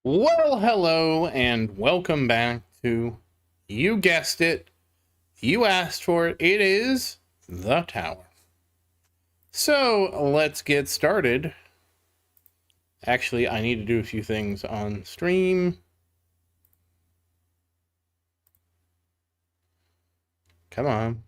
Well, hello, and welcome back to, you guessed it, you asked for it, it is The Tower. So, let's get started. Actually, I need to do a few things on stream. Come on.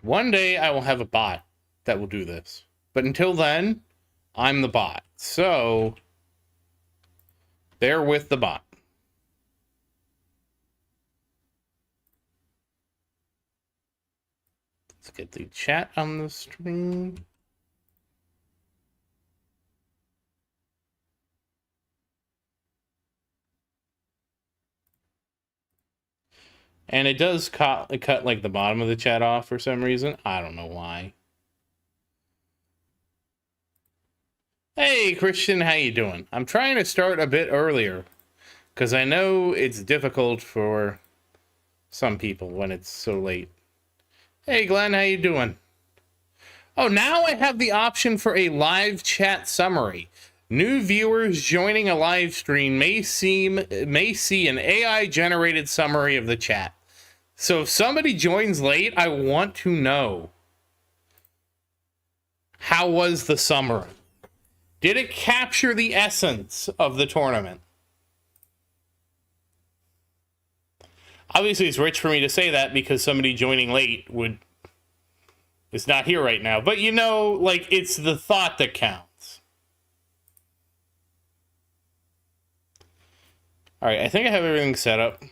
One day I will have a bot that will do this. But until then, I'm the bot. So, bear with the bot. Let's get the chat on the stream. And it does cut like the bottom of the chat off for some reason. I don't know why. Hey, Christian, how you doing? I'm trying to start a bit earlier because I know it's difficult for some people when it's so late. Hey, Glenn, how you doing? Oh, now I have the option for a live chat summary. New viewers joining a live stream may see an AI-generated summary of the chat. So if somebody joins late, I want to know, how was the summary? Did it capture the essence of the tournament? Obviously, it's rich for me to say that because somebody joining late is not here right now. But you know, like, it's the thought that counts. All right, I think I have everything set up.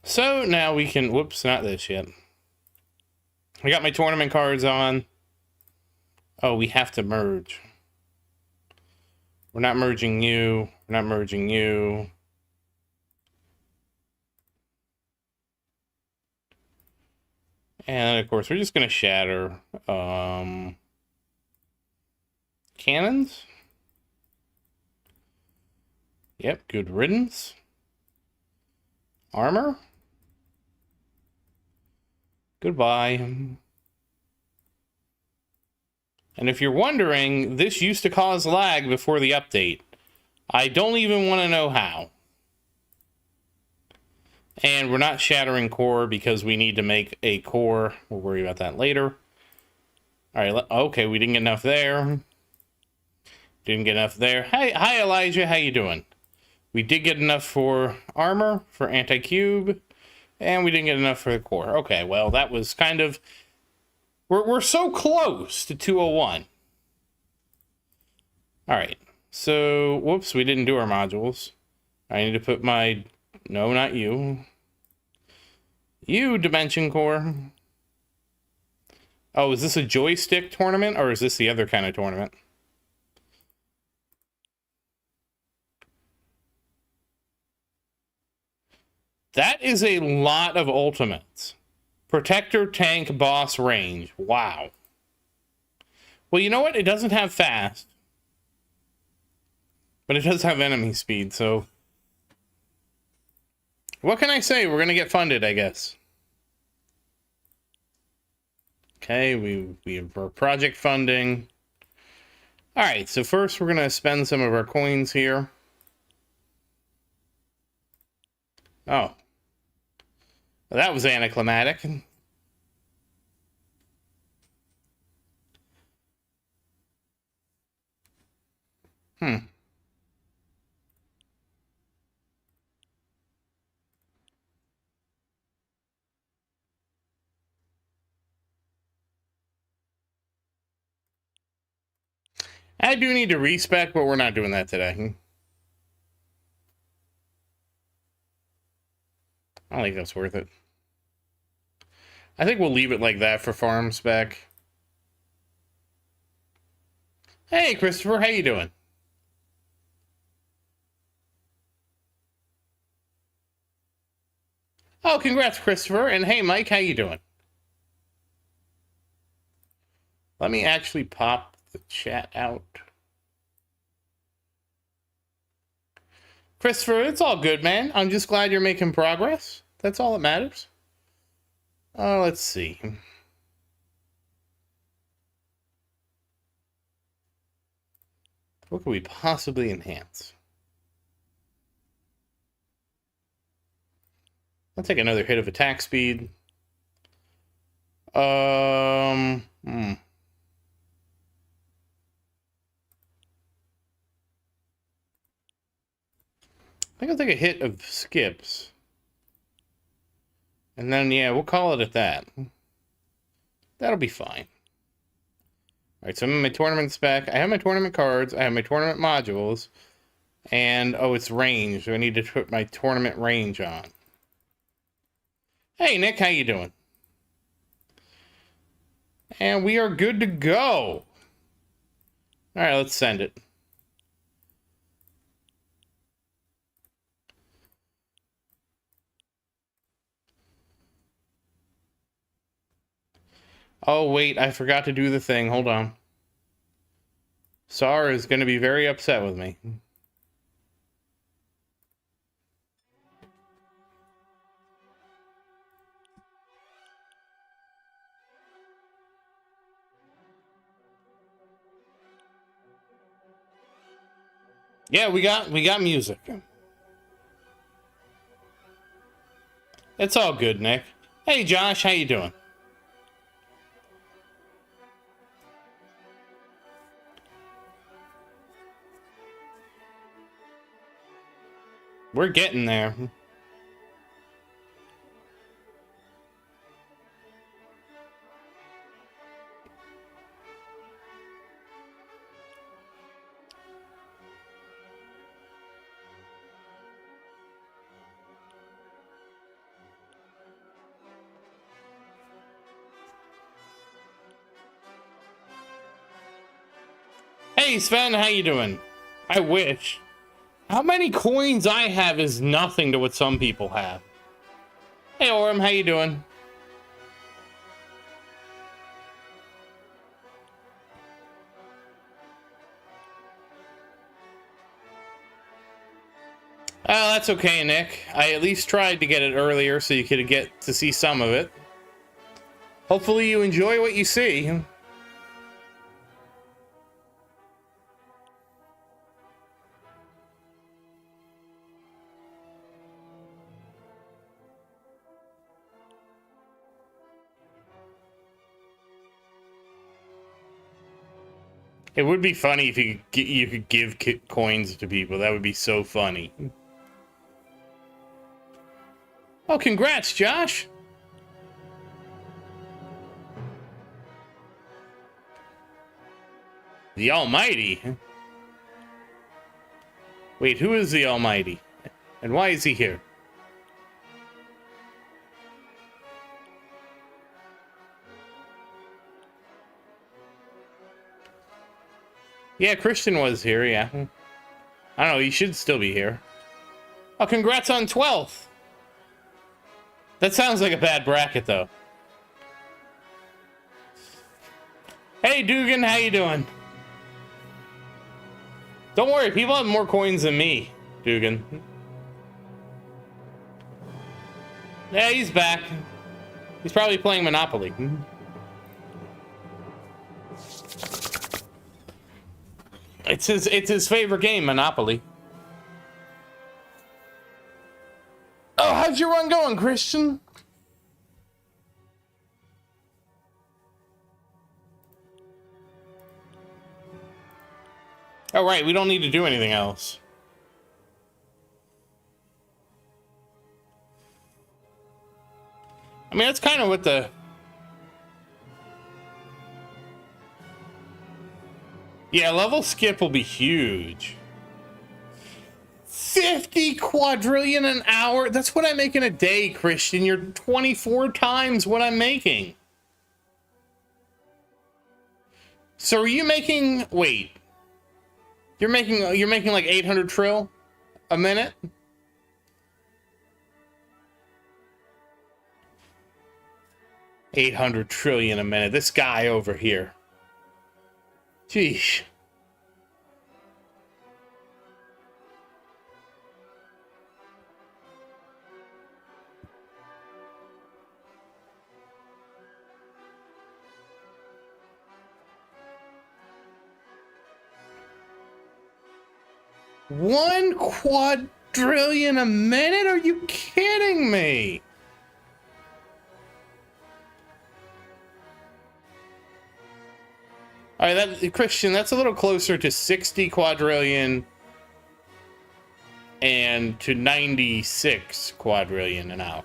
So now we can, whoops, not this yet. I got my tournament cards on. Oh, we have to merge. We're not merging you. We're not merging you. And of course, we're just going to shatter cannons. Yep, good riddance. Armor. Goodbye. And if you're wondering, this used to cause lag before the update. I don't even want to know how. And we're not shattering core because we need to make a core. We'll worry about that later. All right, okay, we didn't get enough there. Didn't get enough there. Hi, Elijah, how you doing? We did get enough for armor, for anti-cube, and we didn't get enough for the core. Okay, well, that was kind of... We're so close to 201. All right, so, whoops, we didn't do our modules. I need to put my... No, not you. You, Dimension Core. Oh, is this a joystick tournament, or is this the other kind of tournament? That is a lot of ultimates. Protector, tank, boss, range. Wow. Well, you know what? It doesn't have fast. But it does have enemy speed, so... What can I say? We're going to get funded, I guess. Okay, we have our project funding. Alright, so first we're going to spend some of our coins here. Oh. Well, that was anticlimactic. I do need to respec, but we're not doing that today. I don't think that's worth it. I think we'll leave it like that for farm spec. Hey, Christopher, how you doing? Oh, congrats, Christopher. And hey, Mike, how you doing? Let me actually pop the chat out. Christopher, it's all good, man. I'm just glad you're making progress. That's all that matters. Let's see. What could we possibly enhance? I'll take another hit of attack speed. I think I'll take a hit of skips. And then, yeah, we'll call it at that. That'll be fine. Alright, so I'm in my tournament spec. I have my tournament cards. I have my tournament modules. And, oh, it's range. So I need to put my tournament range on. Hey, Nick, how you doing? And we are good to go. Alright, let's send it. Oh, wait, I forgot to do the thing. Hold on. Sar is going to be very upset with me. Yeah, we got music. It's all good, Nick. Hey, Josh, how you doing? We're getting there. Hey, Sven, how you doing? I wish. How many coins I have is nothing to what some people have. Hey, Orem, how you doing? Oh, that's okay, Nick. I at least tried to get it earlier so you could get to see some of it. Hopefully you enjoy what you see. It would be funny if you could give coins to people. That would be so funny. Oh, congrats, Josh. The Almighty? Wait, who is the Almighty? And why is he here? Yeah, Christian was here, yeah. I don't know, he should still be here. Oh, congrats on 12th! That sounds like a bad bracket, though. Hey, Dugan, how you doing? Don't worry, people have more coins than me, Dugan. Yeah, he's back. He's probably playing Monopoly. It's his favorite game, Monopoly. Oh, how's your run going, Christian? Oh, right, we don't need to do anything else. I mean, that's kind of what the... Yeah, level skip will be huge. 50 quadrillion an hour? That's what I make in a day, Christian. You're 24 times what I'm making. So are you making... Wait. You're making like 800 trill a minute? $800 trillion a minute. This guy over here. Jeez. 1 quadrillion a minute? Are you kidding me? All right, that Christian, that's a little closer to 60 quadrillion and to 96 quadrillion an hour.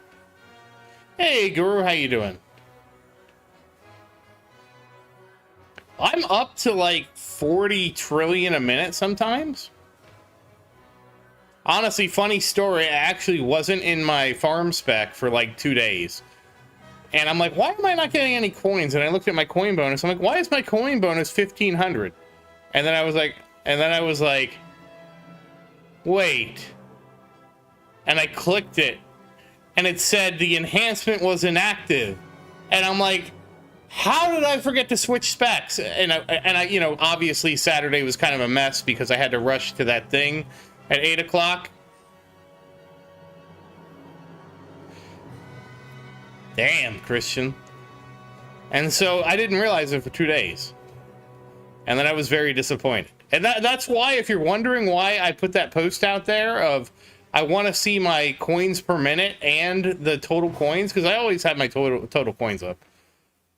Hey, Guru, how you doing? I'm up to like 40 trillion a minute sometimes. Honestly, funny story, I actually wasn't in my farm spec for like 2 days. And I'm like, why am I not getting any coins? And I looked at my coin bonus. I'm like, why is my coin bonus 1,500? And then I was like, wait. And I clicked it. And it said the enhancement was inactive. And I'm like, how did I forget to switch specs? And I, you know, obviously Saturday was kind of a mess because I had to rush to that thing at 8 o'clock. Damn, Christian. And so I didn't realize it for 2 days. And then I was very disappointed. And that's why, if you're wondering why I put that post out there of I want to see my coins per minute and the total coins, because I always have my total coins up.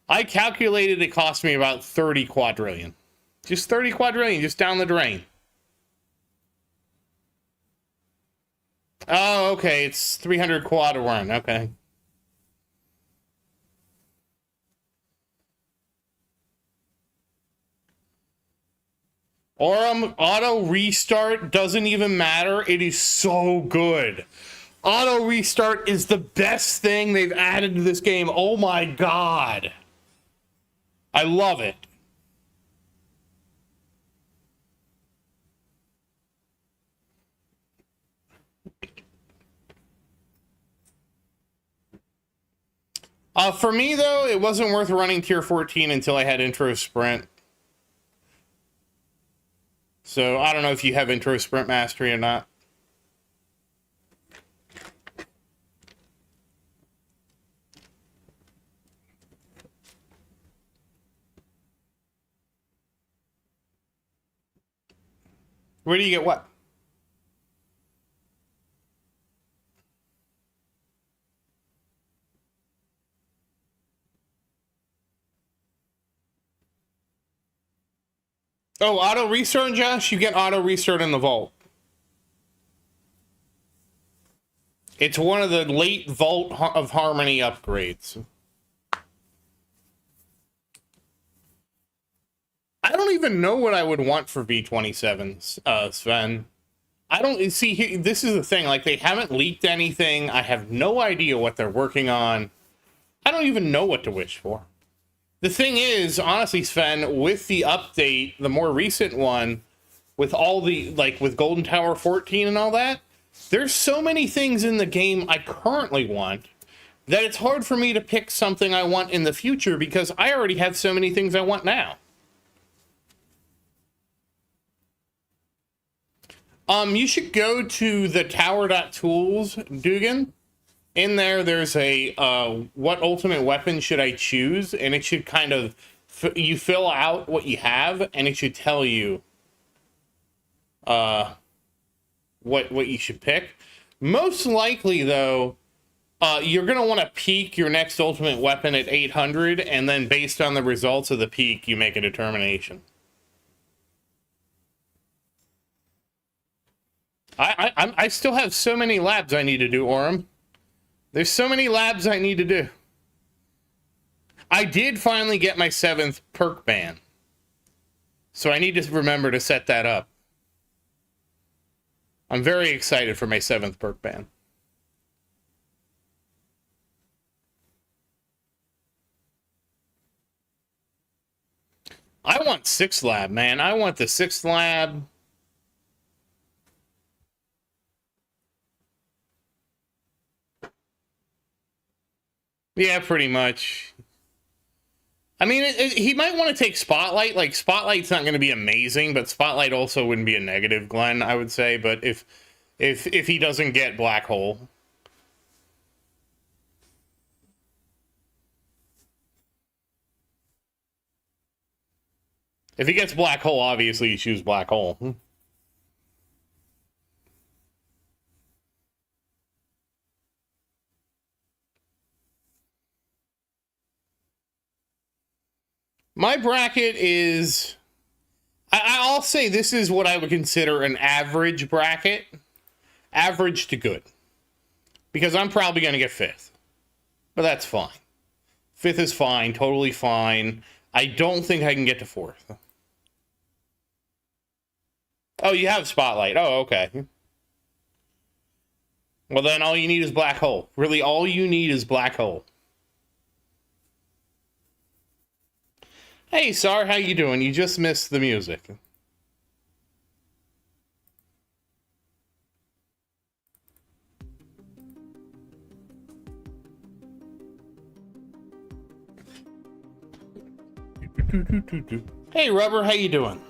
I calculated it cost me about 30 quadrillion. Just 30 quadrillion, just down the drain. Oh, okay, it's 300 quad a run, okay. Auto restart doesn't even matter. It is so good. Auto restart is the best thing they've added to this game. Oh my god. I love it. For me, though, it wasn't worth running tier 14 until I had intro sprint. So I don't know if you have intro sprint mastery or not. Where do you get what? Oh, auto restart, Josh? You get auto restart in the vault. It's one of the late Vault of Harmony upgrades. I don't even know what I would want for V27, Sven. I don't see. This is the thing. Like, they haven't leaked anything. I have no idea what they're working on. I don't even know what to wish for. The thing is, honestly, Sven, with the update, the more recent one, with all the, like, with Golden Tower 14 and all that, there's so many things in the game I currently want that it's hard for me to pick something I want in the future because I already have so many things I want now. You should go to the tower.tools, Dugan. In there, there's a, what ultimate weapon should I choose? And it should kind of, you fill out what you have, and it should tell you, what you should pick. Most likely, though, you're going to want to peak your next ultimate weapon at 800, and then based on the results of the peak, you make a determination. I still have so many labs I need to do, Orem. There's so many labs I need to do. I did finally get my 7th perk ban. So I need to remember to set that up. I'm very excited for my 7th perk ban. I want 6th lab, man. I want the 6th lab. Yeah, pretty much. I mean, he might want to take Spotlight. Like, Spotlight's not going to be amazing, but Spotlight also wouldn't be a negative, Glenn, I would say. But if he doesn't get Black Hole. If he gets Black Hole, obviously you choose Black Hole. My bracket is... I'll say this is what I would consider an average bracket. Average to good. Because I'm probably going to get 5th. But that's fine. 5th is fine. Totally fine. I don't think I can get to 4th. Oh, you have Spotlight. Oh, okay. Well, then all you need is Black Hole. Really, all you need is Black Hole. Hey, Sar, how you doing? You just missed the music. Hey, Rubber, how you doing?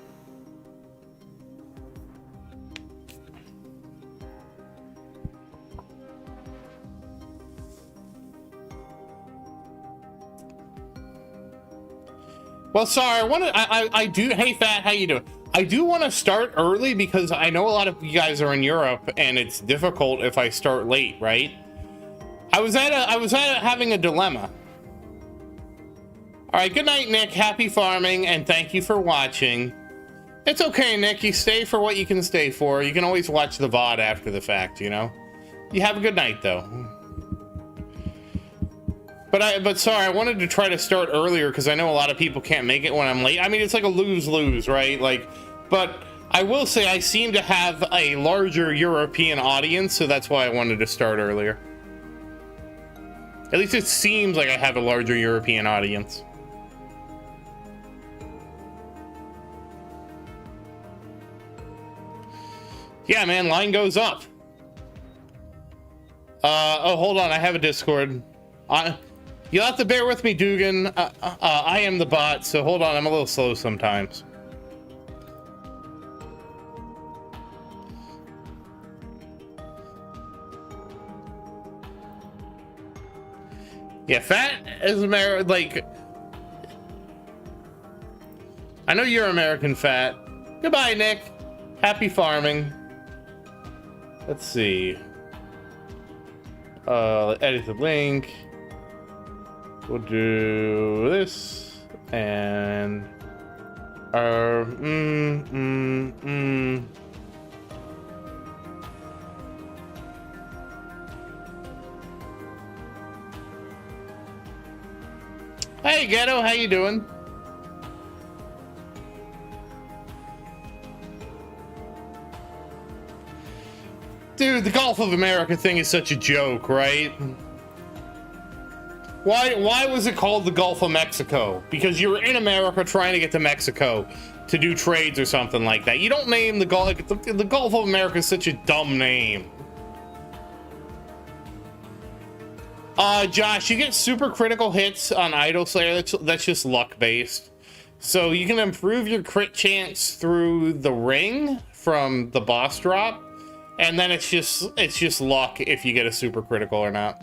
Well, sorry, I do, hey, Fat, how you doing? I do want to start early because I know a lot of you guys are in Europe and it's difficult if I start late, right? I was having a dilemma. All right, good night, Nick. Happy farming, and thank you for watching. It's okay, Nick. You stay for what you can stay for. You can always watch the VOD after the fact, you know? You have a good night, though. But sorry, I wanted to try to start earlier because I know a lot of people can't make it when I'm late. I mean, it's like a lose-lose, right? Like, but I will say I seem to have a larger European audience, so that's why I wanted to start earlier. At least it seems like I have a larger European audience. Yeah, man, line goes up. Oh, hold on, I have a Discord. You'll have to bear with me, Dugan. I am the bot, so hold on, I'm a little slow sometimes. Yeah, Fat is American, like... I know you're American, Fat. Goodbye, Nick. Happy farming. Let's see. Edit the link. We'll do this and Hey, Ghetto, how you doing? Dude, the Gulf of America thing is such a joke, right? Why was it called the Gulf of Mexico? Because you're in America trying to get to Mexico to do trades or something like that. You don't name the Gulf... The Gulf of America is such a dumb name. Josh, you get super critical hits on Idol Slayer. That's just luck-based. So you can improve your crit chance through the ring from the boss drop. And then it's just luck if you get a super critical or not.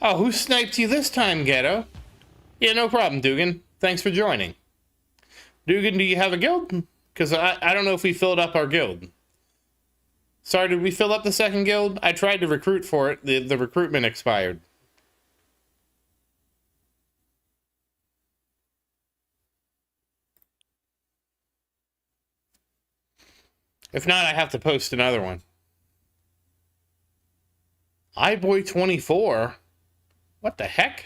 Oh, who sniped you this time, Ghetto? Yeah, no problem, Dugan. Thanks for joining. Dugan, do you have a guild? Because I don't know if we filled up our guild. Sorry, did we fill up the second guild? I tried to recruit for it. The recruitment expired. If not, I have to post another one. iBoy24? What the heck?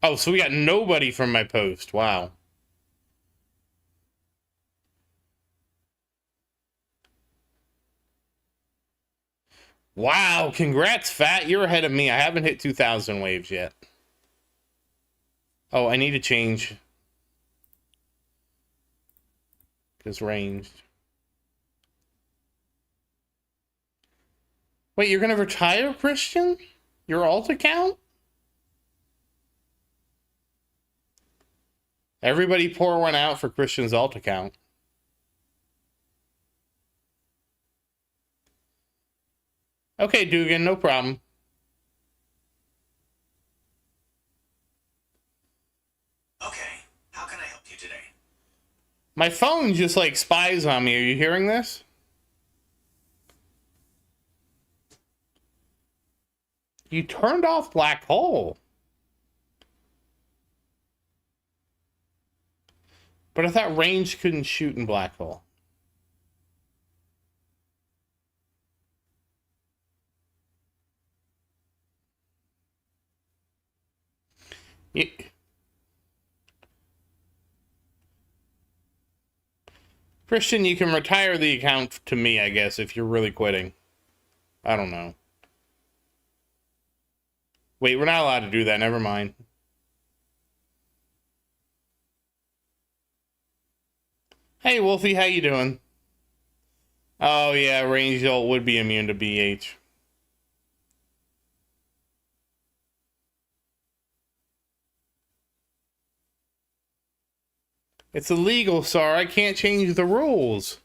Oh, so we got nobody from my post. Wow. Wow, congrats, Fat. You're ahead of me. I haven't hit 2,000 waves yet. Oh, I need to change. Because ranged. Wait, you're gonna retire, Christian? Your alt account? Everybody pour one out for Christian's alt account. Okay, Dugan, no problem. Okay, how can I help you today? My phone just like spies on me. Are you hearing this? You turned off Black Hole. But I thought range couldn't shoot in Black Hole. Yeah. Christian, you can retire the account to me, I guess, if you're really quitting. I don't know. Wait, we're not allowed to do that. Never mind. Hey, Wolfie, how you doing? Oh, yeah, ranged ult would be immune to BH. It's illegal, sir. I can't change the rules.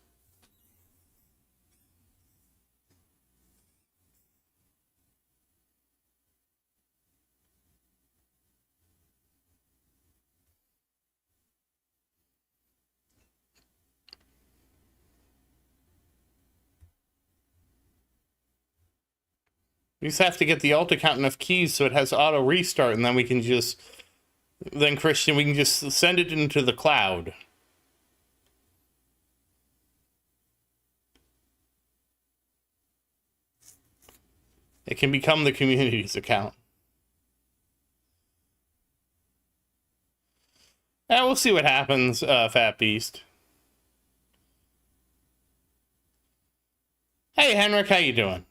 We just have to get the ult account enough keys so it has auto restart, and then we can just... Then, Christian, we can just send it into the cloud. It can become the community's account. Yeah, we'll see what happens, Fat Beast. Hey, Henrik, how you doing?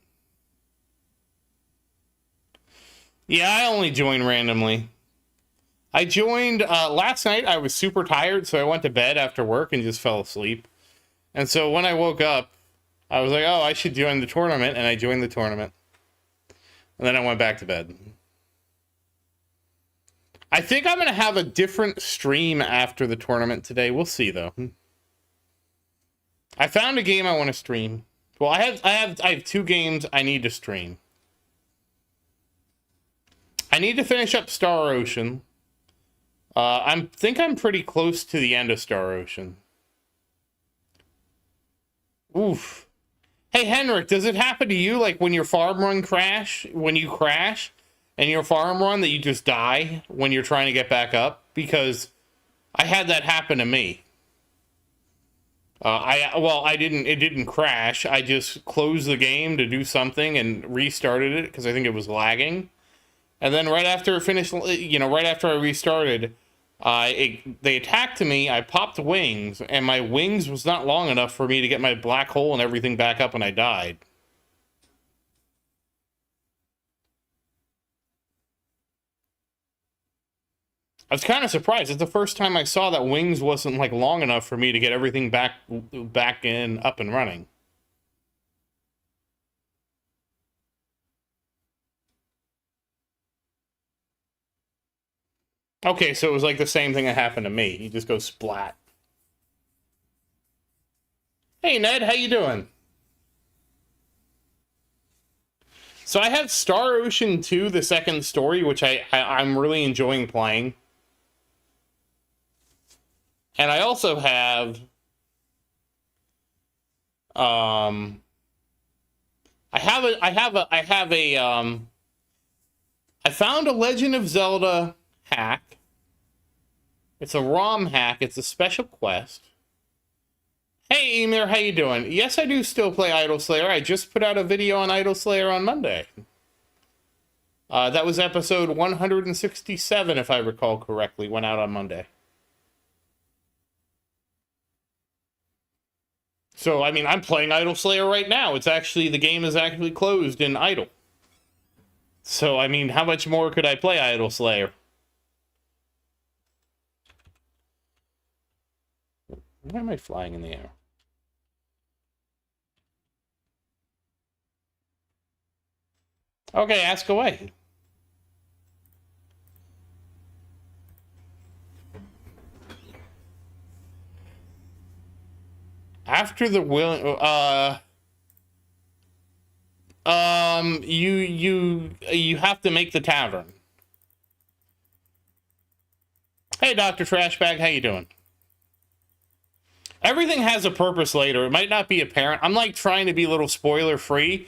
Yeah, I only join randomly. I joined last night. I was super tired, so I went to bed after work and just fell asleep. And so when I woke up, I was like, oh, I should join the tournament, and I joined the tournament. And then I went back to bed. I think I'm going to have a different stream after the tournament today. We'll see, though. I found a game I want to stream. Well, I have 2 games I need to stream. I need to finish up Star Ocean. I think I'm pretty close to the end of Star Ocean. Oof. Hey, Henrik, does it happen to you, like, when your farm run when you crash, and your farm run, that you just die when you're trying to get back up? Because I had that happen to me. It didn't crash. I just closed the game to do something and restarted it, because I think it was lagging. And then right after it finished, right after I restarted, they attacked me, I popped wings, and my wings was not long enough for me to get my black hole and everything back up, and I died. I was kind of surprised. It's the first time I saw that wings wasn't like long enough for me to get everything back in, up and running. Okay, so it was like the same thing that happened to me. You just go splat. Hey, Ned, how you doing? So I have Star Ocean 2, the second story, which I'm really enjoying playing. And I also have... I found a Legend of Zelda hack. It's a ROM hack. It's a special quest. Hey, Emir, how you doing? Yes, I do still play Idol Slayer. I just put out a video on Idol Slayer on Monday. That was episode 167, if I recall correctly. Went out on Monday. So, I mean, I'm playing Idol Slayer right now. The game is actually closed in Idle. So, I mean, how much more could I play Idol Slayer? Why am I flying in the air? Okay, ask away. After the you have to make the tavern. Hey, Dr. Trashbag, how you doing? Everything has a purpose later. It might not be apparent. I'm like trying to be a little spoiler free,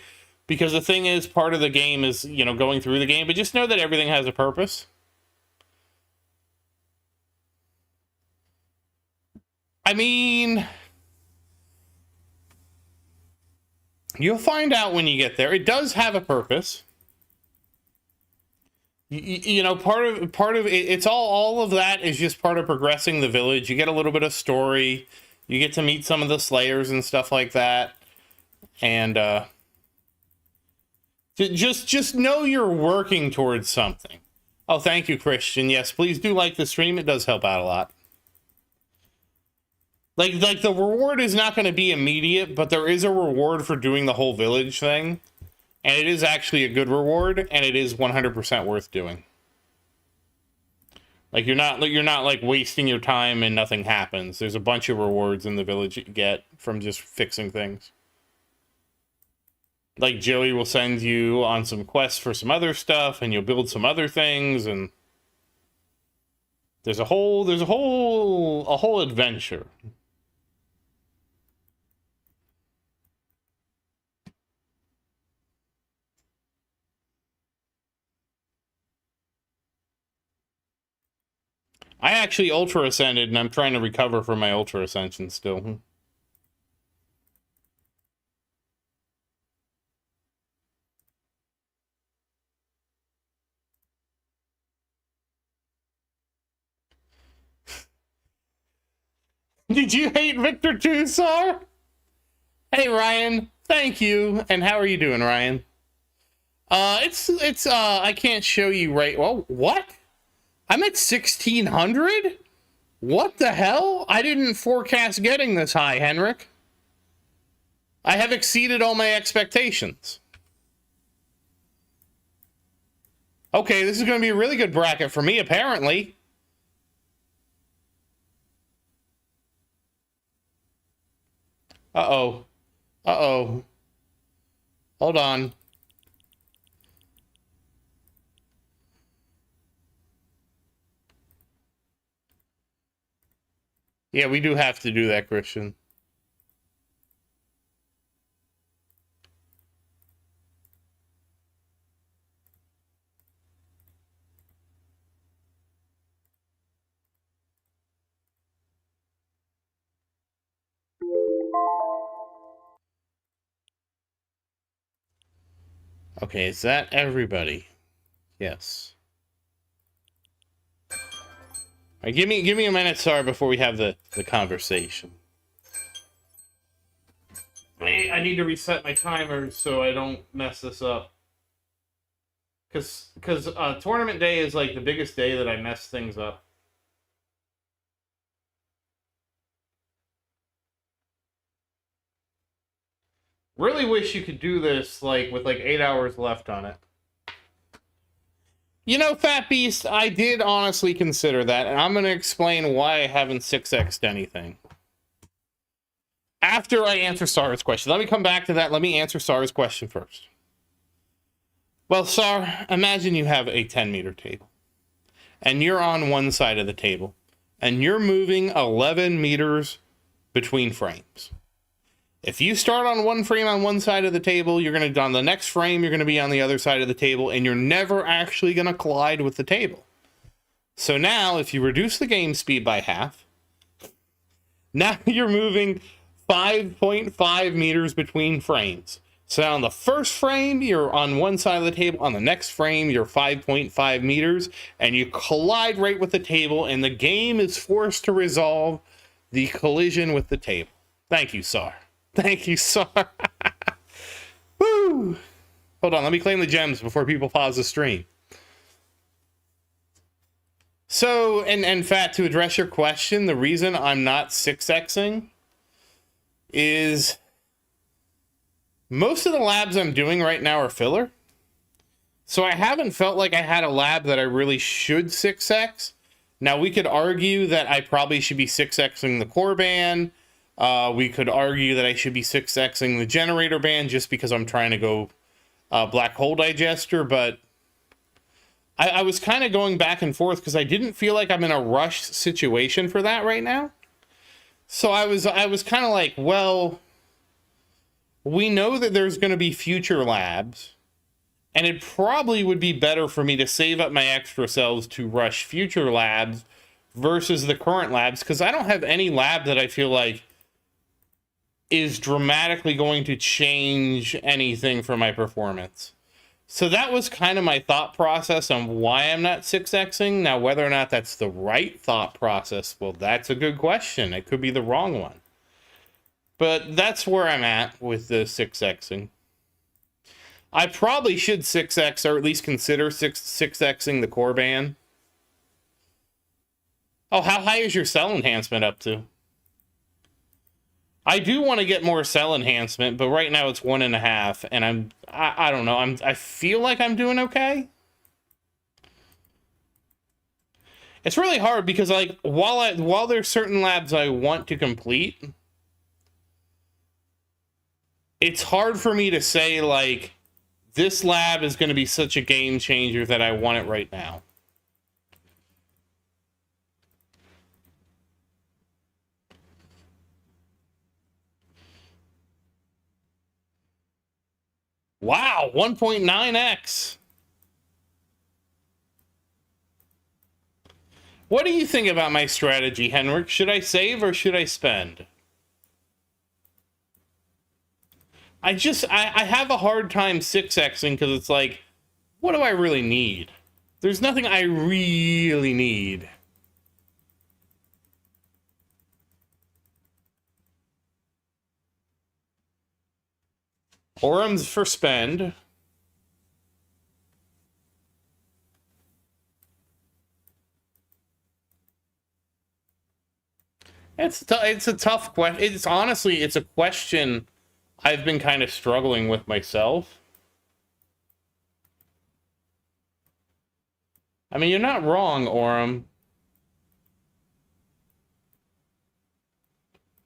Because the thing is, part of the game is, you know, going through the game, but just know that everything has a purpose. I mean, you'll find out when you get there. It does have a purpose. You know, part of it, it's all of that is just part of progressing the village. You get a little bit of story. You get to meet some of the slayers and stuff like that. And just know you're working towards something. Oh, thank you, Christian. Yes, please do like the stream. It does help out a lot. Like the reward is not going to be immediate, but there is a reward for doing the whole village thing. And it is actually a good reward, and it is 100% worth doing. Like you're not like wasting your time and nothing happens. There's a bunch of rewards in the village you get from just fixing things. Like Joey will send you on some quests for some other stuff, and you'll build some other things, and there's a whole adventure. I actually ultra ascended, and I'm trying to recover from my ultra ascension still. Did you hate Victor too, Sar? Hey Ryan, thank you. And how are you doing, Ryan? It's I can't show you right. Well, what? I'm at 1600? What the hell? I didn't forecast getting this high, Henrik. I have exceeded all my expectations. Okay, this is going to be a really good bracket for me, apparently. Uh-oh. Uh-oh. Hold on. Yeah, we do have to do that, Christian. Okay, is that everybody? Yes. All right, give me a minute, sorry, before we have the conversation. I need to reset my timer so I don't mess this up. Because tournament day is like the biggest day that I mess things up. Really wish you could do this like with like 8 hours left on it. You know, Fat Beast, I did honestly consider that, and I'm going to explain why I haven't 6x'd anything. After I answer Sar's question. Let me come back to that. Let me answer Sar's question first. Well, Sar, imagine you have a 10-meter table, and you're on one side of the table, and you're moving 11 meters between frames. If you start on one frame on one side of the table, you're going to, on the next frame, you're going to be on the other side of the table, and you're never actually going to collide with the table. So now, if you reduce the game speed by half, now you're moving 5.5 meters between frames. So on the first frame, you're on one side of the table. On the next frame, you're 5.5 meters, and you collide right with the table, and the game is forced to resolve the collision with the table. Thank you, Sar. Thank you, Sar. Woo! Hold on, let me claim the gems before people pause the stream. So, and Fat, to address your question, the reason I'm not 6xing is most of the labs I'm doing right now are filler. So I haven't felt like I had a lab that I really should 6x. Now, we could argue that I probably should be 6xing the core band. We could argue that I should be 6xing the generator band just because I'm trying to go black hole digester, but I was kind of going back and forth because I didn't feel like I'm in a rush situation for that right now. So I was kind of like, well, we know that there's going to be future labs, and it probably would be better for me to save up my extra cells to rush future labs versus the current labs, because I don't have any lab that I feel like is dramatically going to change anything for my performance. So that was kind of my thought process on why I'm not 6xing. Now, whether or not that's the right thought process, well, that's a good question. It could be the wrong one. But that's where I'm at with the 6xing. I probably should 6x, or at least consider 6xing the core band. Oh, how high is your cell enhancement up to? I do want to get more cell enhancement, but right now it's 1.5, and I don't know. I feel like I'm doing okay. It's really hard because, like, while there's certain labs I want to complete, it's hard for me to say, like, this lab is going to be such a game changer that I want it right now. Wow, 1.9x. What do you think about my strategy, Henrik? Should I save or should I spend? I have a hard time 6xing because it's like, what do I really need? There's nothing I really need. Orum's for spend. It's a tough question. It's honestly, it's a question I've been kind of struggling with myself. I mean, you're not wrong, Orum.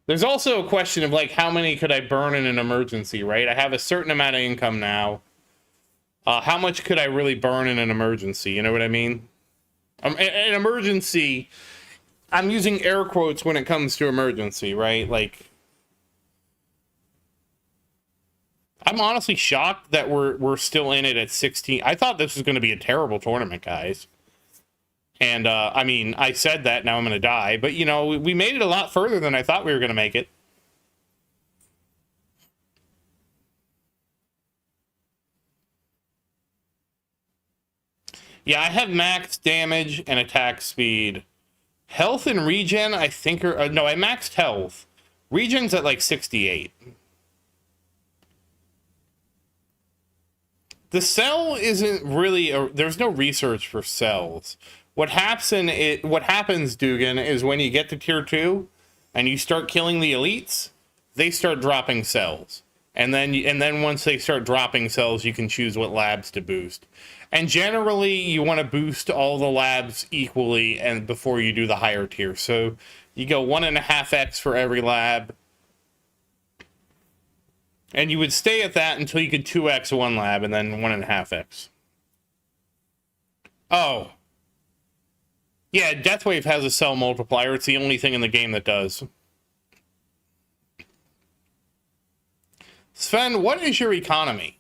There's also a question of, like, how many could I burn in an emergency, right? I have a certain amount of income now. How much could I really burn in an emergency? You know what I mean? An emergency, I'm using air quotes when it comes to emergency, right? Like, I'm honestly shocked that we're still in it at 16. I thought this was going to be a terrible tournament, guys. And, I mean, I said that, now I'm going to die. But, you know, we made it a lot further than I thought we were going to make it. Yeah, I have max damage and attack speed. Health and regen, I think, are... no, I maxed health. Regen's at, like, 68. The cell isn't really... there's no research for cells. What happens, Dugan, is when you get to tier 2 and you start killing the elites, they start dropping cells. And then once they start dropping cells, you can choose what labs to boost. And generally, you want to boost all the labs equally and before you do the higher tier. So you go 1.5x for every lab. And you would stay at that until you could 2x one lab and then 1.5x. Oh. Yeah, Deathwave has a cell multiplier. It's the only thing in the game that does. Sven, what is your economy?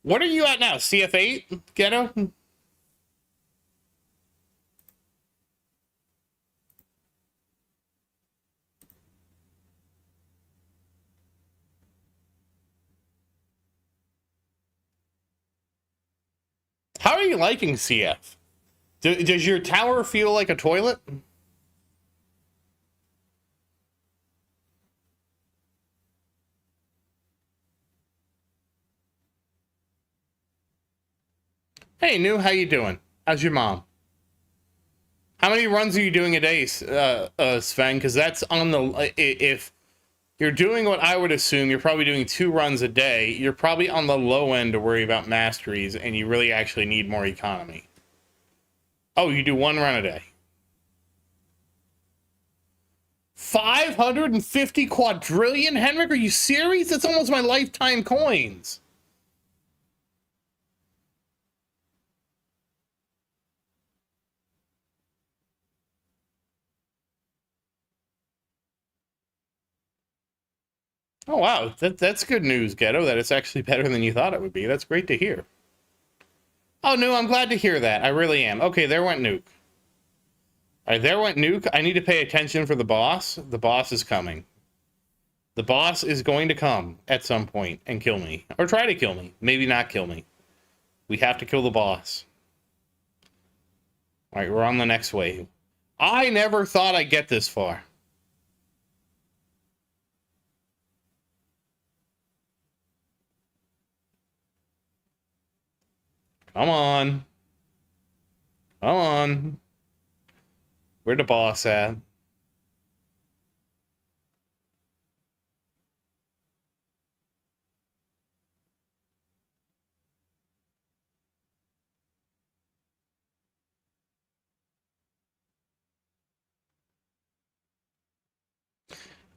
What are you at now? CF8? Ghetto? How are you liking CF? Does your tower feel like a toilet? Hey, New, how you doing? How's your mom? How many runs are you doing a day, Sven? Because that's on the... if you're doing what I would assume, you're probably doing 2 runs a day, you're probably on the low end to worry about masteries, and you really actually need more economy. Oh, you do 1 run a day. 550 quadrillion, Henrik? Are you serious? That's almost my lifetime coins. Oh, wow. That's good news, Ghetto, that it's actually better than you thought it would be. That's great to hear. Oh, no, I'm glad to hear that. I really am. Okay, there went Nuke. All right, there went Nuke. I need to pay attention for the boss. The boss is coming. The boss is going to come at some point and kill me. Or try to kill me. Maybe not kill me. We have to kill the boss. All right, we're on the next wave. I never thought I'd get this far. Come on. Come on. Where the boss at?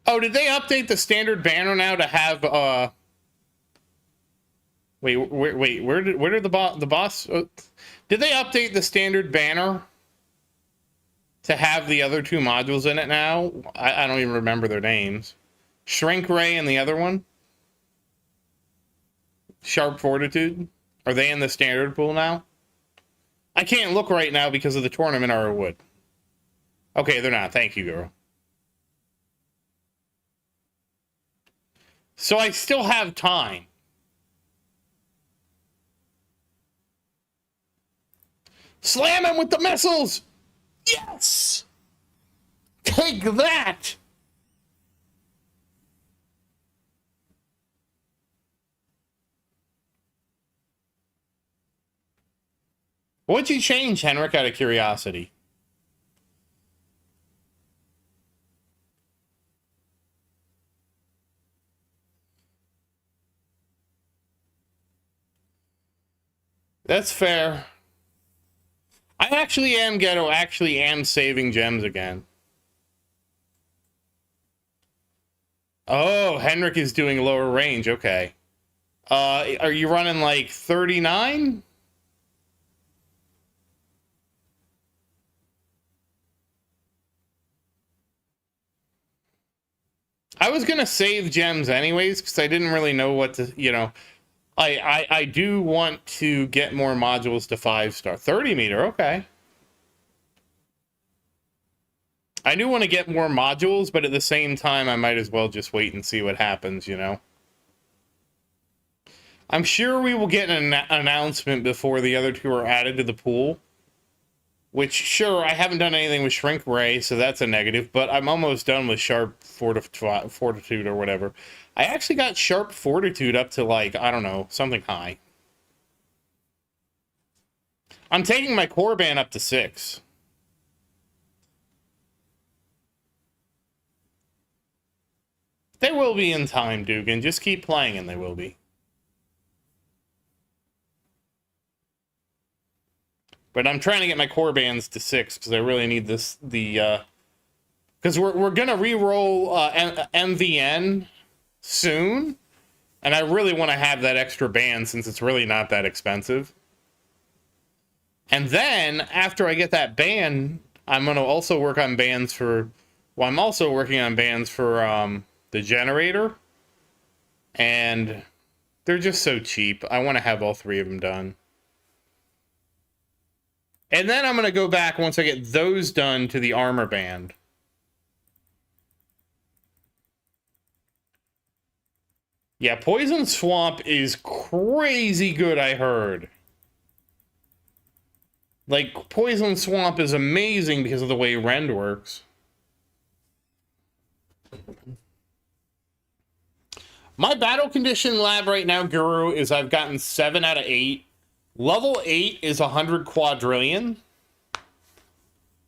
Oh, did they update the standard banner now to have wait, where did the boss did they update the standard banner to have the other two modules in it now? I don't even remember their names. Shrink Ray and the other one? Sharp Fortitude? Are they in the standard pool now? I can't look right now because of the tournament, or I would. Okay, they're not. Thank you, girl. So I still have time. Slam him with the missiles! Yes! Take that! What'd you change, Henrik, out of curiosity? That's fair. I actually am, Ghetto, actually am saving gems again. Oh, Henrik is doing lower range, okay. Are you running like 39? I was gonna save gems anyways, because I didn't really know what to, you know. I do want to get more modules to 5-star. 30 meter, okay. I do want to get more modules, but at the same time, I might as well just wait and see what happens, you know? I'm sure we will get an announcement before the other two are added to the pool. Which, sure, I haven't done anything with Shrink Ray, so that's a negative, but I'm almost done with Sharp Fortitude or whatever. I actually got Sharp Fortitude up to, like, I don't know, something high. I'm taking my core band up to 6. They will be in time, Dugan. Just keep playing and they will be. But I'm trying to get my core bands to 6 because I really need this, because we're going to re-roll MVN soon. And I really want to have that extra band since it's really not that expensive. And then after I get that band, I'm going to also work on bands for, well, I'm also working on bands for the generator. And they're just so cheap. I want to have all 3 of them done. And then I'm going to go back once I get those done to the armor band. Yeah, Poison Swamp is crazy good, I heard. Like, Poison Swamp is amazing because of the way Rend works. My battle condition lab right now, Guru, is I've gotten 7 out of 8. Level 8 is 100 quadrillion.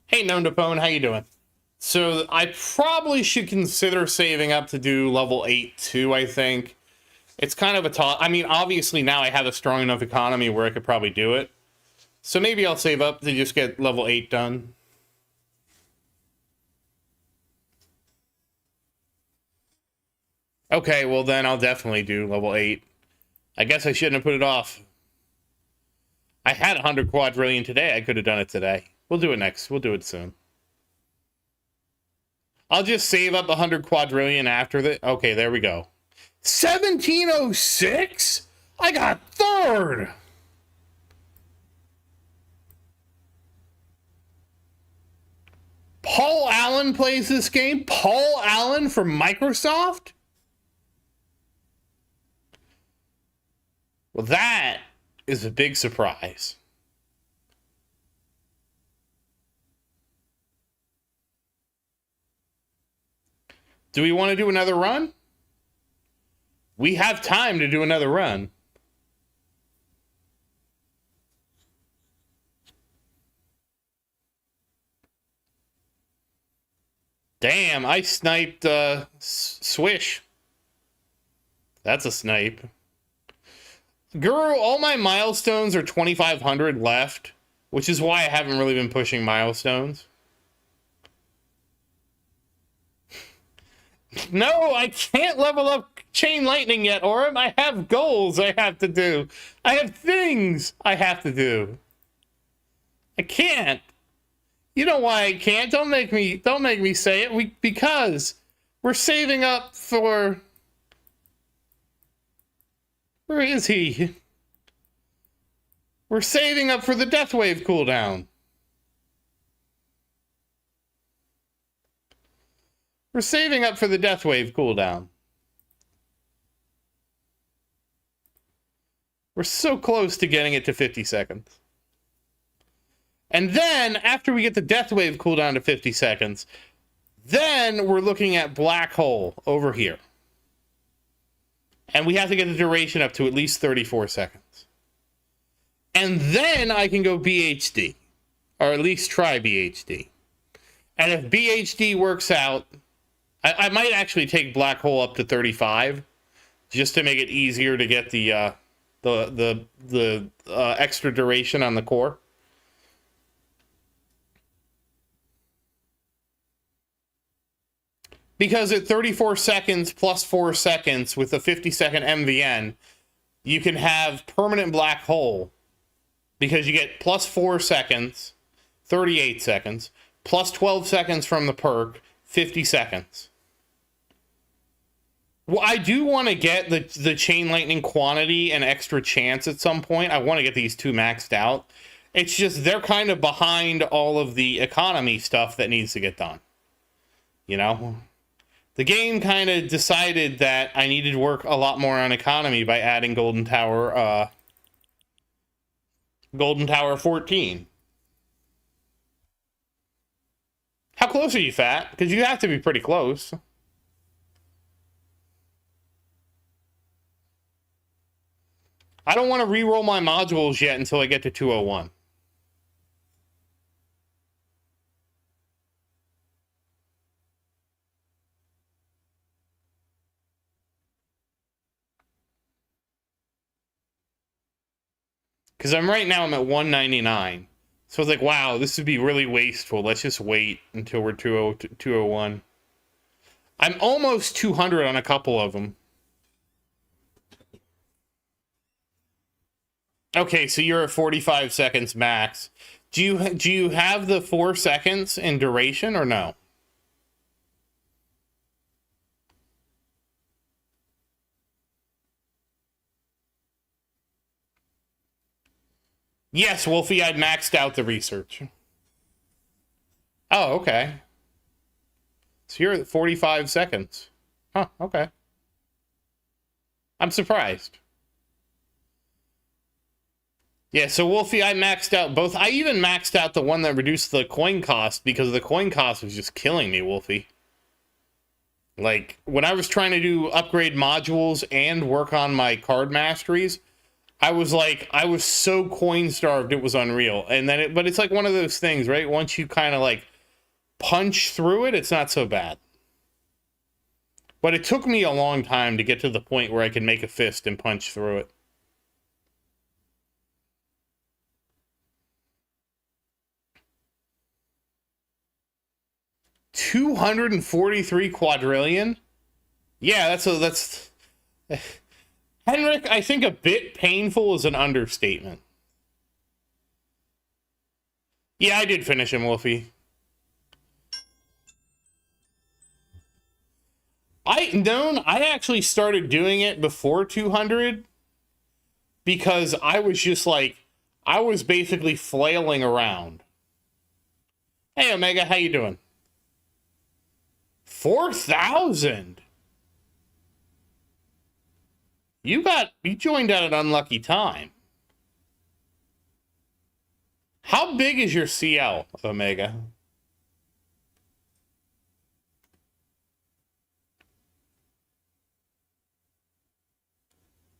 Hey, Known Depone, how you doing? So I probably should consider saving up to do level 8 too, I think. It's kind of a toss. I mean, obviously now I have a strong enough economy where I could probably do it. So maybe I'll save up to just get level 8 done. Okay, well then I'll definitely do level 8. I guess I shouldn't have put it off. I had 100 quadrillion today. I could have done it today. We'll do it next. We'll do it soon. I'll just save up 100 quadrillion after that. Okay, there we go. 1706? I got third. Paul Allen plays this game? Paul Allen from Microsoft? Well, that is a big surprise. Do we want to do another run? We have time to do another run. Damn, I sniped Swish. That's a snipe. Guru, all my milestones are 2,500 left, which is why I haven't really been pushing milestones. No, I can't level up Chain Lightning yet, Orem. I have goals I have to do. I have things I have to do. I can't. You know why I can't? Don't make me say it. Because we're saving up for... Where is he? We're saving up for the Deathwave cooldown. We're saving up for the Deathwave cooldown. We're so close to getting it to 50 seconds. And then, after we get the Deathwave cooldown to 50 seconds, then we're looking at Black Hole over here. And we have to get the duration up to at least 34 seconds. And then I can go BHD. Or at least try BHD. And if BHD works out, I might actually take Black Hole up to 35. Just to make it easier to get the extra duration on the core. Because at 34 seconds plus 4 seconds with a 50-second MVN, you can have permanent Black Hole. Because you get plus 4 seconds, 38 seconds, plus 12 seconds from the perk, 50 seconds. Well, I do want to get the Chain Lightning quantity and extra chance at some point. I want to get these two maxed out. It's just they're kind of behind all of the economy stuff that needs to get done. You know? The game kind of decided that I needed to work a lot more on economy by adding Golden Tower 14. How close are you, Fat? Because you have to be pretty close. I don't want to re-roll my modules yet until I get to 201. Because I'm at 199. So I was like, wow, this would be really wasteful. Let's just wait until we're 201. I'm almost 200 on a couple of them. Okay, so you're at 45 seconds max. Do you have the 4 seconds in duration or no? Yes, Wolfie, I'd maxed out the research. Oh, okay. So you're at 45 seconds. Huh, okay. I'm surprised. Yeah, so Wolfie, I maxed out both. I even maxed out the one that reduced the coin cost because the coin cost was just killing me, Wolfie. Like, when I was trying to do upgrade modules and work on my card masteries, I was so coin starved, it was unreal. And then but it's like one of those things, right? Once you kind of like punch through it, it's not so bad. But it took me a long time to get to the point where I could make a fist and punch through it. $243 quadrillion? Yeah, that's Henrik, I think a bit painful is an understatement. Yeah, I did finish him, Wolfie. I actually started doing it before 200 because I was just like, I was basically flailing around. Hey, Omega, how you doing? 4,000. You joined at an unlucky time. How big is your CL, Omega?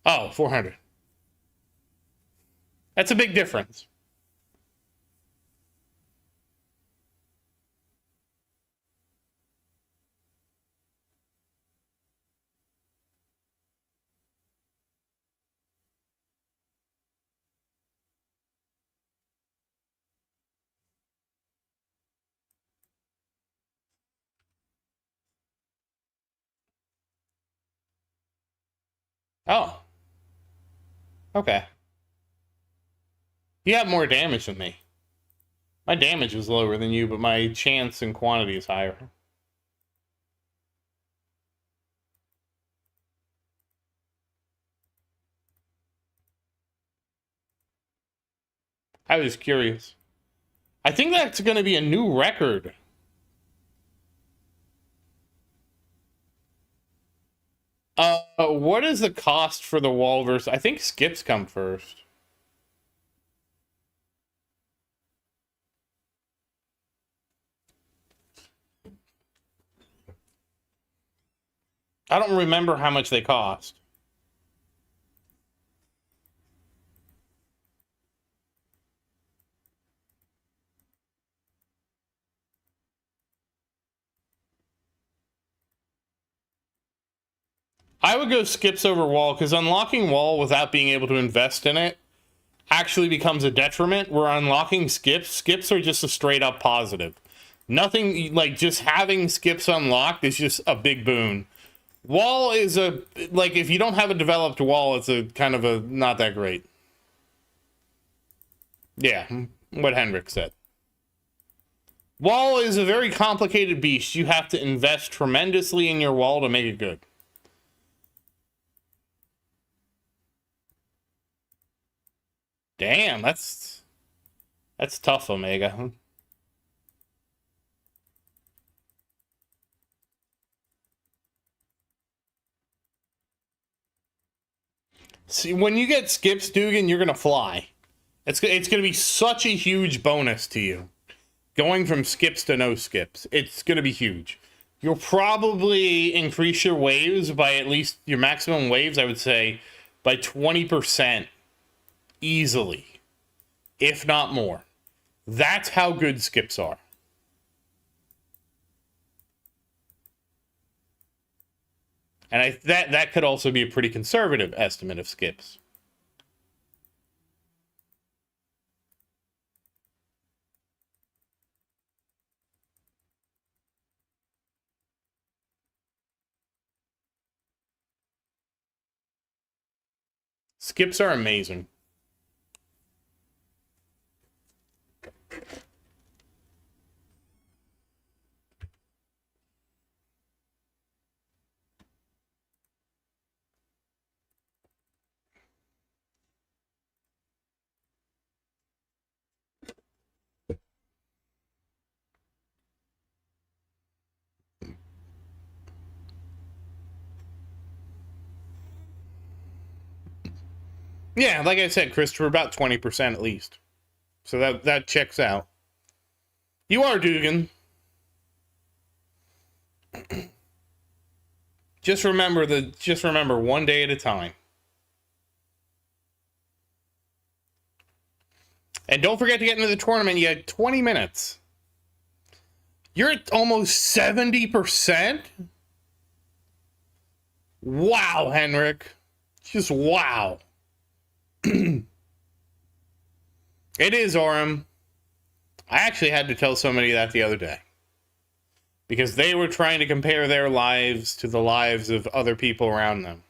Oh, 400. That's a big difference. Oh, okay. You have more damage than me. My damage is lower than you, but my chance and quantity is higher. I was curious. I think that's going to be a new record. What is the cost for the Walrus? I think skips come first. I don't remember how much they cost. I would go skips over wall because unlocking wall without being able to invest in it actually becomes a detriment. Where unlocking skips are just a straight up positive. Nothing like just having skips unlocked is just a big boon. Wall is like if you don't have a developed wall, it's a kind of a not that great. Yeah, what Henrik said. Wall is a very complicated beast. You have to invest tremendously in your wall to make it good. Damn, that's tough, Omega. See, when you get skips, Dugan, you're gonna fly. It's gonna be such a huge bonus to you. Going from skips to no skips, it's gonna be huge. You'll probably increase your waves by at least your maximum waves, I would say, by 20% easily, if not more. That's how good skips are. And that could also be a pretty conservative estimate of skips. Skips are amazing. Yeah, like I said, Christopher, about 20% at least. So that checks out. You are Dugan. Just remember one day at a time. And don't forget to get into the tournament. You had 20 minutes. You're at almost 70%? Wow, Henrik. Just wow. It is, Orem. I actually had to tell somebody that the other day. Because they were trying to compare their lives to the lives of other people around them.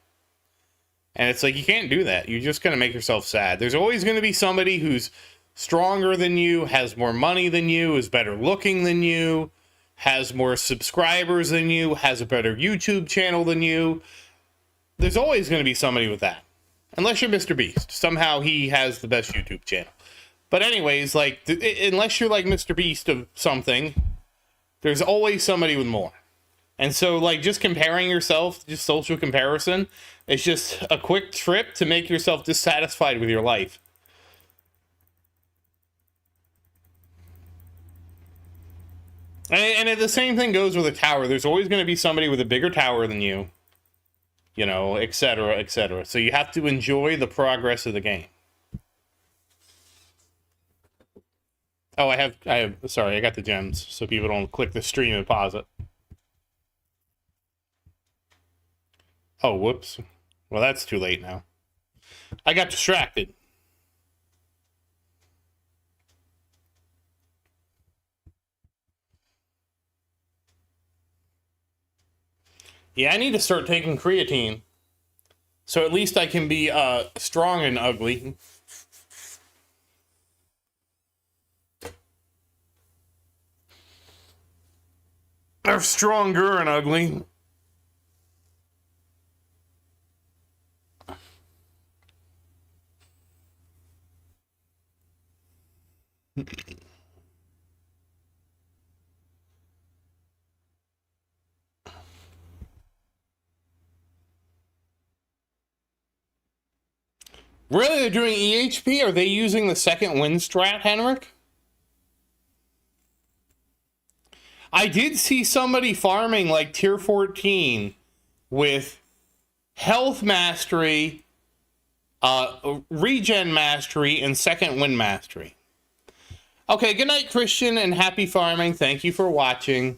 And it's like, you can't do that. You're just going to make yourself sad. There's always going to be somebody who's stronger than you, has more money than you, is better looking than you, has more subscribers than you, has a better YouTube channel than you. There's always going to be somebody with that. Unless you're Mr. Beast. Somehow he has the best YouTube channel. But anyways, like, unless you're like Mr. Beast of something, there's always somebody with more. And so, like, just comparing yourself, just social comparison, is just a quick trip to make yourself dissatisfied with your life. And the same thing goes with a tower. There's always going to be somebody with a bigger tower than you, you know, etc., etc. So you have to enjoy the progress of the game. Oh, sorry, I got the gems, so people don't click the stream and pause it. Oh, whoops. Well, that's too late now. I got distracted. Yeah, I need to start taking creatine. So at least I can be strong and ugly. Or stronger and ugly. Really? They're doing EHP? Are they using the second win strat, Henrik? I did see somebody farming like tier 14 with health mastery, regen mastery, and second win mastery. Okay, good night, Christian, and happy farming. Thank you for watching.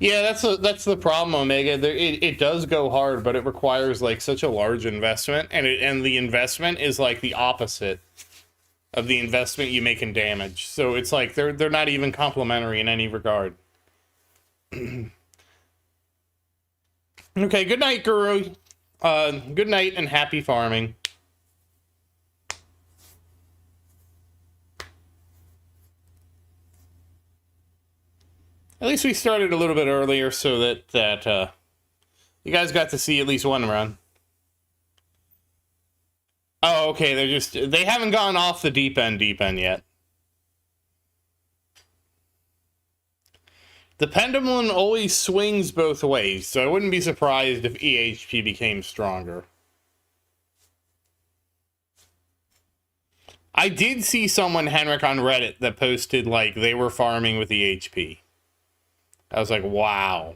Yeah, that's the problem, Omega. It does go hard, but it requires like such a large investment, and the investment is like the opposite of the investment you make in damage. So it's like they're not even complementary in any regard. Okay, good night, Guru. Good night and happy farming. At least we started a little bit earlier so that you guys got to see at least one run. Oh, okay, they haven't gone off the deep end yet. The pendulum always swings both ways, so I wouldn't be surprised if EHP became stronger. I did see someone, Henrik, on Reddit that posted like they were farming with EHP. I was like, wow.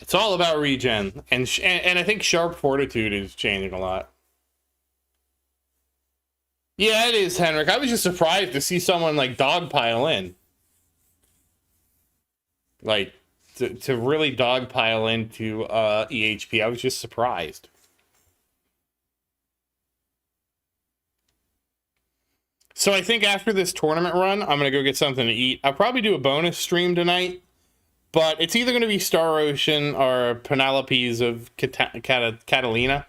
It's all about regen, and I think Sharp Fortitude is changing a lot. Yeah, it is, Henrik. I was just surprised to see someone like dogpile in. Like, to really dogpile into EHP. I was just surprised. So I think after this tournament run, I'm going to go get something to eat. I'll probably do a bonus stream tonight. But it's either going to be Star Ocean or Penelope's of Catalina.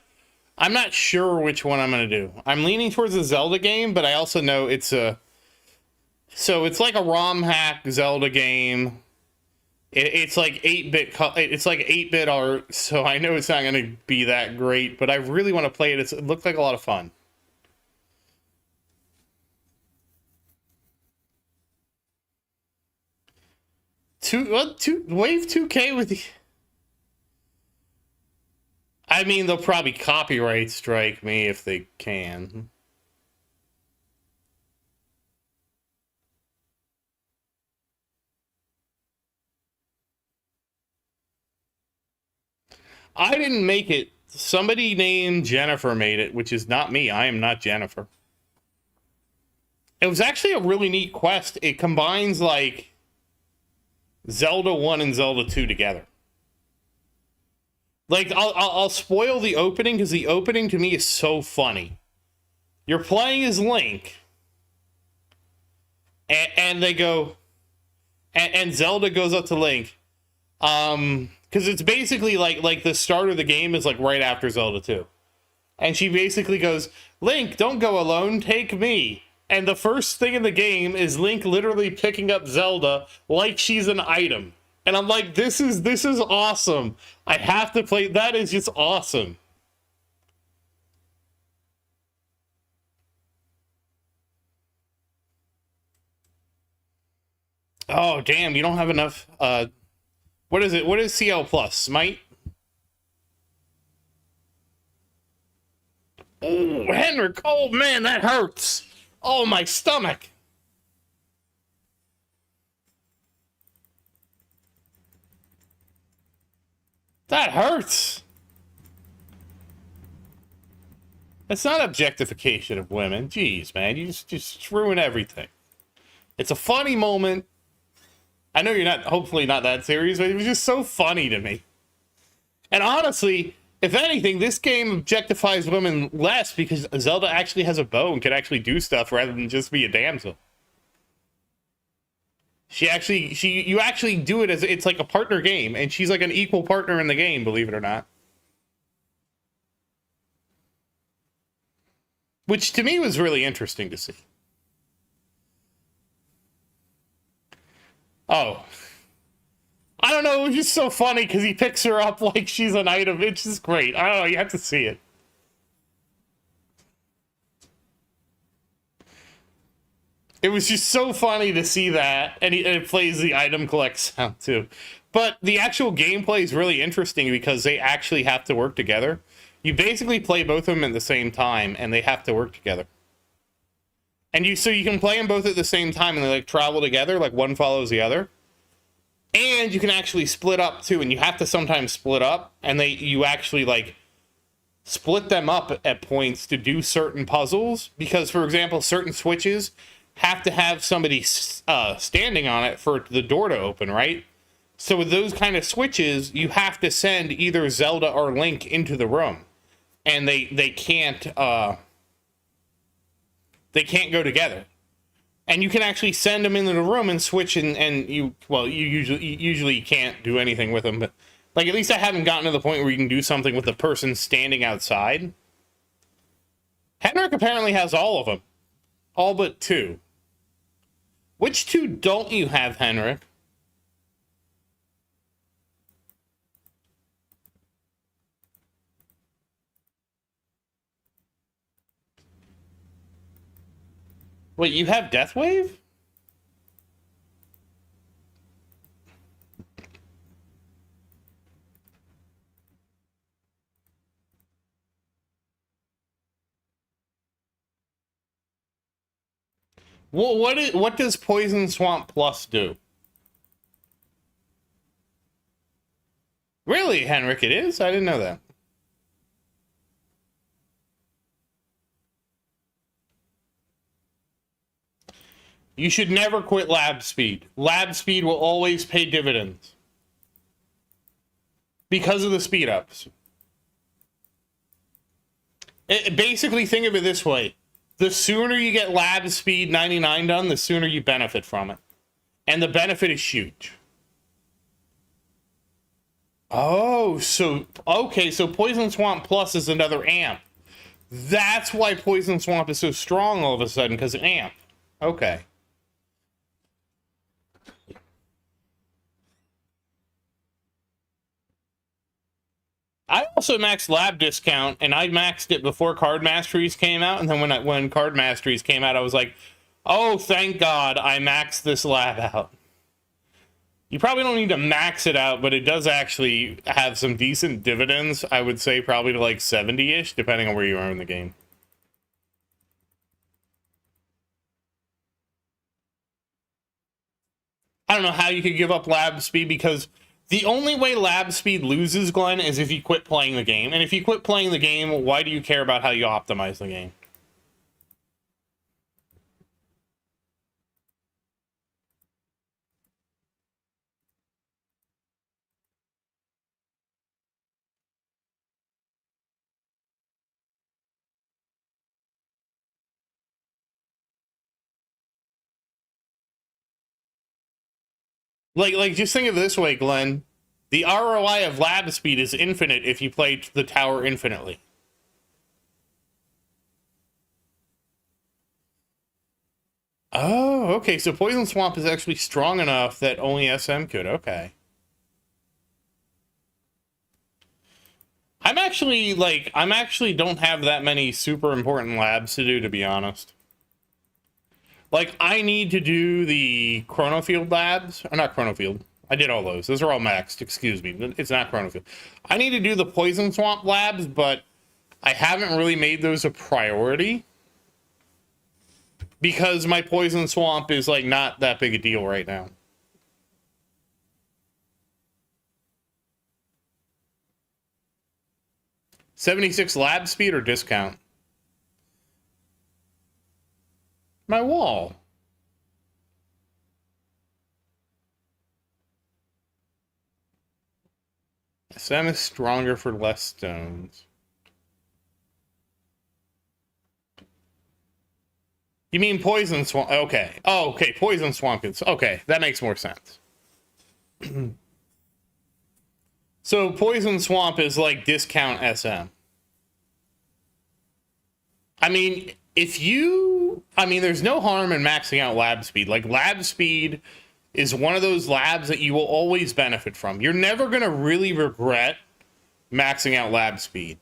I'm not sure which one I'm going to do. I'm leaning towards a Zelda game, but I also know it's a... So it's like a ROM hack Zelda game. It's like 8-bit... It's like 8-bit art, so I know it's not going to be that great, but I really want to play it. It looked like a lot of fun. Wave 2K with the... I mean, they'll probably copyright strike me if they can. I didn't make it. Somebody named Jennifer made it, which is not me. I am not Jennifer. It was actually a really neat quest. It combines, like, Zelda 1 and Zelda 2 together. Like, I'll spoil the opening because the opening to me is so funny. You're playing as Link, and they go, and Zelda goes up to Link, because it's basically like the start of the game is like right after Zelda 2. And she basically goes, Link, don't go alone, take me. And the first thing in the game is Link literally picking up Zelda like she's an item. And I'm like, this is awesome. I have to play. That is just awesome. Oh, damn, you don't have enough. What is it? What is CL Plus? Smite? Oh, Henrik. Oh, man, that hurts. Oh, my stomach. That hurts. It's not objectification of women. Jeez, man, you just ruin everything. It's a funny moment. I know you're not, hopefully not that serious, but it was just so funny to me. And honestly, if anything, this game objectifies women less because Zelda actually has a bow and can actually do stuff rather than just be a damsel. You actually do it as it's like a partner game, and she's like an equal partner in the game, believe it or not. Which to me was really interesting to see. Oh. I don't know, it was just so funny because he picks her up like she's an item. It's just great. I don't know, you have to see it. It was just so funny to see that, and it plays the item collect sound too. But the actual gameplay is really interesting because they actually have to work together. You basically play both of them at the same time, and they have to work together. And so you can play them both at the same time, and they like travel together, like one follows the other. And you can actually split up too, and you have to sometimes split up, and you actually like split them up at points to do certain puzzles. Because, for example, certain switches have to have somebody standing on it for the door to open, right? So with those kind of switches, you have to send either Zelda or Link into the room, and they can't go together. And you can actually send them into the room and switch, and you usually can't do anything with them, but like at least I haven't gotten to the point where you can do something with the person standing outside. Henrik apparently has all of them, all but 2. Which 2 don't you have, Henrik? Wait, you have Deathwave? Well, what does Poison Swamp Plus do? Really, Henrik, it is? I didn't know that. You should never quit lab speed. Lab speed will always pay dividends. Because of the speed ups. Basically, think of it this way. The sooner you get lab speed 99 done, the sooner you benefit from it. And the benefit is huge. Oh, okay, so Poison Swamp Plus is another amp. That's why Poison Swamp is so strong all of a sudden, because of amp. Okay. I also maxed Lab Discount, and I maxed it before Card Masteries came out, and then when Card Masteries came out, I was like, oh, thank God I maxed this lab out. You probably don't need to max it out, but it does actually have some decent dividends. I would say probably to like 70-ish, depending on where you are in the game. I don't know how you could give up lab speed, because the only way lab speed loses, Glenn, is if you quit playing the game. And if you quit playing the game, why do you care about how you optimize the game? Like just think of it this way, Glenn. The ROI of lab speed is infinite if you play the tower infinitely. Oh, okay. So Poison Swamp is actually strong enough that only SM could. Okay. I'm actually don't have that many super important labs to do, to be honest. Like, I need to do the Chronofield labs. Or not Chronofield. I did all those. Those are all maxed. Excuse me. It's not Chronofield. I need to do the Poison Swamp labs, but I haven't really made those a priority. Because my Poison Swamp is, like, not that big a deal right now. $76 lab speed or discount? My wall. SM is stronger for less stones. You mean Poison Swamp? Okay. Oh, okay. Poison Swamp is... Okay, that makes more sense. So Poison Swamp is like discount SM. I mean, there's no harm in maxing out lab speed. Like, lab speed is one of those labs that you will always benefit from. You're never going to really regret maxing out lab speed.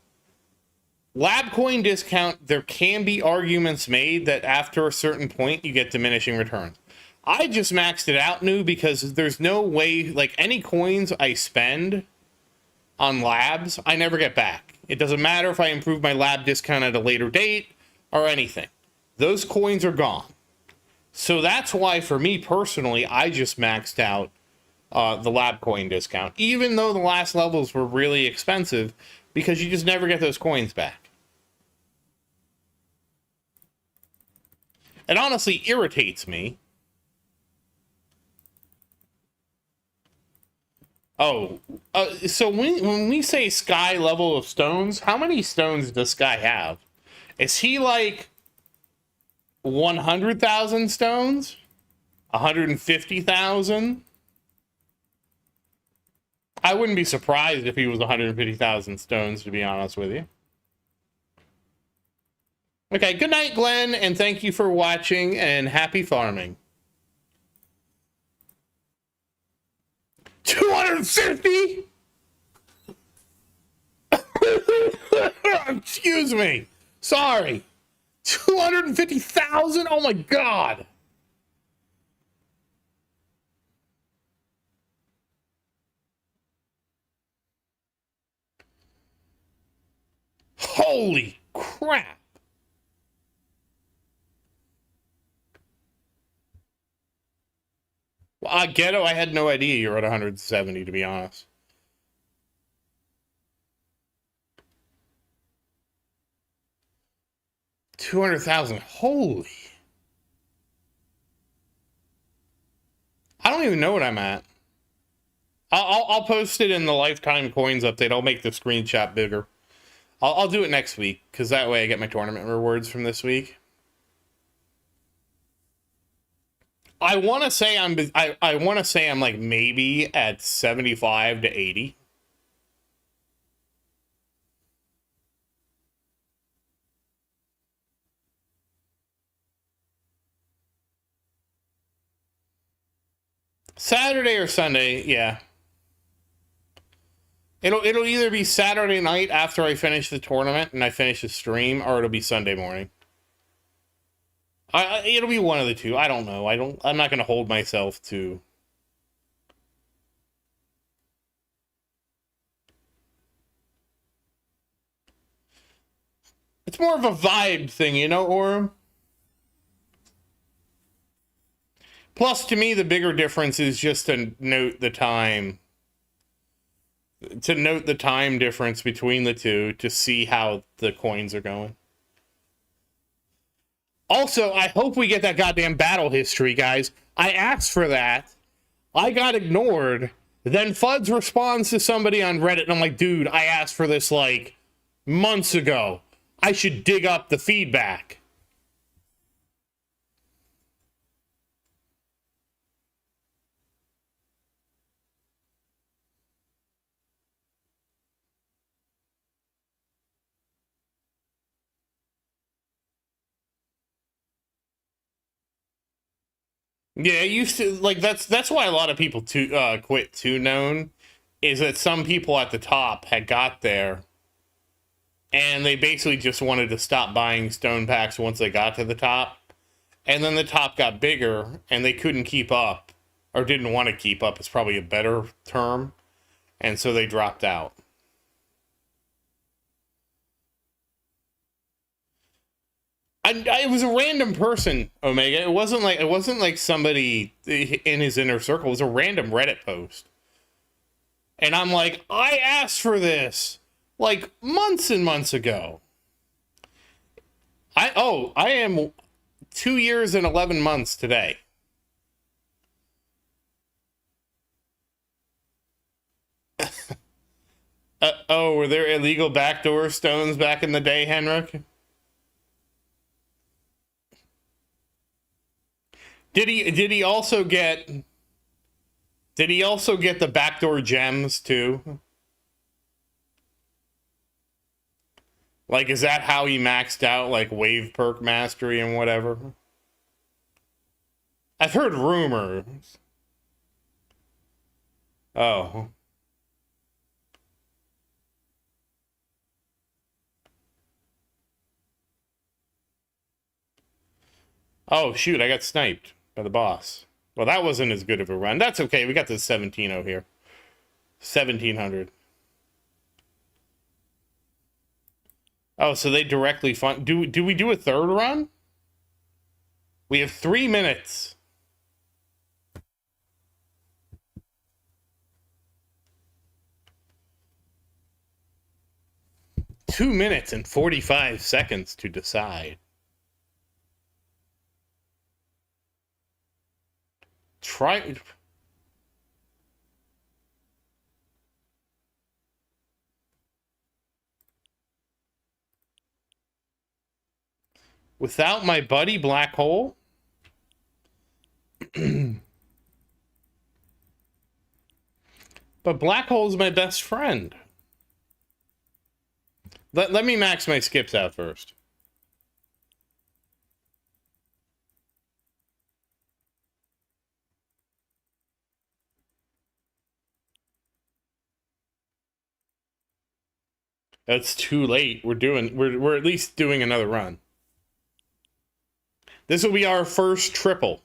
Lab coin discount, there can be arguments made that after a certain point, you get diminishing returns. I just maxed it out new because there's no way, like, any coins I spend on labs, I never get back. It doesn't matter if I improve my lab discount at a later date or anything. Those coins are gone. So that's why, for me personally, I just maxed out the lab coin discount, even though the last levels were really expensive, because you just never get those coins back. It honestly irritates me. Oh, so when we say Sky level of stones, how many stones does Sky have? Is he like 100,000 stones? 150,000? I wouldn't be surprised if he was 150,000 stones, to be honest with you. Okay, good night, Glenn, and thank you for watching, and happy farming. 250? Excuse me. Sorry. 250,000? Oh my God. Holy crap. Well, Ghetto, I had no idea you were at 170, to be honest. $200,000. Holy. I don't even know what I'm at. I'll post it in the lifetime coins update. I'll make the screenshot bigger. I'll do it next week, because that way I get my tournament rewards from this week. I want to say I'm like maybe at 75 to 80. Saturday or Sunday, yeah. It'll either be Saturday night after I finish the tournament and I finish the stream, or it'll be Sunday morning. It'll be one of the two. I don't know. I'm not going to hold myself to. It's more of a vibe thing, you know, Orem? Plus, to me, the bigger difference is just to note the time. To note the time difference between the two to see how the coins are going. Also, I hope we get that goddamn battle history, guys. I asked for that. I got ignored. Then Fuds responds to somebody on Reddit, and I'm like, dude, I asked for this, like, months ago. I should dig up the feedback. Yeah, it used to like that's why a lot of people quit Two Known, is that some people at the top had got there and they basically just wanted to stop buying stone packs once they got to the top. And then the top got bigger and they couldn't keep up, or didn't want to keep up, is probably a better term. And so they dropped out. It was a random person, Omega. It wasn't like somebody in his inner circle. It was a random Reddit post. And I'm like, I asked for this like months and months ago. I am 2 years and 11 months today. Were there illegal backdoor stones back in the day, Henrik? Did he also get the backdoor gems too? Like, is that how he maxed out like wave perk mastery and whatever? I've heard rumors. Oh. Oh shoot, I got sniped by the boss. Well, that wasn't as good of a run. That's okay. We got the 17-0 here. 1700. Oh, so they directly fund. Do we do a third run? We have 3 minutes. Two minutes and 45 seconds to decide. Try. Without my buddy Black Hole? But Black Hole's my best friend. Let me max my skips out first. That's too late. We're at least doing another run. This will be our first triple.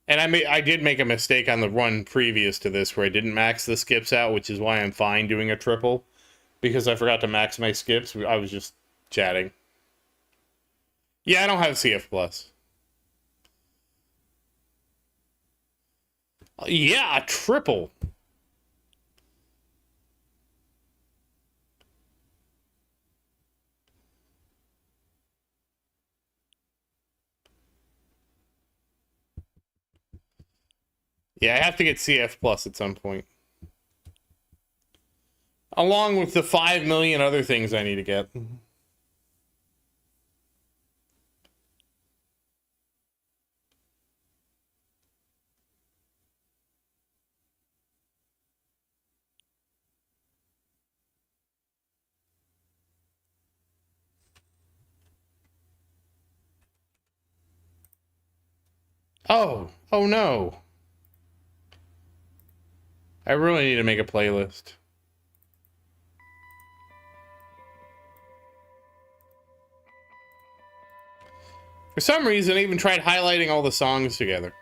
And I did make a mistake on the run previous to this where I didn't max the skips out, which is why I'm fine doing a triple. Because I forgot to max my skips. I was just chatting. Yeah, I don't have CF Plus. Yeah, a triple. Yeah, I have to get CF Plus at some point. Along with the 5 million other things I need to get. Oh no. I really need to make a playlist. For some reason, I even tried highlighting all the songs together.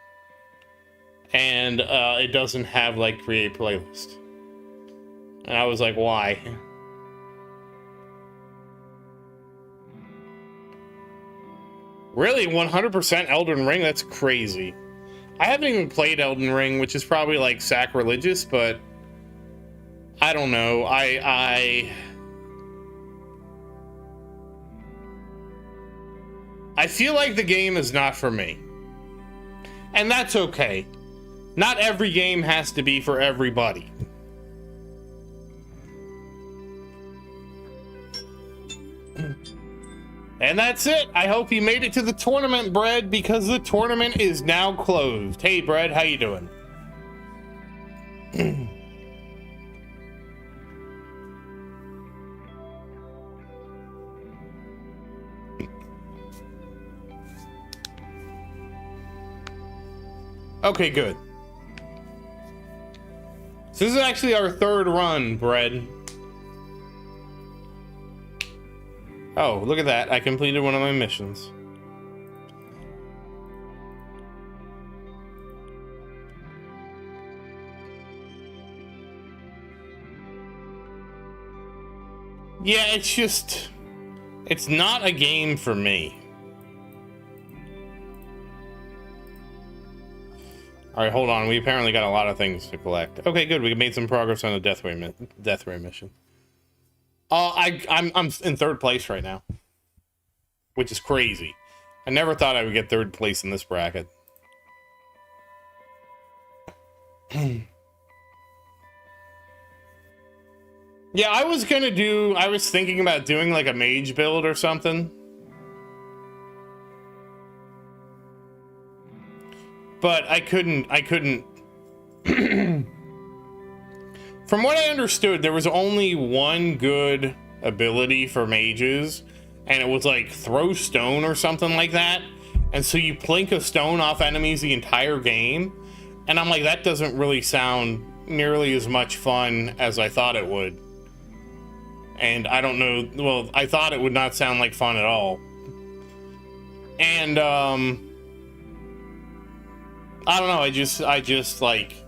And it doesn't have, like, create playlist. And I was like, why? Really? 100% Elden Ring? That's crazy. I haven't even played Elden Ring, which is probably, like, sacrilegious, but I don't know. I feel like the game is not for me. And that's okay. Not every game has to be for everybody. And that's it. I hope you made it to the tournament, Bread, because the tournament is now closed. Hey, Bread, how you doing? Okay, good. So this is actually our third run, Bread. Oh, look at that. I completed one of my missions. Yeah, it's just... it's not a game for me. Alright, hold on. We apparently got a lot of things to collect. Okay, good. We made some progress on the Death Ray mission. I'm in third place right now. Which is crazy. I never thought I would get third place in this bracket. Yeah, I was thinking about doing like a mage build or something. But I couldn't. From what I understood, there was only one good ability for mages, and it was like throw stone or something like that. And so you plink a stone off enemies the entire game. And I'm like, that doesn't really sound nearly as much fun as I thought it would. And I don't know, well, I thought it would not sound like fun at all. And, I don't know, I just like...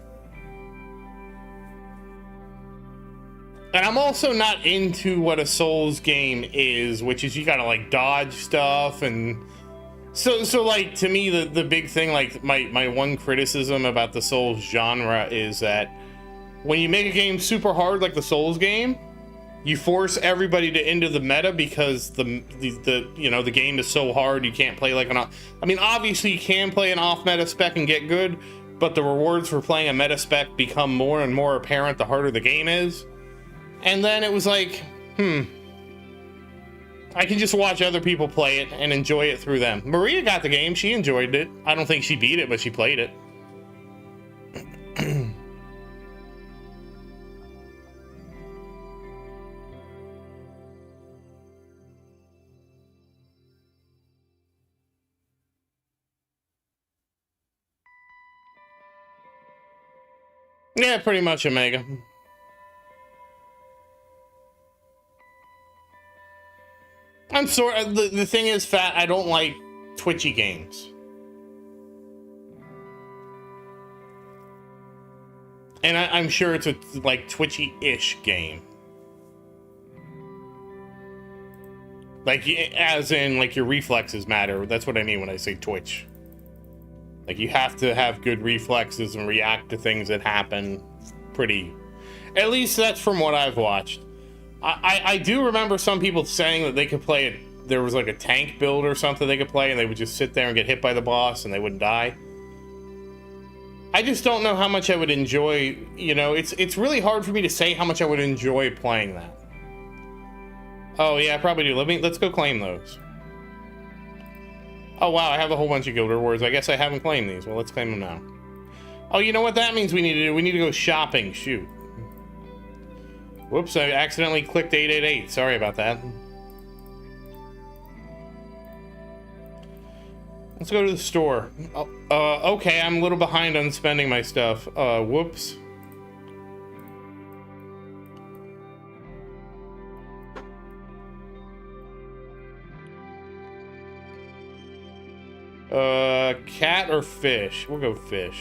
And I'm also not into what a Souls game is, which is you gotta like dodge stuff, and so like to me the big thing, like my one criticism about the Souls genre is that when you make a game super hard like the Souls game, you force everybody to into the meta because the you know the game is so hard you can't play like I mean obviously you can play an off meta spec and get good, but the rewards for playing a meta spec become more and more apparent the harder the game is. And then it was like, I can just watch other people play it and enjoy it through them. Maria got the game. She enjoyed it. I don't think she beat it, but she played it. Yeah, pretty much, Omega. I'm sorry, the thing is, Fat, I don't like twitchy games. And I'm sure it's a, like, twitchy-ish game. Like, as in, like, your reflexes matter. That's what I mean when I say twitch. Like, you have to have good reflexes and react to things that happen pretty... At least that's from what I've watched. I do remember some people saying that they could play it. There was like a tank build or something they could play, and they would just sit there and get hit by the boss and they wouldn't die. I just don't know how much I would enjoy, you know, it's really hard for me to say how much I would enjoy playing that. Oh yeah, I probably do. Let's go claim those. Oh wow, I have a whole bunch of guild rewards. I guess I haven't claimed these. Well, let's claim them now. Oh, you know what that means we need to do? We need to go shopping. Shoot. Whoops, I accidentally clicked 888. Sorry about that. Let's go to the store. Okay, I'm a little behind on spending my stuff. Whoops. Cat or fish? We'll go fish.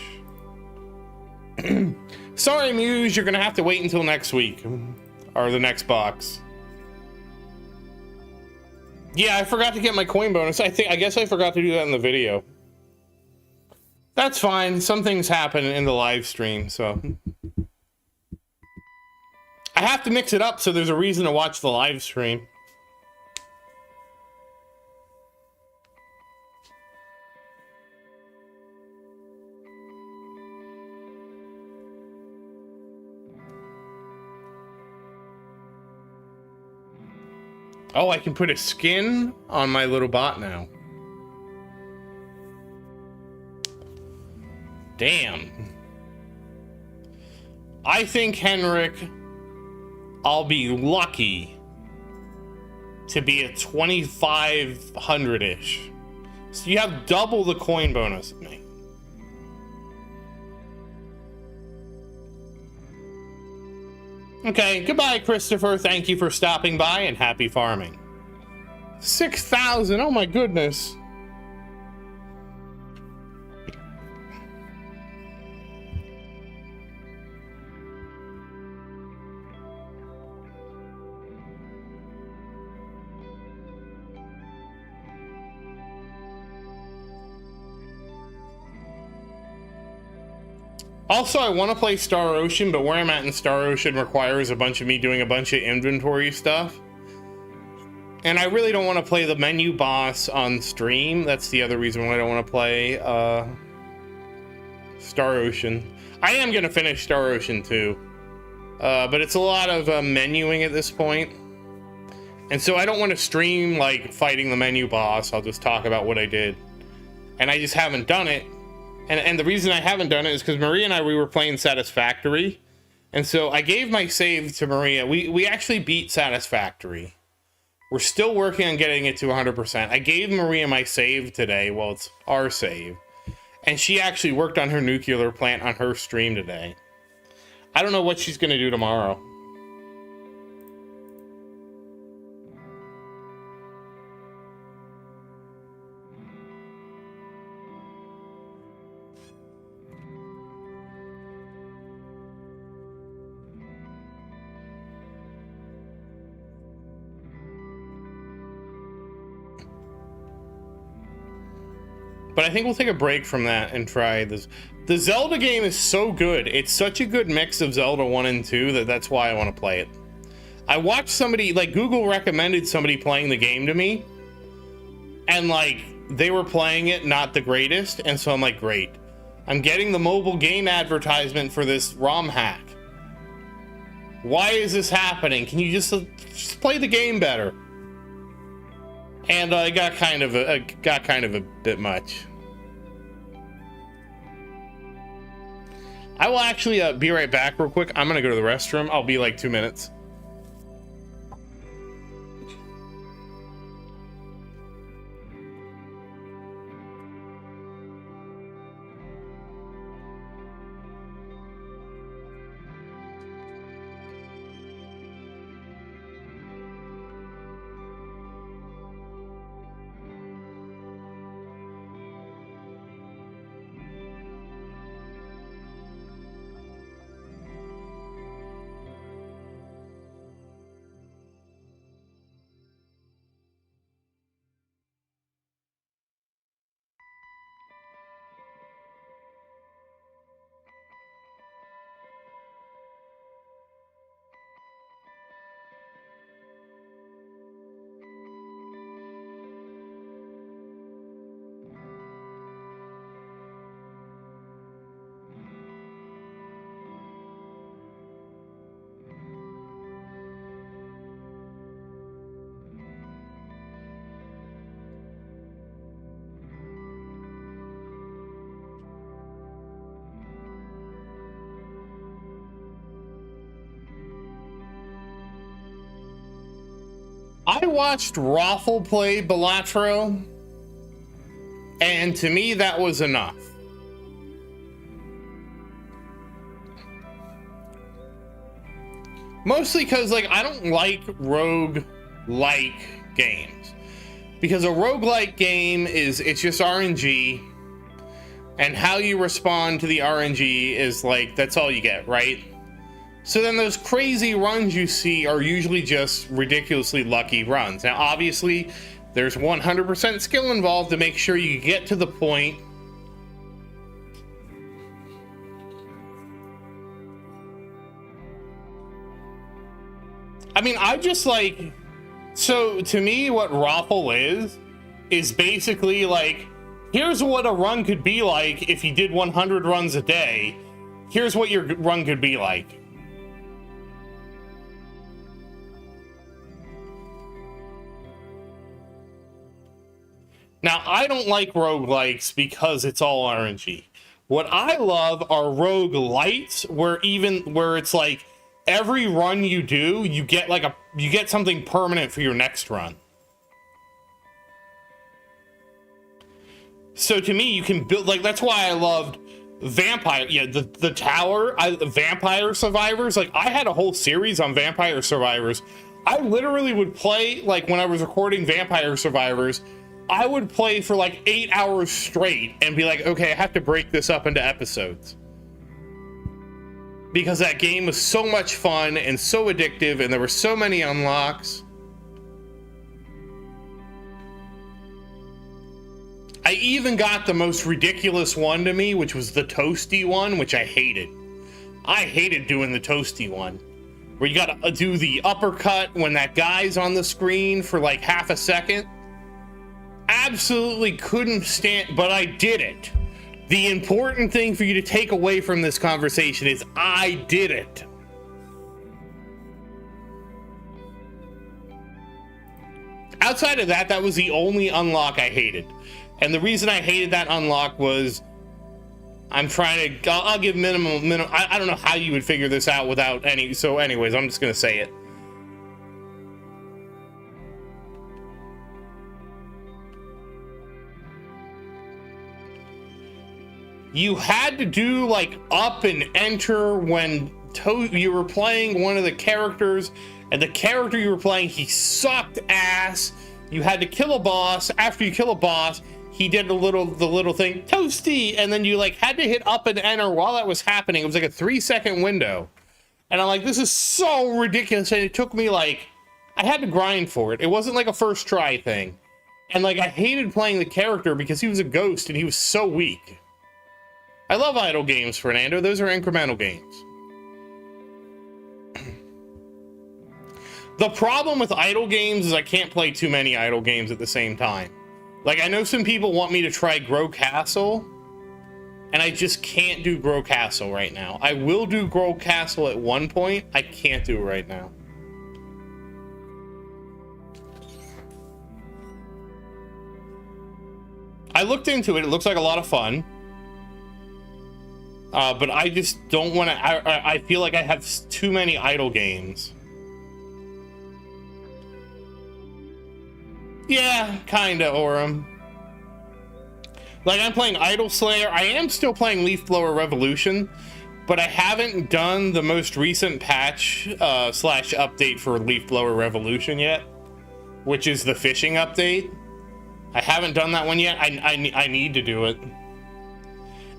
Sorry, Muse, you're gonna have to wait until next week. Or the next box. Yeah, I forgot to get my coin bonus. I guess I forgot to do that in the video. That's fine. Some things happen in the live stream, so. I have to mix it up so there's a reason to watch the live stream. Oh, I can put a skin on my little bot now. Damn. I think, Henrik, I'll be lucky to be at 2,500-ish. So you have double the coin bonus of me. Okay, goodbye, Christopher. Thank you for stopping by and happy farming. 6,000, oh my goodness. Also, I want to play Star Ocean, but where I'm at in Star Ocean requires a bunch of me doing a bunch of inventory stuff. And I really don't want to play the menu boss on stream. That's the other reason why I don't want to play Star Ocean. I am going to finish Star Ocean too. But it's a lot of menuing at this point. And so I don't want to stream like fighting the menu boss. I'll just talk about what I did. And I just haven't done it. And the reason I haven't done it is because Maria and I, we were playing Satisfactory. And so I gave my save to Maria. We actually beat Satisfactory. We're still working on getting it to 100%. I gave Maria my save today. Well, it's our save. And she actually worked on her nuclear plant on her stream today. I don't know what she's going to do tomorrow. But I think we'll take a break from that and try this. The Zelda game is so good. It's such a good mix of Zelda 1 and 2 that's why I want to play it. I watched somebody, like Google recommended somebody playing the game to me. And like, they were playing it not the greatest. And so I'm like, great. I'm getting the mobile game advertisement for this ROM hack. Why is this happening? Can you just play the game better? And I got kind of a bit much. I will actually be right back real quick. I'm gonna go to the restroom. I'll be like 2 minutes. I watched Raffle play Balatro, and to me that was enough. Mostly because like I don't like rogue-like games. Because a roguelike game it's just RNG, and how you respond to the RNG is like that's all you get, right? So then those crazy runs you see are usually just ridiculously lucky runs. Now, obviously, there's 100% skill involved to make sure you get to the point. I mean, I just like... So, to me, what Raffle is basically like, here's what a run could be like if you did 100 runs a day. Here's what your run could be like. Now, I don't like roguelikes because it's all RNG. What I love are roguelites where it's like every run you do, you get something permanent for your next run. So to me, you can build, like, that's why I loved Vampire, yeah, the tower, Vampire Survivors. Like, I had a whole series on Vampire Survivors. I literally would play, like, when I was recording Vampire Survivors, I would play for like 8 hours straight and be like, okay, I have to break this up into episodes. Because that game was so much fun and so addictive, and there were so many unlocks. I even got the most ridiculous one to me, which was the toasty one, which I hated. I hated doing the toasty one, where you gotta do the uppercut when that guy's on the screen for like half a second. Absolutely couldn't stand, but I did it. The important thing for you to take away from this conversation is I did it. Outside of that, that was the only unlock I hated. And the reason I hated that unlock was I'm trying to, I'll give minimum, I don't know how you would figure this out without any, so anyways, I'm just going to say it. You had to do like up and enter when you were playing one of the characters, and the character you were playing, he sucked ass. You had to kill a boss. After you kill a boss, he did the little thing, toasty, and then you like had to hit up and enter while that was happening. It was like a 3-second window. And I'm like, this is so ridiculous. And it took me like, I had to grind for it. It wasn't like a first try thing. And like, I hated playing the character because he was a ghost and he was so weak. I love idle games, Fernando. Those are incremental games. The problem with idle games is I can't play too many idle games at the same time. Like, I know some people want me to try Grow Castle, and I just can't do Grow Castle right now. I will do Grow Castle at one point. I can't do it right now. I looked into it. It looks like a lot of fun. But I just don't want to, I feel like I have too many idle games. Yeah, kinda, Aurum. Like, I'm playing Idle Slayer. I am still playing Leaf Blower Revolution, but I haven't done the most recent patch slash update for Leaf Blower Revolution yet, which is the fishing update. I haven't done that one yet. I need to do it.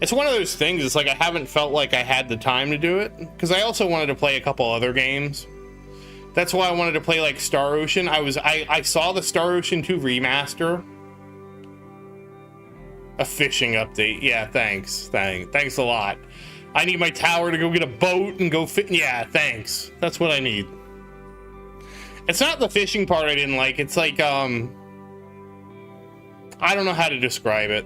It's one of those things, it's like I haven't felt like I had the time to do it, because I also wanted to play a couple other games. That's why I wanted to play like Star Ocean. I saw the Star Ocean 2 remaster. A fishing update. Yeah, thanks a lot. I need my tower to go get a boat and go yeah, thanks. That's what I need. It's not the fishing part I didn't like. It's like, I don't know how to describe it.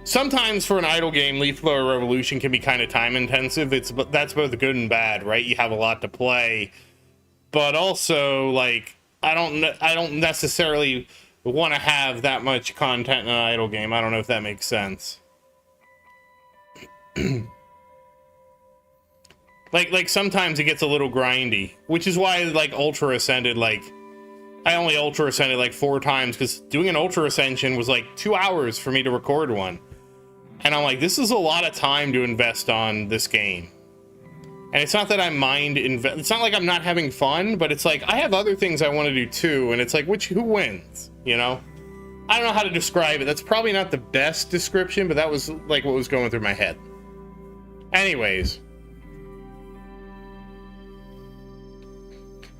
Sometimes for an idle game, Leaf Blower Revolution can be kind of time intensive. That's both good and bad, right? You have a lot to play, but also like I don't necessarily want to have that much content in an idle game. I don't know if that makes sense. like sometimes it gets a little grindy, which is why like Ultra Ascended, like I only Ultra Ascended like 4 times because doing an Ultra Ascension was like 2 hours for me to record one. And I'm like, this is a lot of time to invest on this game. And it's not that I mind it's not like I'm not having fun, but it's like I have other things I want to do too, and it's like who wins, you know? I don't know how to describe it. That's probably not the best description, but that was like what was going through my head. Anyways.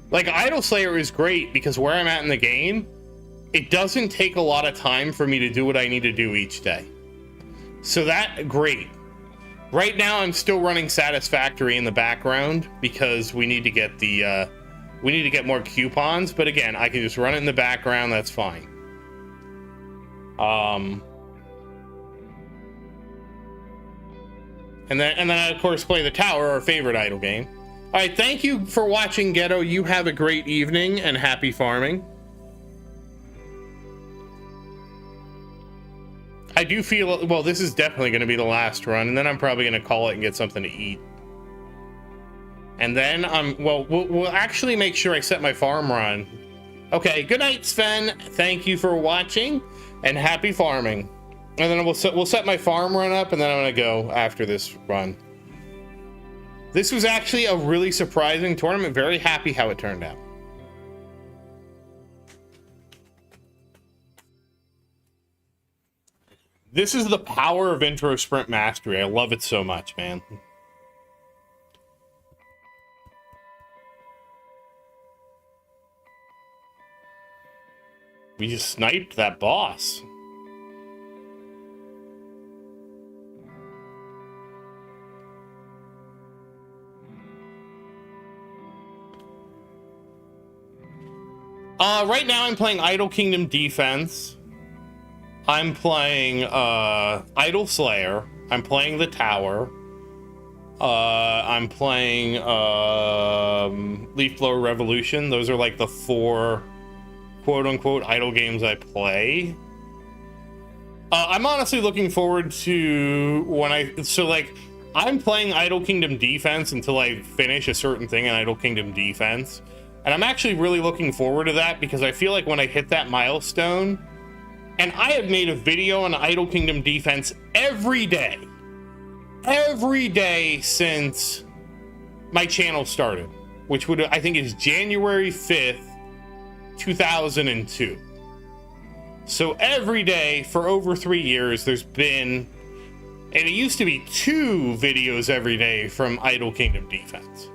Like Idle Slayer is great because where I'm at in the game, it doesn't take a lot of time for me to do what I need to do each day. So that, great. Right now I'm still running Satisfactory in the background because we need to get the we need to get more coupons, but again, I can just run it in the background, that's fine. And then I of course play the tower, our favorite idle game. All right, thank you for watching, Ghetto. You have a great evening and happy farming. I do feel, well, this is definitely going to be the last run, and then I'm probably going to call it and get something to eat. And then, well, we'll actually make sure I set my farm run. Okay, good night, Sven. Thank you for watching, and happy farming. And then we'll set my farm run up, and then I'm gonna go after this run. This was actually a really surprising tournament. Very happy how it turned out. This is the power of intro sprint mastery. I love it so much, man. We just sniped that boss. Right now I'm playing Idle Kingdom Defense. I'm playing Idle Slayer. I'm playing the Tower. I'm playing Leaf Blower Revolution. Those are like the 4 quote-unquote idle games I play. I'm honestly looking forward to I'm playing Idle Kingdom Defense until I finish a certain thing in Idle Kingdom Defense. And I'm actually really looking forward to that because I feel like when I hit that milestone, and I have made a video on Idle Kingdom Defense every day since my channel started, which I think is January 5th, 2002. So every day for over 3 years, there's been, and it used to be 2 videos every day from Idle Kingdom Defense.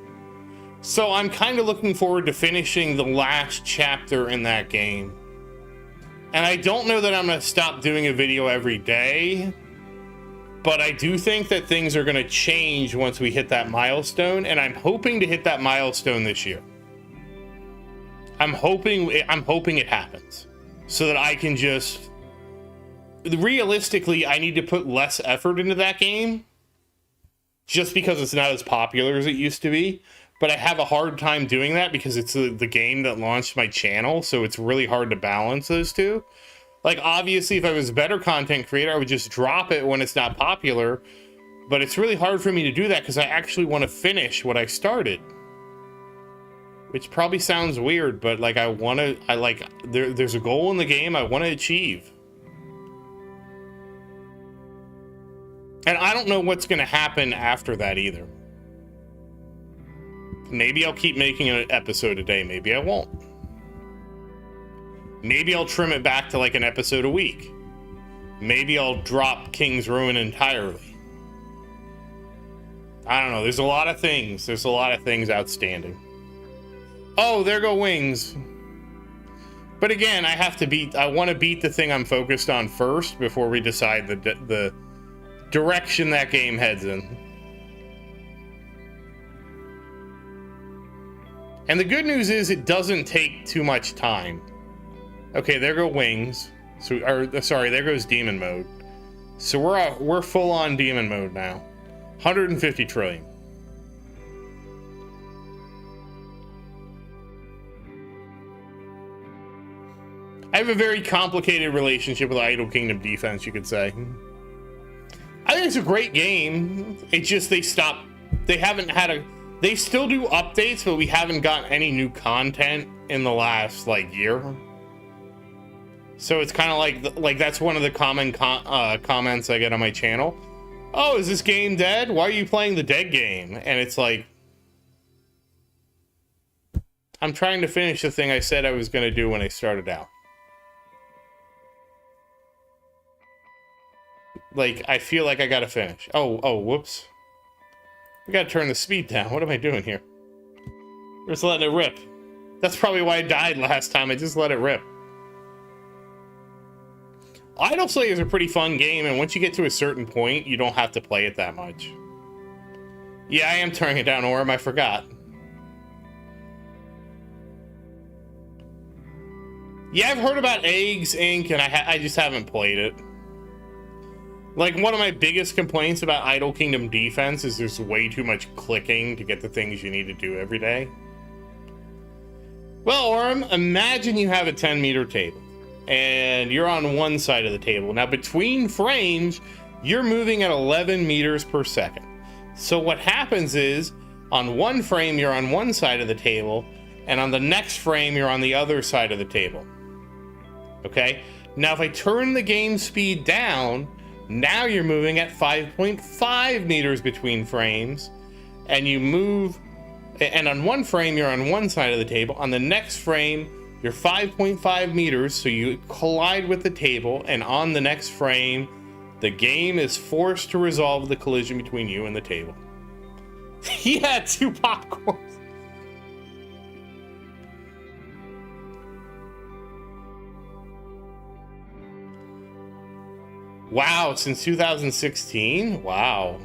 So I'm kind of looking forward to finishing the last chapter in that game. And I don't know that I'm going to stop doing a video every day, but I do think that things are going to change once we hit that milestone, and I'm hoping to hit that milestone this year. I'm hoping it happens so that I can just, realistically, I need to put less effort into that game just because it's not as popular as it used to be. But I have a hard time doing that because it's the game that launched my channel, so it's really hard to balance those two. Like, obviously, if I was a better content creator, I would just drop it when it's not popular, but it's really hard for me to do that because I actually want to finish what I started. Which probably sounds weird, but, like, there's a goal in the game I want to achieve. And I don't know what's going to happen after that either. Maybe I'll keep making an episode a day. Maybe I won't. Maybe I'll trim it back to like an episode a week. Maybe I'll drop King's Ruin entirely. I don't know. There's a lot of things. There's a lot of things outstanding. Oh, there go wings. But again, I want to beat the thing I'm focused on first before we decide the direction that game heads in. And the good news is it doesn't take too much time. Okay, there go wings. Sorry, there goes demon mode. So we're full on demon mode now. 150 trillion. I have a very complicated relationship with Idle Kingdom Defense, you could say. I think it's a great game. It's just they still do updates, but we haven't gotten any new content in the last year. So it's kind of like that's one of the common comments I get on my channel. Oh, is this game dead? Why are you playing the dead game? And it's like, I'm trying to finish the thing I said I was going to do when I started out. I feel like I got to finish. Oh, whoops. We gotta turn the speed down. What am I doing here? We're just letting it rip. That's probably why I died last time. I just let it rip. Idle Slayer is a pretty fun game, and once you get to a certain point, you don't have to play it that much. Yeah, I am turning it down, Orm. I forgot. Yeah, I've heard about Eggs Inc., and I just haven't played it. One of my biggest complaints about Idle Kingdom Defense is there's way too much clicking to get the things you need to do every day. Well, Orm, imagine you have a 10-meter table, and you're on one side of the table. Now, between frames, you're moving at 11 meters per second. So what happens is, on one frame, you're on one side of the table, and on the next frame, you're on the other side of the table. Okay? Now, if I turn the game speed down, now you're moving at 5.5 meters between frames, and you move, and on one frame, you're on one side of the table. On the next frame, you're 5.5 meters, so you collide with the table, and on the next frame, the game is forced to resolve the collision between you and the table. He had 2 popcorns. Wow, since 2016? Wow.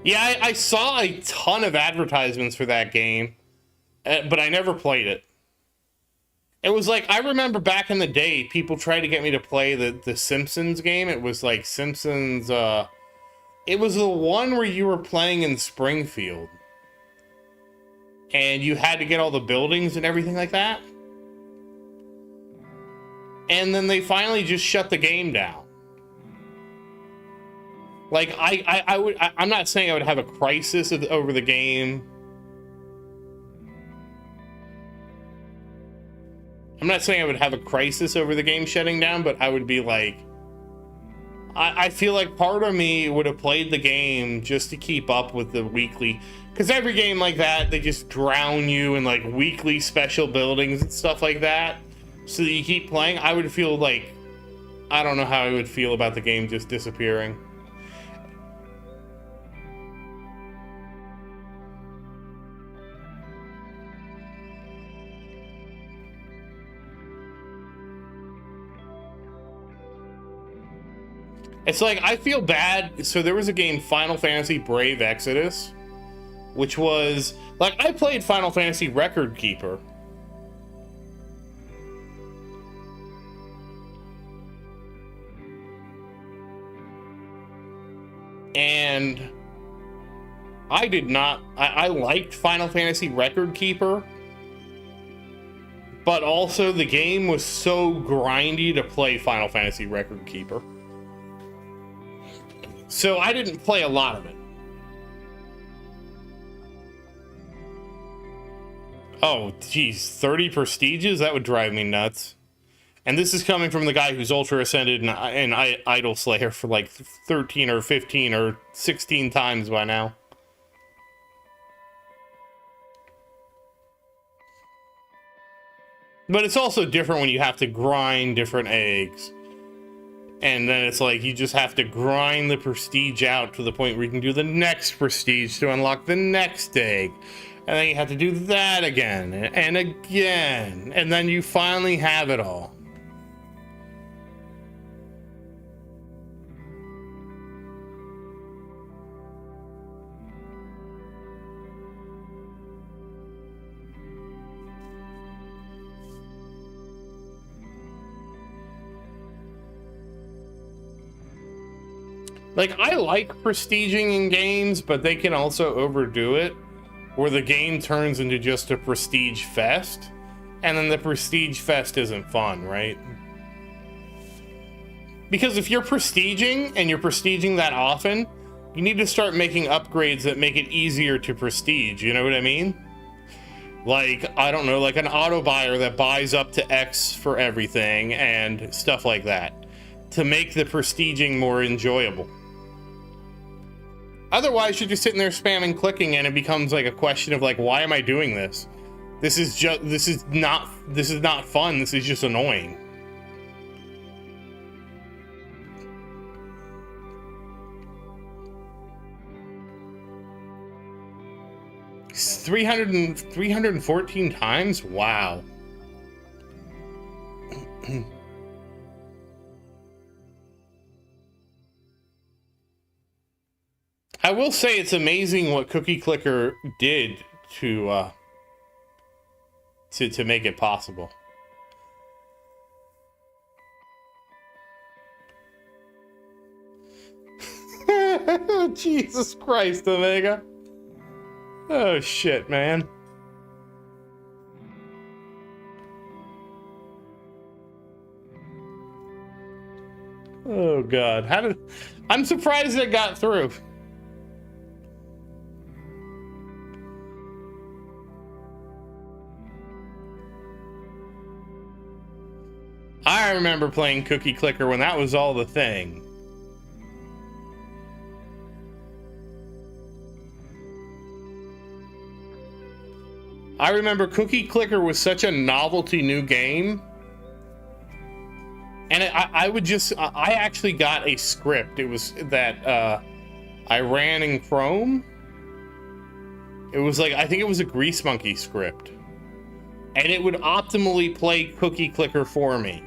Yeah, I saw a ton of advertisements for that game, but I never played it. It was like, I remember back in the day, people tried to get me to play the Simpsons game. It was like Simpsons, it was the one where you were playing in Springfield. And you had to get all the buildings and everything like that. And then they finally just shut the game down. Like, I'm not saying I would have a crisis over the game. I'm not saying I would have a crisis over the game shutting down, but I would be like, I feel like part of me would have played the game just to keep up with the weekly, because every game like that, they just drown you in like weekly special buildings and stuff like that, so that you keep playing. I would feel like, I don't know how I would feel about the game just disappearing. It's like, I feel bad. So there was a game, Final Fantasy Brave Exodus, which was, like, I played Final Fantasy Record Keeper. And I did not, I liked Final Fantasy Record Keeper, but also the game was so grindy to play Final Fantasy Record Keeper. So I didn't play a lot of it. Oh, geez, 30 prestiges? That would drive me nuts. And this is coming from the guy who's Ultra Ascended and Idol Slayer for like 13 or 15 or 16 times by now. But it's also different when you have to grind different eggs. And then it's like, you just have to grind the prestige out to the point where you can do the next prestige to unlock the next egg. And then you have to do that again and again. And then you finally have it all. Like, I like prestiging in games, but they can also overdo it, where the game turns into just a prestige fest, and then the prestige fest isn't fun, right? Because if you're prestiging, and you're prestiging that often, you need to start making upgrades that make it easier to prestige, you know what I mean? Like, I don't know, like an auto buyer that buys up to X for everything, and stuff like that, to make the prestiging more enjoyable. Otherwise, you're just sitting there spamming clicking, and it becomes like a question of like, why am I doing this? This is not fun. This is just annoying. It's 314 times? Wow. I will say it's amazing what Cookie Clicker did to make it possible. Jesus Christ, Omega. Oh shit, man. Oh god. I'm surprised it got through. I remember playing Cookie Clicker when that was all the thing. I remember Cookie Clicker was such a novelty new game. And I actually got a script. It was that I ran in Chrome. It was like, I think it was a Grease Monkey script. And it would optimally play Cookie Clicker for me.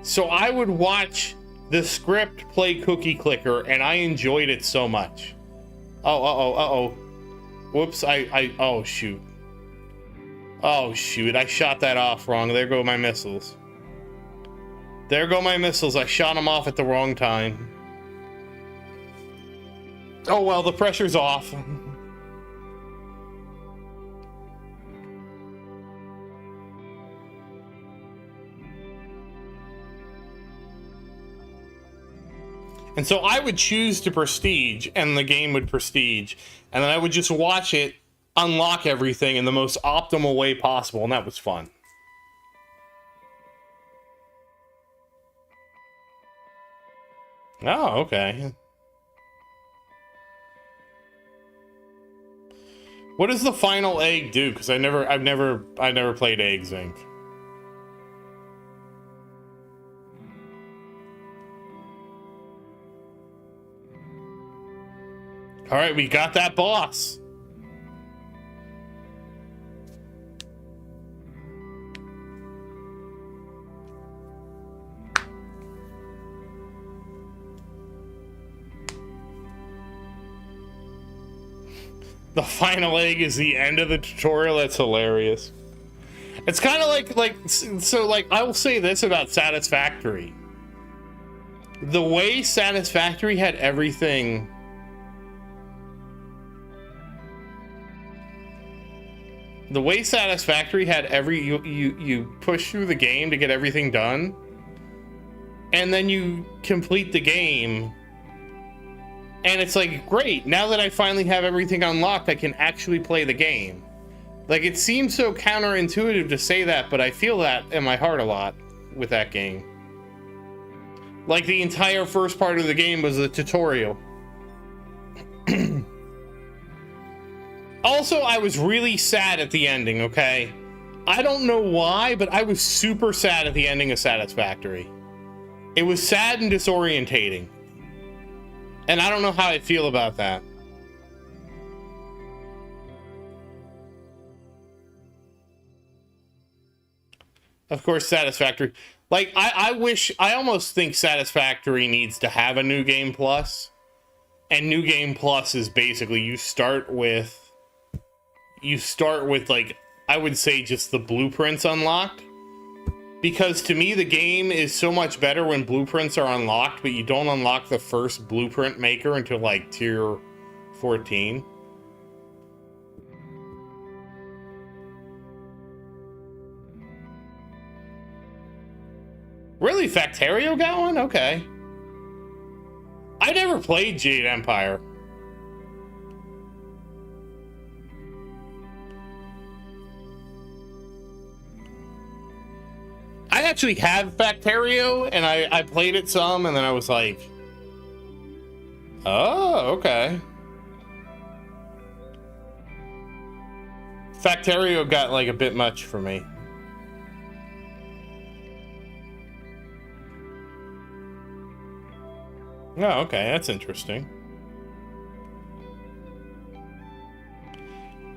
So I would watch the script play Cookie Clicker, and I enjoyed it so much. Oh. Whoops, oh shoot. Oh shoot, I shot that off wrong. There go my missiles. There go my missiles. I shot them off at the wrong time. Oh well, the pressure's off. And so I would choose to prestige, and the game would prestige, and then I would just watch it unlock everything in the most optimal way possible, and that was fun. Oh, okay. What does the final egg do? Because I've never played Eggs Inc. All right, we got that boss. The final egg is the end of the tutorial. That's hilarious. It's kind of like I will say this about Satisfactory. The way Satisfactory had everything. The way Satisfactory had you push through the game to get everything done, and then you complete the game, and it's like, great, now that I finally have everything unlocked, I can actually play the game. Like, it seems so counterintuitive to say that, but I feel that in my heart a lot with that game. Like, the entire first part of the game was the tutorial. Also, I was really sad at the ending, okay? I don't know why, but I was super sad at the ending of Satisfactory. It was sad and disorientating. And I don't know how I feel about that. Of course, Satisfactory. Like, I almost think Satisfactory needs to have a New Game Plus. And New Game Plus is basically you start with like, I would say just the blueprints unlocked, because to me the game is so much better when blueprints are unlocked, but you don't unlock the first blueprint maker until like tier 14. Really? Factario got one? Okay. I never played Jade Empire. I actually have Factario, and I played it some, and then I was like, oh, okay. Factario got like a bit much for me. Oh, okay, that's interesting.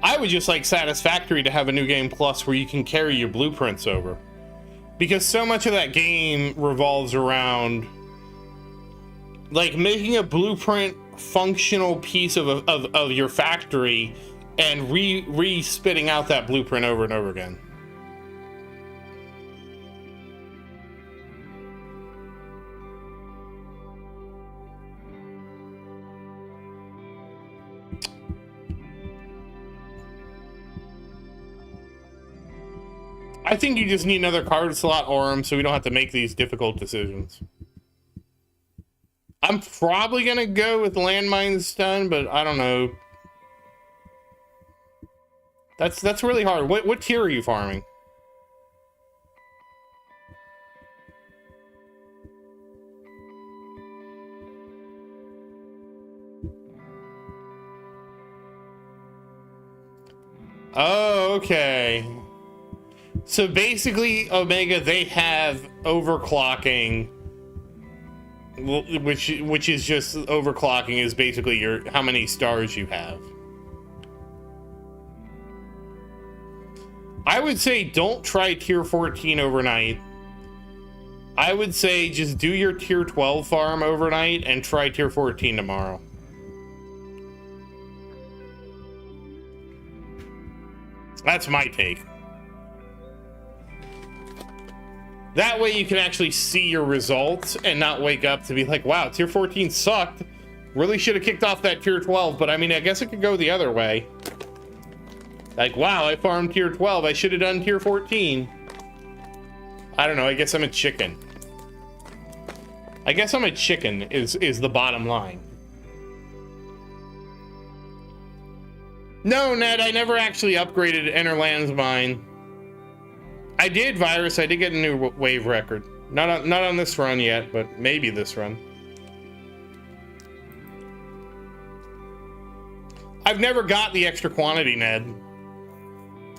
I would just like Satisfactory to have a New Game Plus where you can carry your blueprints over. Because so much of that game revolves around like making a blueprint functional piece of your factory and re-spitting out that blueprint over and over again. I think you just need another card slot, Orem, so we don't have to make these difficult decisions. I'm probably gonna go with Landmine Stun, but I don't know. That's really hard. What tier are you farming? Oh, okay. So basically, Omega, they have overclocking, which is just overclocking is basically your how many stars you have. I would say don't try tier 14 overnight. I would say just do your tier 12 farm overnight and try tier 14 tomorrow. That's my take. That way you can actually see your results and not wake up to be like, wow, tier 14 sucked. Really should have kicked off that tier 12, but I mean, I guess it could go the other way. Like, wow, I farmed tier 12. I should have done tier 14. I don't know. I guess I'm a chicken. I guess I'm a chicken is the bottom line. No, Ned, I never actually upgraded Inner Mine. I did, Virus. I did get a new wave record. Not on this run yet, but maybe this run. I've never got the extra quantity, Ned.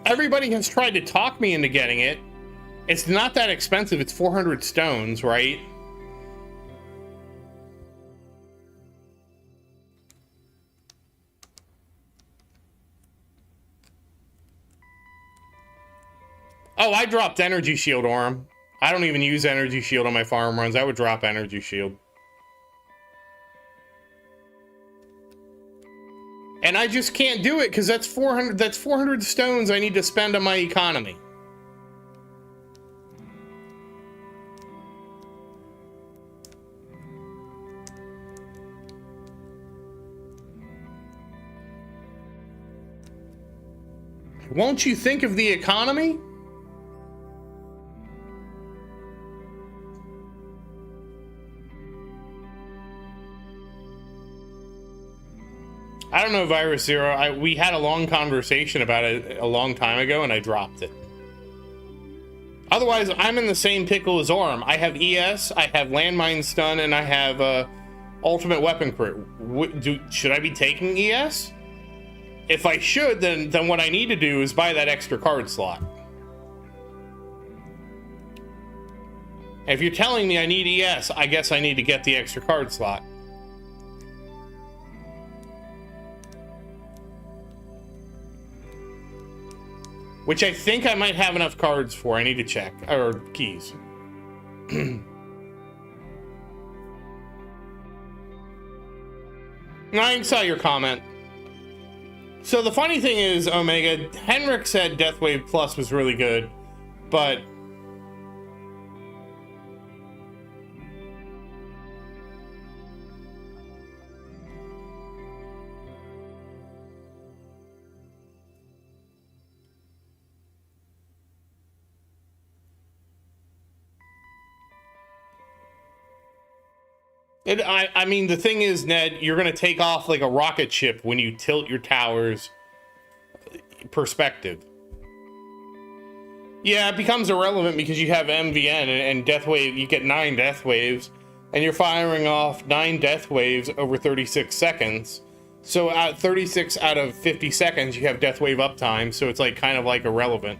Everybody has tried to talk me into getting it. It's not that expensive. It's 400 stones, right? Oh, I dropped Energy Shield, Orm. I don't even use Energy Shield on my farm runs. I would drop Energy Shield. And I just can't do it because that's 400 stones I need to spend on my economy. Won't you think of the economy? I don't know, Virus Zero. We had a long conversation about it a long time ago, and I dropped it. Otherwise, I'm in the same pickle as Orm. I have ES, I have Landmine Stun, and I have Ultimate Weapon Crit. Should I be taking ES? If I should, then what I need to do is buy that extra card slot. And if you're telling me I need ES, I guess I need to get the extra card slot. Which I think I might have enough cards for. I need to check. Or keys. I saw your comment. So the funny thing is, Omega, Henrik said Deathwave Plus was really good, but I mean, the thing is, Ned, you're going to take off like a rocket ship when you tilt your tower's perspective. Yeah, it becomes irrelevant because you have MVN and Death Wave. You get 9 Death Waves, and you're firing off 9 Death Waves over 36 seconds. So at 36 out of 50 seconds, you have Death Wave uptime. So it's like kind of like irrelevant.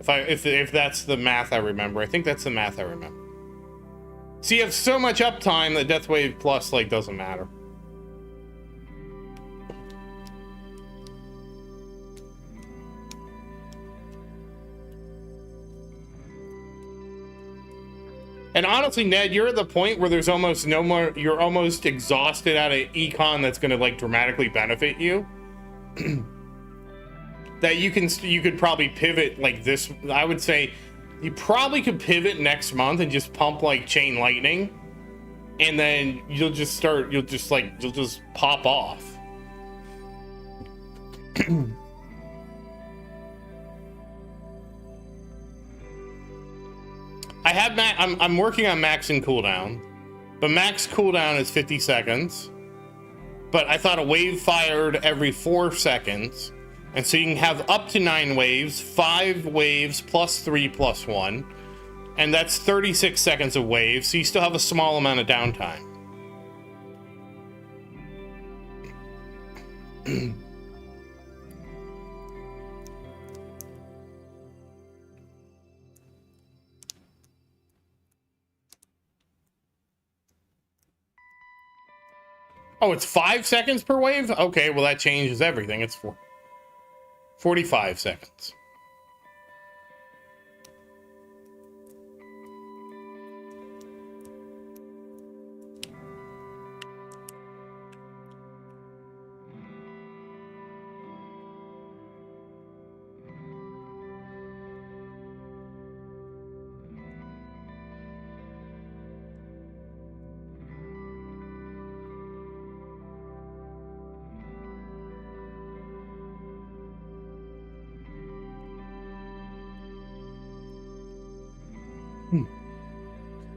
If that's the math I remember, I think that's the math I remember. So you have so much uptime that Death Wave Plus like doesn't matter. And honestly, Ned, you're at the point where there's almost no more. You're almost exhausted out of econ that's going to like dramatically benefit you. That you could probably pivot like this. I would say. You probably could pivot next month and just pump like Chain Lightning, and then you'll just pop off. I'm working on maxing cooldown, but max cooldown is 50 seconds. But I thought a wave fired every 4 seconds. And so you can have up to 9 waves, 5 waves, plus 3, plus 1. And that's 36 seconds of waves, so you still have a small amount of downtime. Oh, it's 5 seconds per wave? Okay, well that changes everything. It's 45 seconds.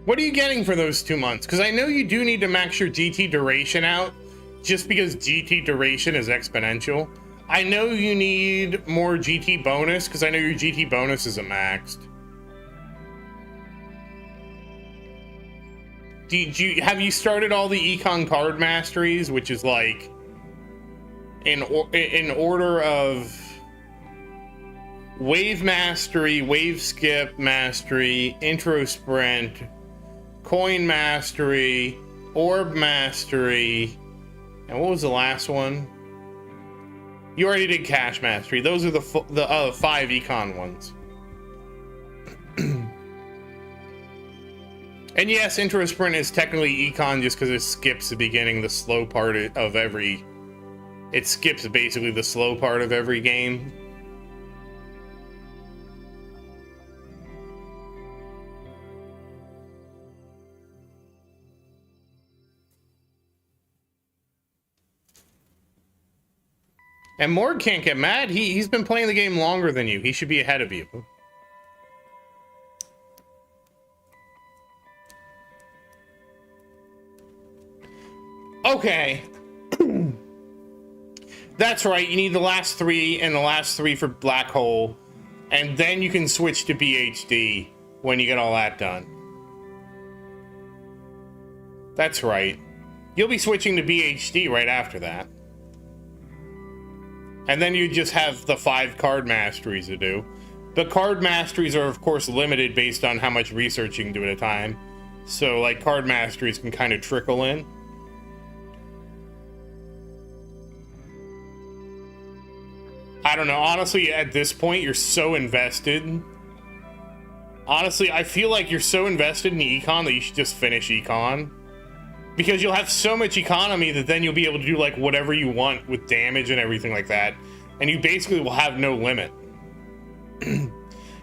What are you getting for those 2 months? Because I know you do need to max your GT duration out, just because GT duration is exponential. I know you need more GT bonus, because I know your GT bonus isn't maxed. Have you started all the econ card masteries, which is like in order of wave mastery, wave skip mastery, intro sprint, coin mastery, orb mastery, and what was the last one? You already did cash mastery. Those are the 5 econ ones. And yes, intro sprint is technically econ just because it skips the beginning, the slow part of every. It skips basically the slow part of every game. And Morg can't get mad. He's been playing the game longer than you. He should be ahead of you. Okay. That's right. You need the last 3 and the last 3 for Black Hole. And then you can switch to BHD when you get all that done. That's right. You'll be switching to BHD right after that. And then you just have the 5 card masteries to do. The card masteries are, of course, limited based on how much research you can do at a time. So, like, card masteries can kind of trickle in. I don't know. Honestly, at this point, you're so invested. Honestly, I feel like you're so invested in the econ that you should just finish econ. Because you'll have so much economy that then you'll be able to do like whatever you want with damage and everything like that. And you basically will have no limit.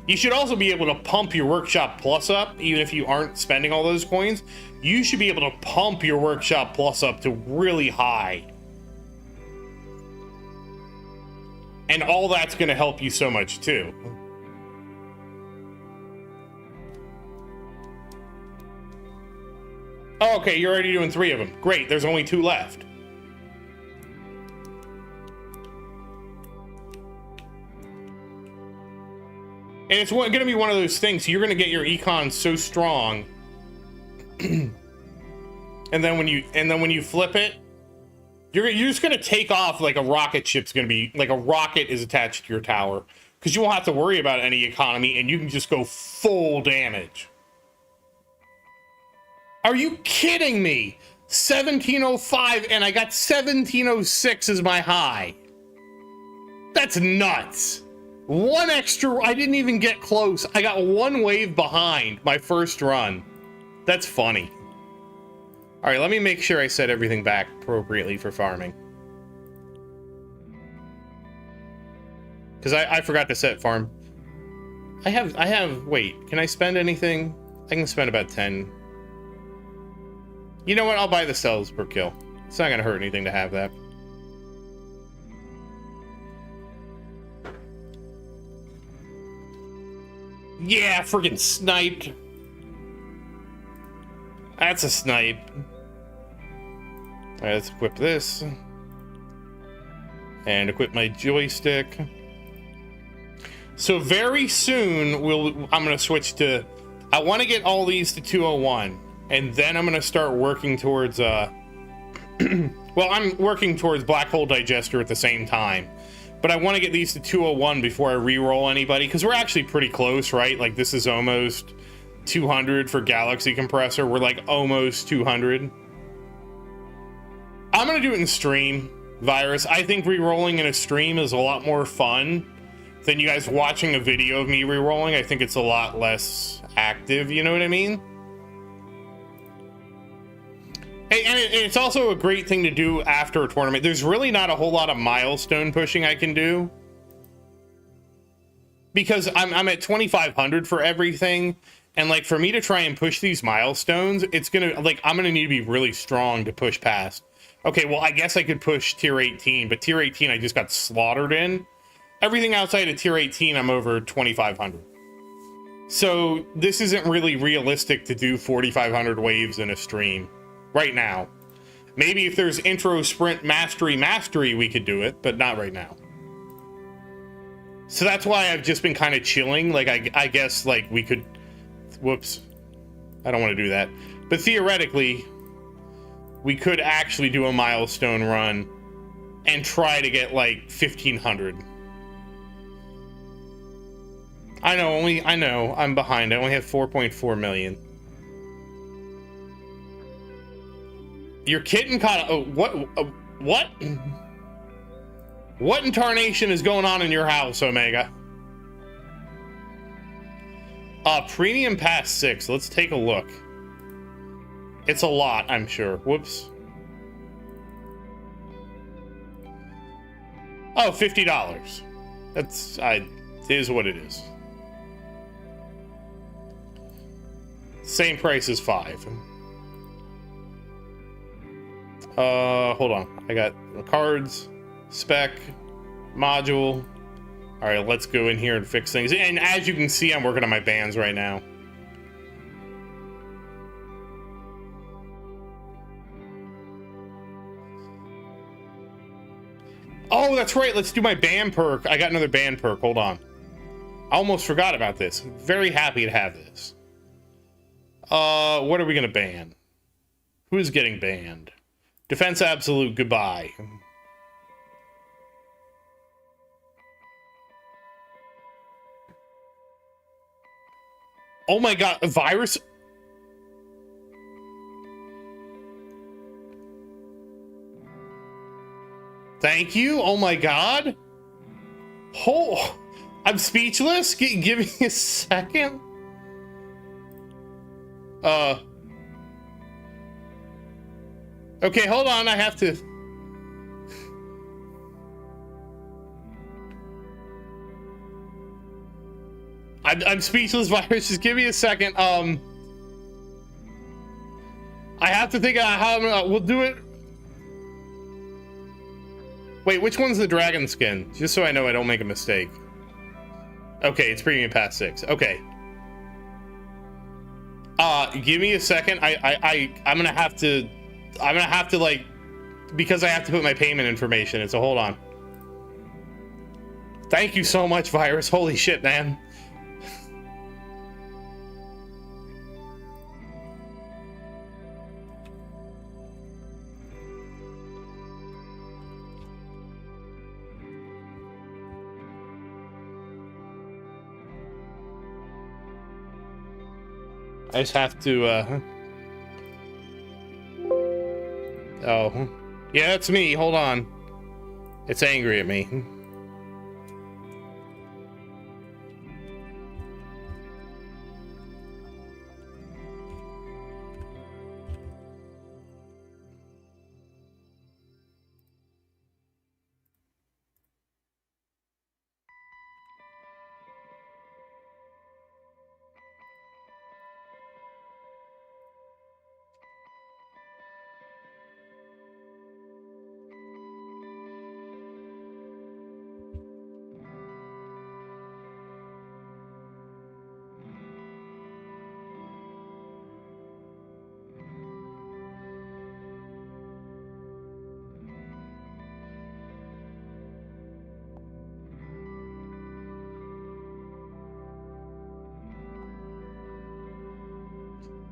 You should also be able to pump your Workshop Plus up, even if you aren't spending all those coins. You should be able to pump your Workshop Plus up to really high. And all that's going to help you so much too. Oh, okay, you're already doing 3 of them. Great, there's only 2 left. And it's going to be one of those things. You're going to get your econ so strong, and then when you flip it, you're just going to take off like a rocket ship's going to be like a rocket is attached to your tower, because you won't have to worry about any economy, and you can just go full damage. Are you kidding me? 1705 and I got 1706 as my high. That's nuts. 1 extra, I didn't even get close. I got 1 wave behind my first run. That's funny. All right, let me make sure I set everything back appropriately for farming. Because I forgot to set farm. Wait, can I spend anything? I can spend about 10. You know what? I'll buy the cells per kill. It's not going to hurt anything to have that. Yeah, friggin' sniped. That's a snipe. Alright, let's equip this. And equip my joystick. So very soon, I'm going to switch to... I want to get all these to 201. And then I'm going to start working towards, well, I'm working towards Black Hole Digester at the same time. But I want to get these to 201 before I re-roll anybody, because we're actually pretty close, right? Like, this is almost 200 for Galaxy Compressor. We're, like, almost 200. I'm gonna do it in stream, Virus. I think re-rolling in a stream is a lot more fun than you guys watching a video of me re-rolling. I think it's a lot less active, you know what I mean? Hey, and it's also a great thing to do after a tournament. There's really not a whole lot of milestone pushing I can do, because I'm at 2,500 for everything, and like for me to try and push these milestones, it's gonna, like, I'm gonna need to be really strong to push past. Okay, well, I guess I could push tier 18, but tier 18 I just got slaughtered in. Everything outside of tier 18, I'm over 2,500. So this isn't really realistic to do 4,500 waves in a stream right now. Maybe if there's intro, sprint, mastery, we could do it, but not right now. So that's why I've just been kind of chilling. Like, I guess, like, we could... Whoops. I don't want to do that. But theoretically, we could actually do a milestone run and try to get, like, 1,500. I know, I'm behind. I only have 4.4 million. Your kitten caught... what? What in tarnation is going on in your house, Omega? Premium Pass 6. Let's take a look. It's a lot, I'm sure. Whoops. Oh, $50. That's... it is what it is. Same price as 5. Hold on. I got cards, spec, module. All right, let's go in here and fix things. And as you can see, I'm working on my bands right now. Oh, that's right. Let's do my band perk. I got another band perk. Hold on. I almost forgot about this. Very happy to have this. What are we gonna ban? Who is getting banned? Defense Absolute, goodbye. Oh my god, a virus? Thank you. Oh my god. Oh, I'm speechless. Give me a second. Okay, hold on. I have to. I'm speechless, Virus. Just give me a second. I have to think about how I'm gonna. We'll do it. Wait, which one's the dragon skin? Just so I know I don't make a mistake. Okay, it's Premium Pass 6. Okay. Give me a second. I'm gonna have to like, because I have to put my payment information in, so hold on. Thank you so much, Virus. Holy shit, man. I just have to, oh. Yeah, that's me. Hold on. It's angry at me.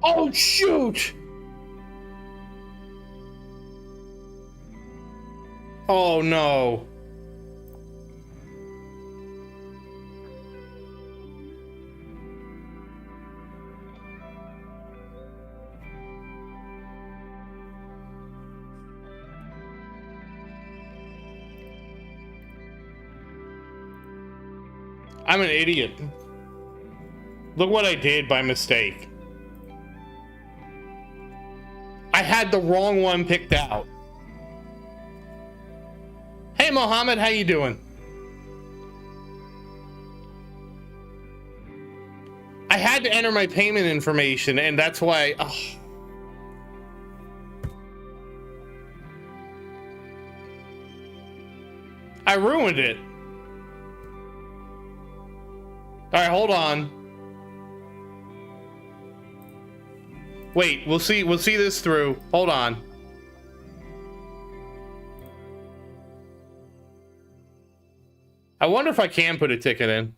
Oh, shoot! Oh, no. I'm an idiot. Look what I did by mistake. I had the wrong one picked out. Hey Mohammed, how you doing? I had to enter my payment information, and that's why. Oh. I ruined it. All right, hold on. Wait, we'll see this through. Hold on. I wonder if I can put a ticket in.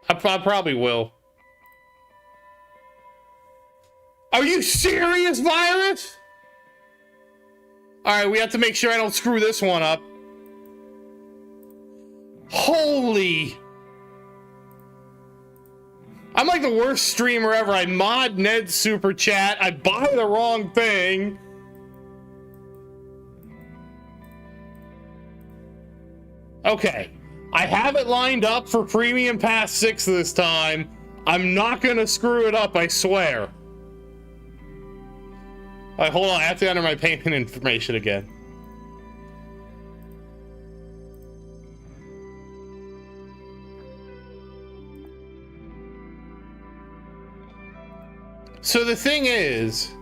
I probably will. Are you serious, Virus? All right, we have to make sure I don't screw this one up. Holy. I'm like the worst streamer ever. I mod Ned's super chat. I buy the wrong thing. Okay. I have it lined up for Premium Pass 6 this time. I'm not gonna screw it up, I swear. All right, hold on. I have to enter my payment information again. So the thing is,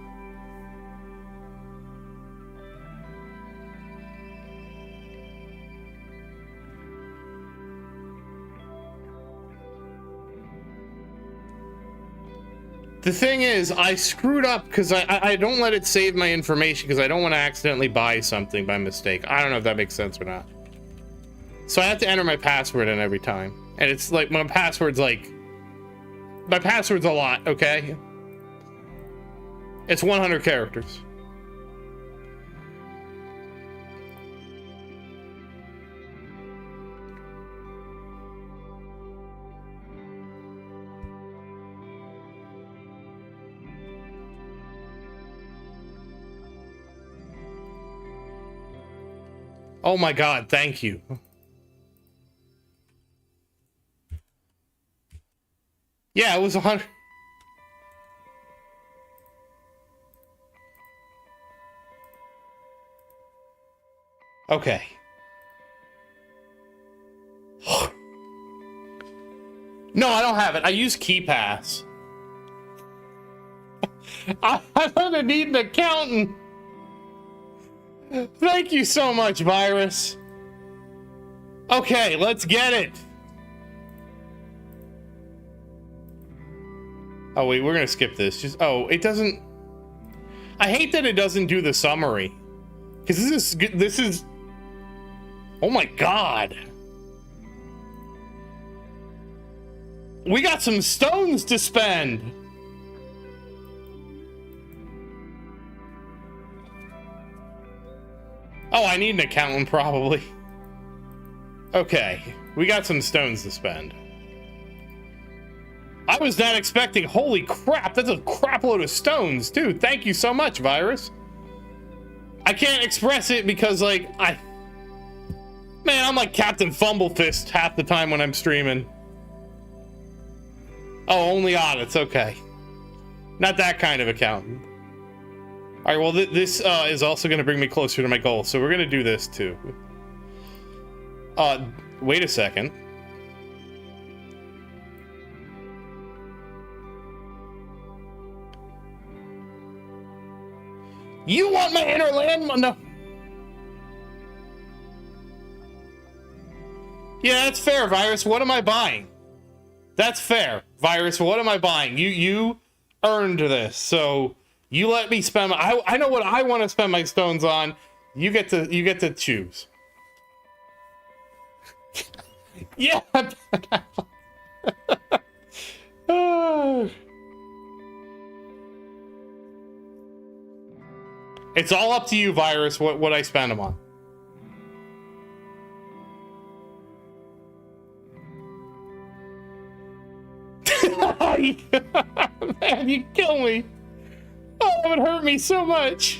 I screwed up because I don't let it save my information because I don't want to accidentally buy something by mistake. I don't know if that makes sense or not. So I have to enter my password in every time. And it's like, my password's a lot, okay? It's 100 characters. Oh my God, thank you. Yeah, it was 100. Okay. No, I don't have it. I use KeyPass. I'm gonna need an accountant. Thank you so much, Virus. Okay, let's get it. Oh wait, we're gonna skip this. It doesn't. I hate that it doesn't do the summary. Because this is. Oh my God. We got some stones to spend. Oh, I need an accountant probably. Okay, we got some stones to spend. I was not expecting, holy crap, that's a crap load of stones, dude. Thank you so much, Virus. I can't express it because, like, man, I'm like Captain Fumblefist half the time when I'm streaming. Oh, only audits, okay. Not that kind of accountant. All right, well, this is also going to bring me closer to my goal, so we're going to do this too. Wait a second. You want my inner land? No. Yeah, that's fair, Virus. What am I buying? That's fair, Virus. What am I buying? You earned this, so you let me spend. I know what I want to spend my stones on. You get to choose. Yeah. It's all up to you, Virus, what I spend them on. Man, you kill me. Oh, it would hurt me so much.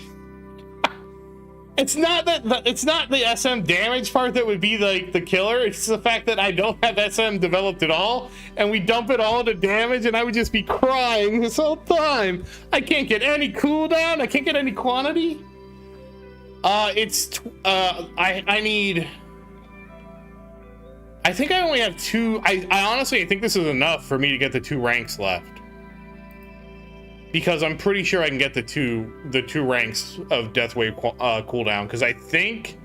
It's not that it's not the SM damage part that would be like the killer. It's the fact that I don't have SM developed at all, and we dump it all into damage, and I would just be crying this whole time. I can't get any cooldown. I can't get any quantity. I need. I think I only have two. I honestly, I think this is enough for me to get the 2 ranks left. Because I'm pretty sure I can get the two ranks of Deathwave cooldown. Because I think,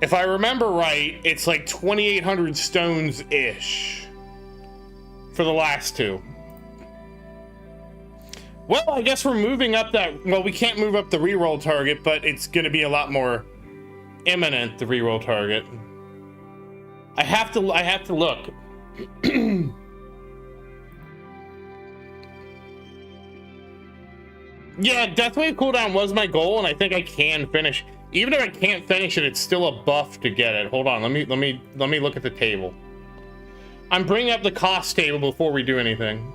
if I remember right, it's like 2,800 stones-ish for the last 2. Well, I guess we're moving up that... Well, we can't move up the reroll target, but it's going to be a lot more imminent, the reroll target. I have to look. Yeah, Deathwave cooldown was my goal, and I think I can finish. Even if I can't finish it, it's still a buff to get it. Hold on, let me look at the table. I'm bringing up the cost table before we do anything.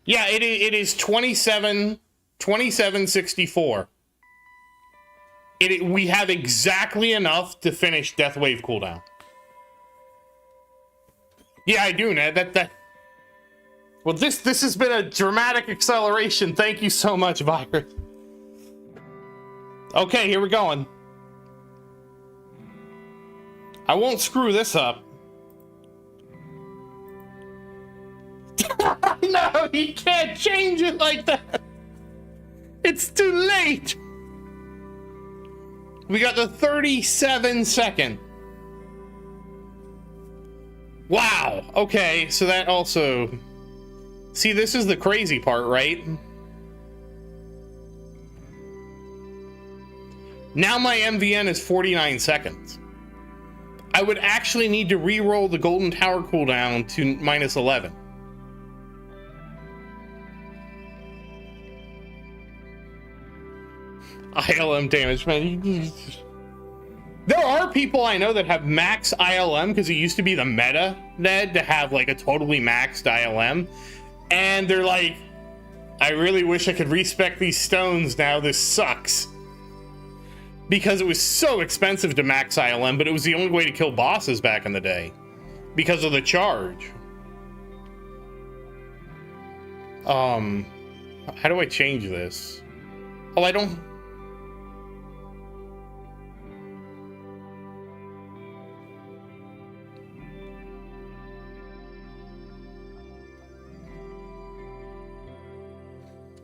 Yeah, it is 2764. We have exactly enough to finish Deathwave cooldown. Yeah, I do, Ned. That. Well, this has been a dramatic acceleration. Thank you so much, Virus. Okay, here we're going. I won't screw this up. No, he can't change it like that. It's too late. We got the 37-second. Wow. Okay, so that also... See, this is the crazy part, right? Now my MVN is 49 seconds. I would actually need to re-roll the Golden Tower cooldown to -11. ILM damage, man. There are people I know that have max ILM because it used to be the meta, Ned, to have like a totally maxed ILM. And they're like, I really wish I could respec these stones now. This sucks. Because it was so expensive to max ILM, but it was the only way to kill bosses back in the day. Because of the charge. How do I change this? Oh, I don't...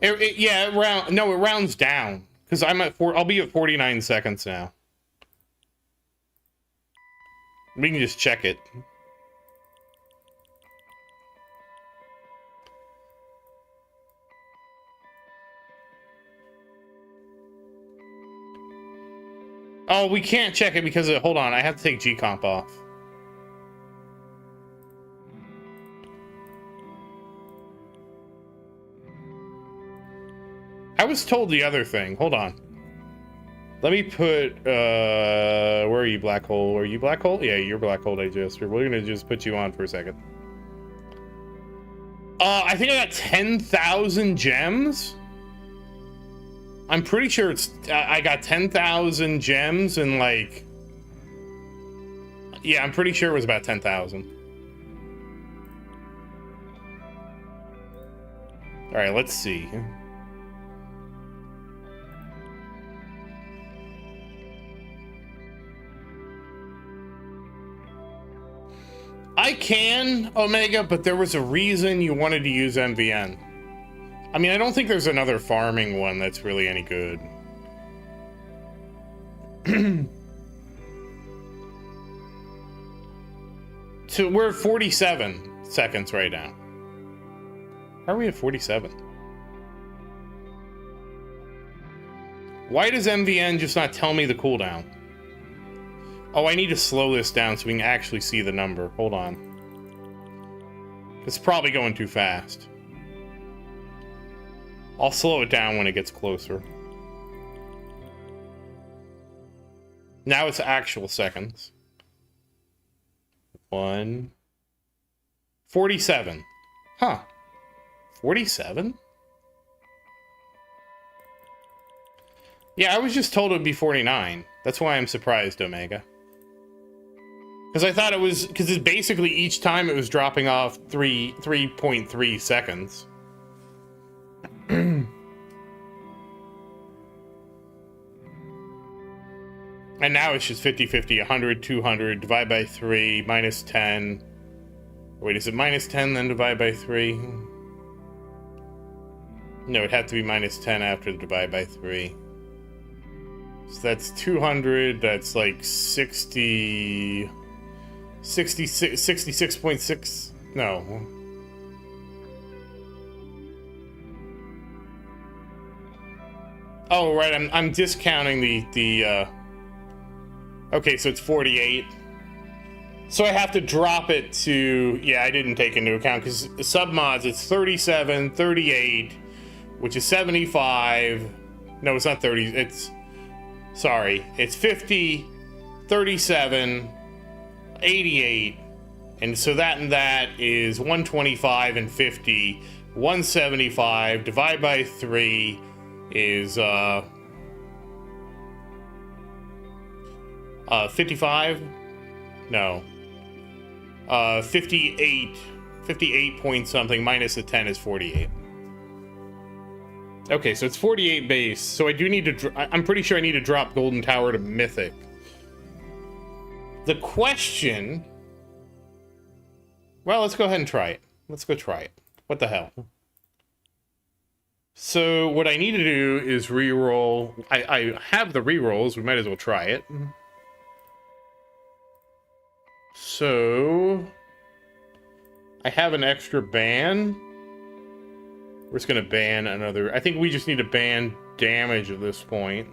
It rounds down because I'm at I'll be at 49 seconds now. We can just check it. Oh, we can't check it because hold on, I have to take G-Comp off. I was told the other thing. Hold on. Let me put, where are you, Black Hole? Are you Black Hole? Yeah, you're Black Hole Digester. We're gonna just put you on for a second. I think I got 10,000 gems. I'm pretty sure it's, I got 10,000 gems and like, yeah, I'm pretty sure it was about 10,000. All right, let's see. I can, Omega, but there was a reason you wanted to use MVN. I mean, I don't think there's another farming one that's really any good. So we're at 47 seconds right now. How are we at 47? Why does MVN just not tell me the cooldown? Oh, I need to slow this down so we can actually see the number. Hold on. It's probably going too fast. I'll slow it down when it gets closer. Now it's actual seconds. 47. Huh. 47? Yeah, I was just told it would be 49. That's why I'm surprised, Omega. Because I thought it was, because it's basically each time it was dropping off 3.3 seconds. And now it's just 50-50, 100, 200, divide by 3, minus 10. Wait, is it minus 10 then divide by 3? No, it'd have to be minus 10 after the divide by 3. So that's 200, that's like 66.6, no. Oh, right, I'm discounting the okay, so it's 48. So I have to drop it to, yeah, I didn't take into account, because submods, it's 37, 38, which is 75. No, it's not 30, it's 50, 37, 88, and so that and that is 125 and 50, 175, divide by 3 is 55? No. 58 point something minus the 10 is 48. Okay, so it's 48 base. So I do need to, I'm pretty sure I need to drop Golden Tower to Mythic. The question, well, let's go ahead and try it. Let's go try it. What the hell? So what I need to do is re-roll. I have the re-rolls. We might as well try it. So I have an extra ban. We're just gonna ban another. I think we just need to ban damage at this point.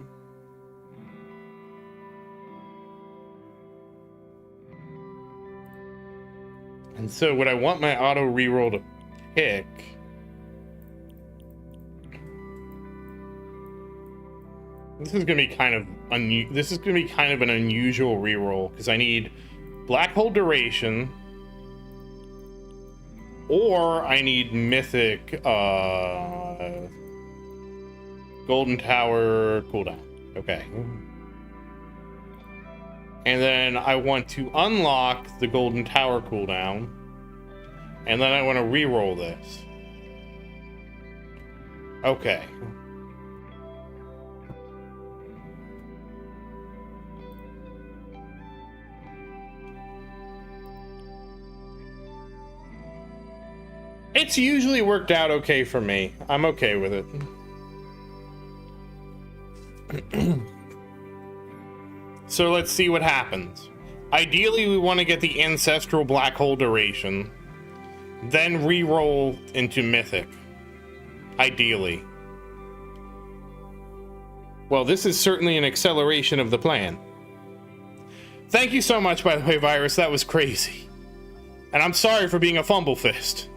And so what I want my auto reroll to pick, this is gonna be kind of an unusual reroll, because I need Black Hole Duration, or I need Mythic Golden Tower cooldown. Okay. And then I want to unlock the Golden Tower cooldown. And then I want to re-roll this. Okay. It's usually worked out okay for me. I'm okay with it. So let's see what happens. Ideally, we want to get the Ancestral Black Hole Duration, then re-roll into Mythic. Ideally. Well, this is certainly an acceleration of the plan. Thank you so much, by the way, Virus. That was crazy. And I'm sorry for being a fumble fist.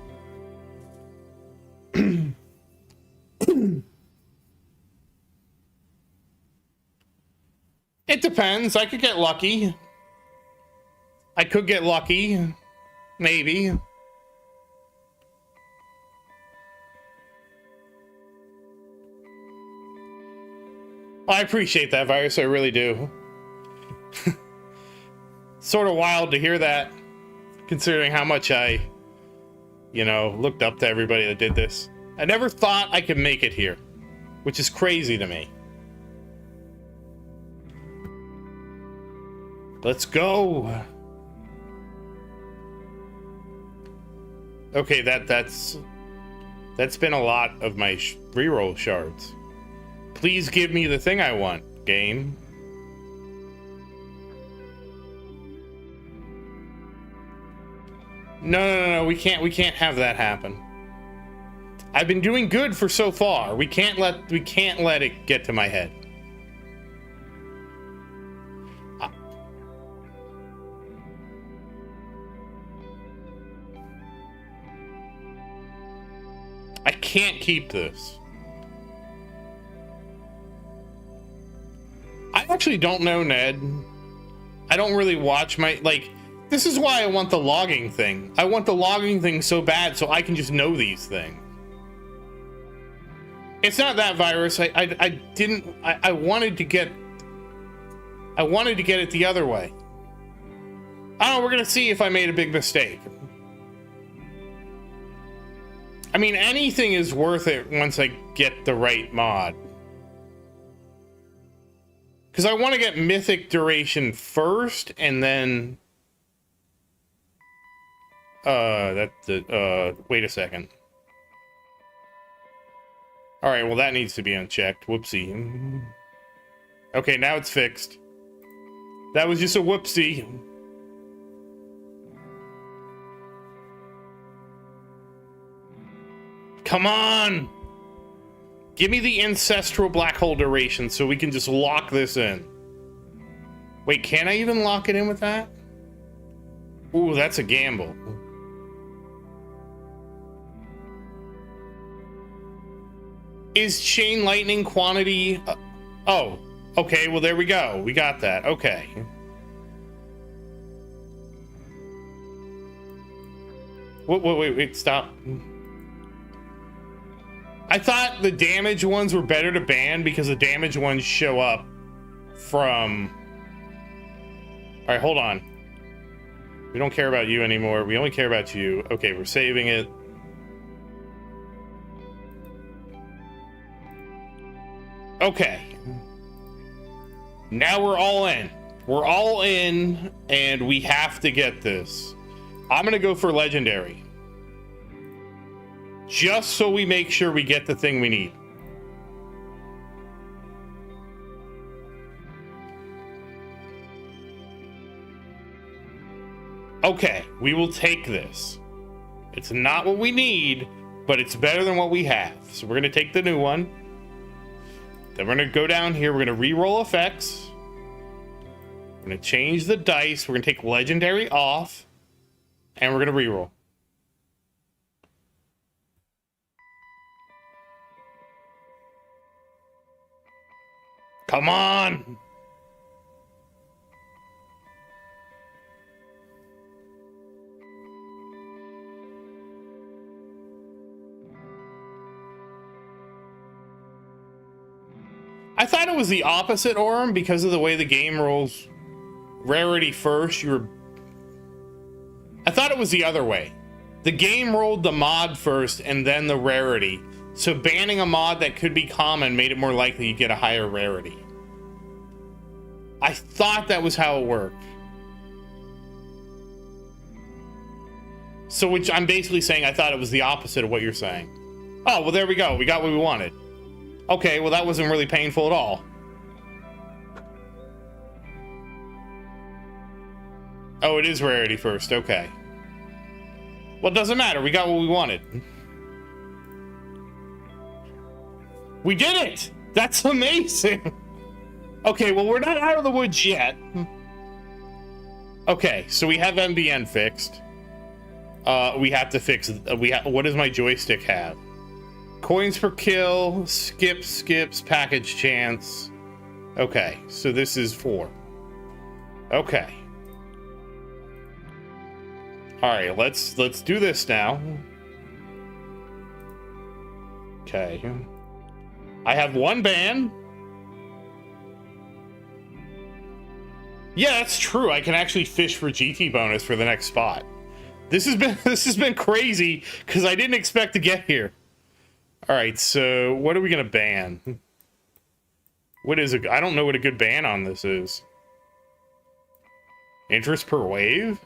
It depends. I could get lucky. I could get lucky. Maybe. I appreciate that, Virus. I really do. Sort of wild to hear that, considering how much I, looked up to everybody that did this. I never thought I could make it here, which is crazy to me. Let's go. Okay, that's been a lot of my reroll shards. Please give me the thing I want, game. No, we can't have that happen. I've been doing good for so far. We can't let it get to my head. I can't keep this. I actually don't know, Ned. I don't really watch this is why I want the logging thing. I want the logging thing so bad so I can just know these things. It's not that virus. I didn't. I wanted to get. I wanted to get it the other way. Oh, we're gonna see if I made a big mistake. I mean, anything is worth it once I get the right mod. Because I want to get Mythic Duration first, and then... wait a second. Alright, well that needs to be unchecked. Whoopsie. Okay, now it's fixed. That was just a whoopsie. Come on! Give me the ancestral black hole duration so we can just lock this in. Wait, can I even lock it in with that? Ooh, that's a gamble. Is chain lightning quantity... oh, okay, well there we go. We got that, okay. Wait, stop. I thought the damage ones were better to ban because the damage ones show up from... Alright, hold on. We don't care about you anymore. We only care about you. Okay, we're saving it. Okay. Now we're all in. We're all in, and we have to get this. I'm gonna go for legendary. Just so we make sure we get the thing we need. Okay, we will take this. It's not what we need, but it's better than what we have. So we're going to take the new one. Then we're going to go down here. We're going to re-roll effects. We're going to change the dice. We're going to take legendary off. And we're going to re-roll. Come on! I thought it was the opposite, Orm, because of the way the game rolls rarity first. I thought it was the other way. The game rolled the mod first and then the rarity. So banning a mod that could be common made it more likely you get a higher rarity. I thought that was how it worked. So which I'm basically saying I thought it was the opposite of what you're saying. Oh, well there we go. We got what we wanted. Okay, well that wasn't really painful at all. Oh, it is rarity first. Okay. Well, it doesn't matter. We got what we wanted. We did it! That's amazing! Okay, well, we're not out of the woods yet. Okay, so we have MBN fixed. We have to fix... what does my joystick have? Coins per kill, skips, package chance. Okay, so this is 4. Okay. Alright, let's do this now. Okay. I have 1 ban. Yeah, that's true. I can actually fish for GT bonus for the next spot. This has been crazy because I didn't expect to get here. All right, so what are we gonna ban? What is I don't know what a good ban on this is. Interest per wave?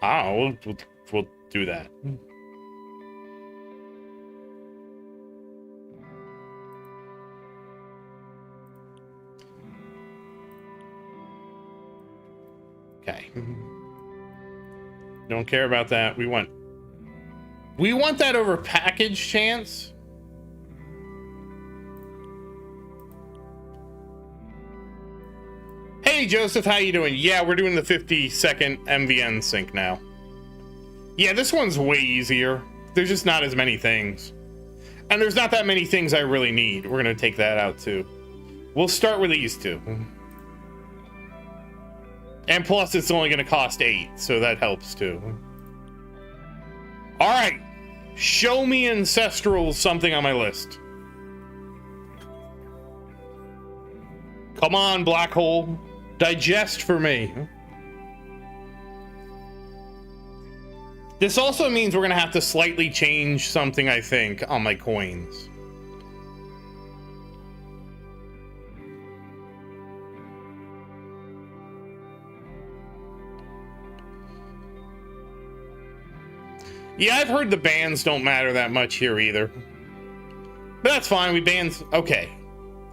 Oh, we'll do that. Okay. Don't care about that. We want that over package chance. Hey Joseph, how you doing? Yeah, we're doing the 50-second MVN sync now. Yeah, this one's way easier. There's just not as many things. And there's not that many things I really need. We're gonna take that out too. We'll start with these two. And plus, it's only going to cost 8, so that helps too. All right. Show me ancestral something on my list. Come on, black hole. Digest for me. This also means we're gonna have to slightly change something, I think, on my coins. Yeah, I've heard the bans don't matter that much here either. But that's fine, we bans... Okay.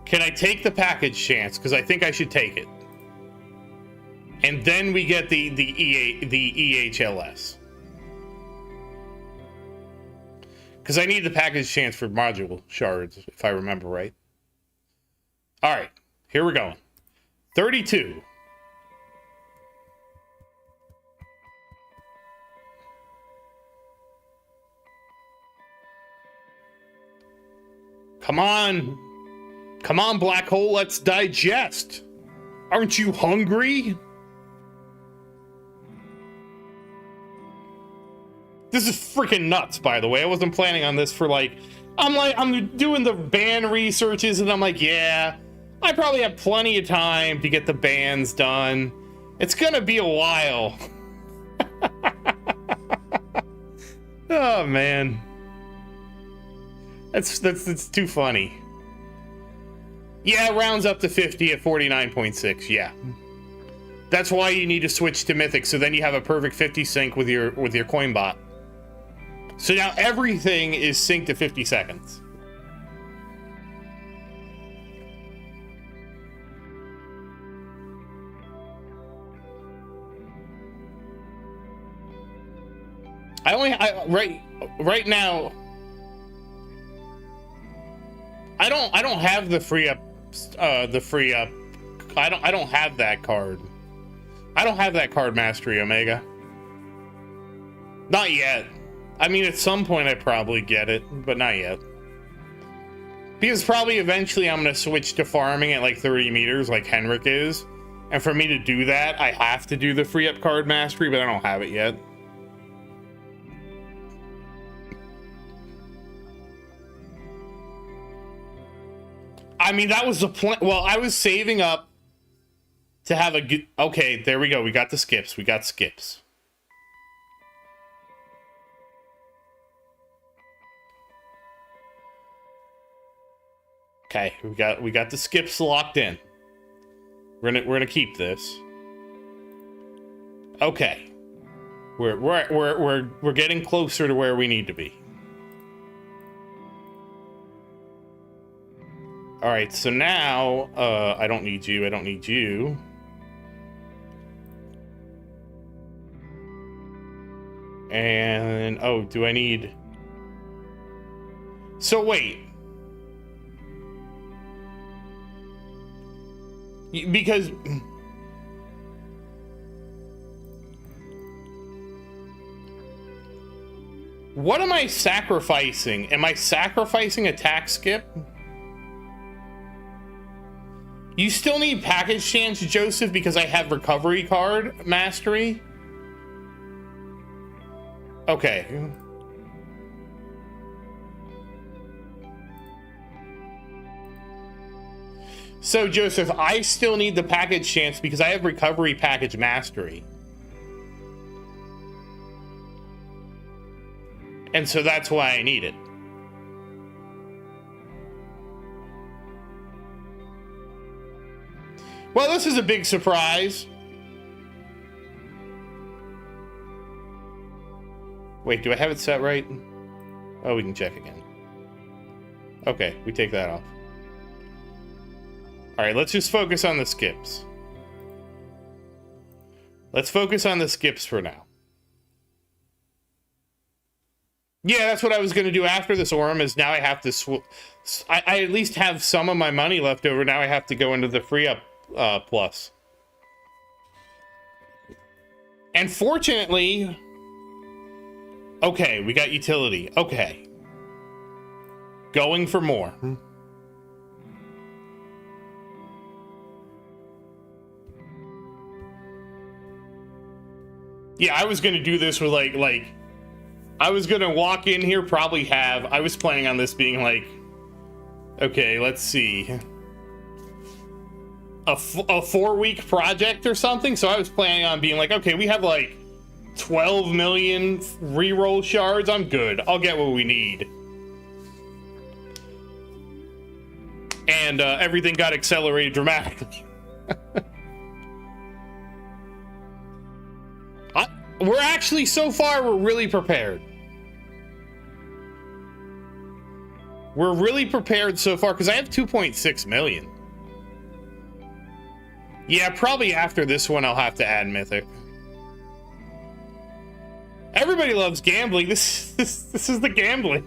Can I take the package chance? Because I think I should take it. And then we get the EHLS. Because I need the package chance for module shards, if I remember right. Alright, here we're going. 32. Come on. Come on, black hole, let's digest. Aren't you hungry? This is freaking nuts, by the way. I wasn't planning on this for like... I'm doing the ban researches and I'm like, yeah, I probably have plenty of time to get the bans done. It's gonna be a while. Oh, man. That's too funny. Yeah, it rounds up to 50 at 49.6. Yeah, that's why you need to switch to Mythic, so then you have a perfect 50 sync with your coin bot. So now everything is synced to 50 seconds. Right now. I don't have the free up. I don't have that card. I don't have that card mastery, Omega. Not yet. I mean, at some point I probably get it, but not yet. Because probably eventually I'm going to switch to farming at like 30 meters like Henrik is. And for me to do that, I have to do the free up card mastery, but I don't have it yet. I mean, that was the plan. Well, I was saving up to have a good... Okay, there we go. We got the skips. We got skips. Okay, we got the skips locked in. We're gonna keep this. Okay. We're getting closer to where we need to be. All right, so now I don't need you. I don't need you. And oh, do I need... So wait. Because what am I sacrificing? Am I sacrificing attack skip? You still need package chance, Joseph, because I have recovery card mastery? Okay. So, Joseph, I still need the package chance because I have recovery package mastery. And so that's why I need it. Well, this is a big surprise. Wait, do I have it set right? Oh, we can check again. Okay, we take that off. All right, let's just focus on the skips. Let's focus on the skips for now. Yeah, that's what I was going to do after this Orem, is now I have to... I at least have some of my money left over. Now I have to go into the free up plus. And fortunately... Okay, we got utility. Okay. Going for more. Yeah, I was going to do this with like I was gonna walk in here, probably have. I was planning on this being like, okay, let's see, a 4-week project or something. So I was planning on being like, okay, we have like 12 million reroll shards. I'm good. I'll get what we need. And everything got accelerated dramatically. We're actually, so far, we're really prepared. We're really prepared so far, because I have 2.6 million. Yeah, probably after this one, I'll have to add Mythic. Everybody loves gambling. This is the gambling.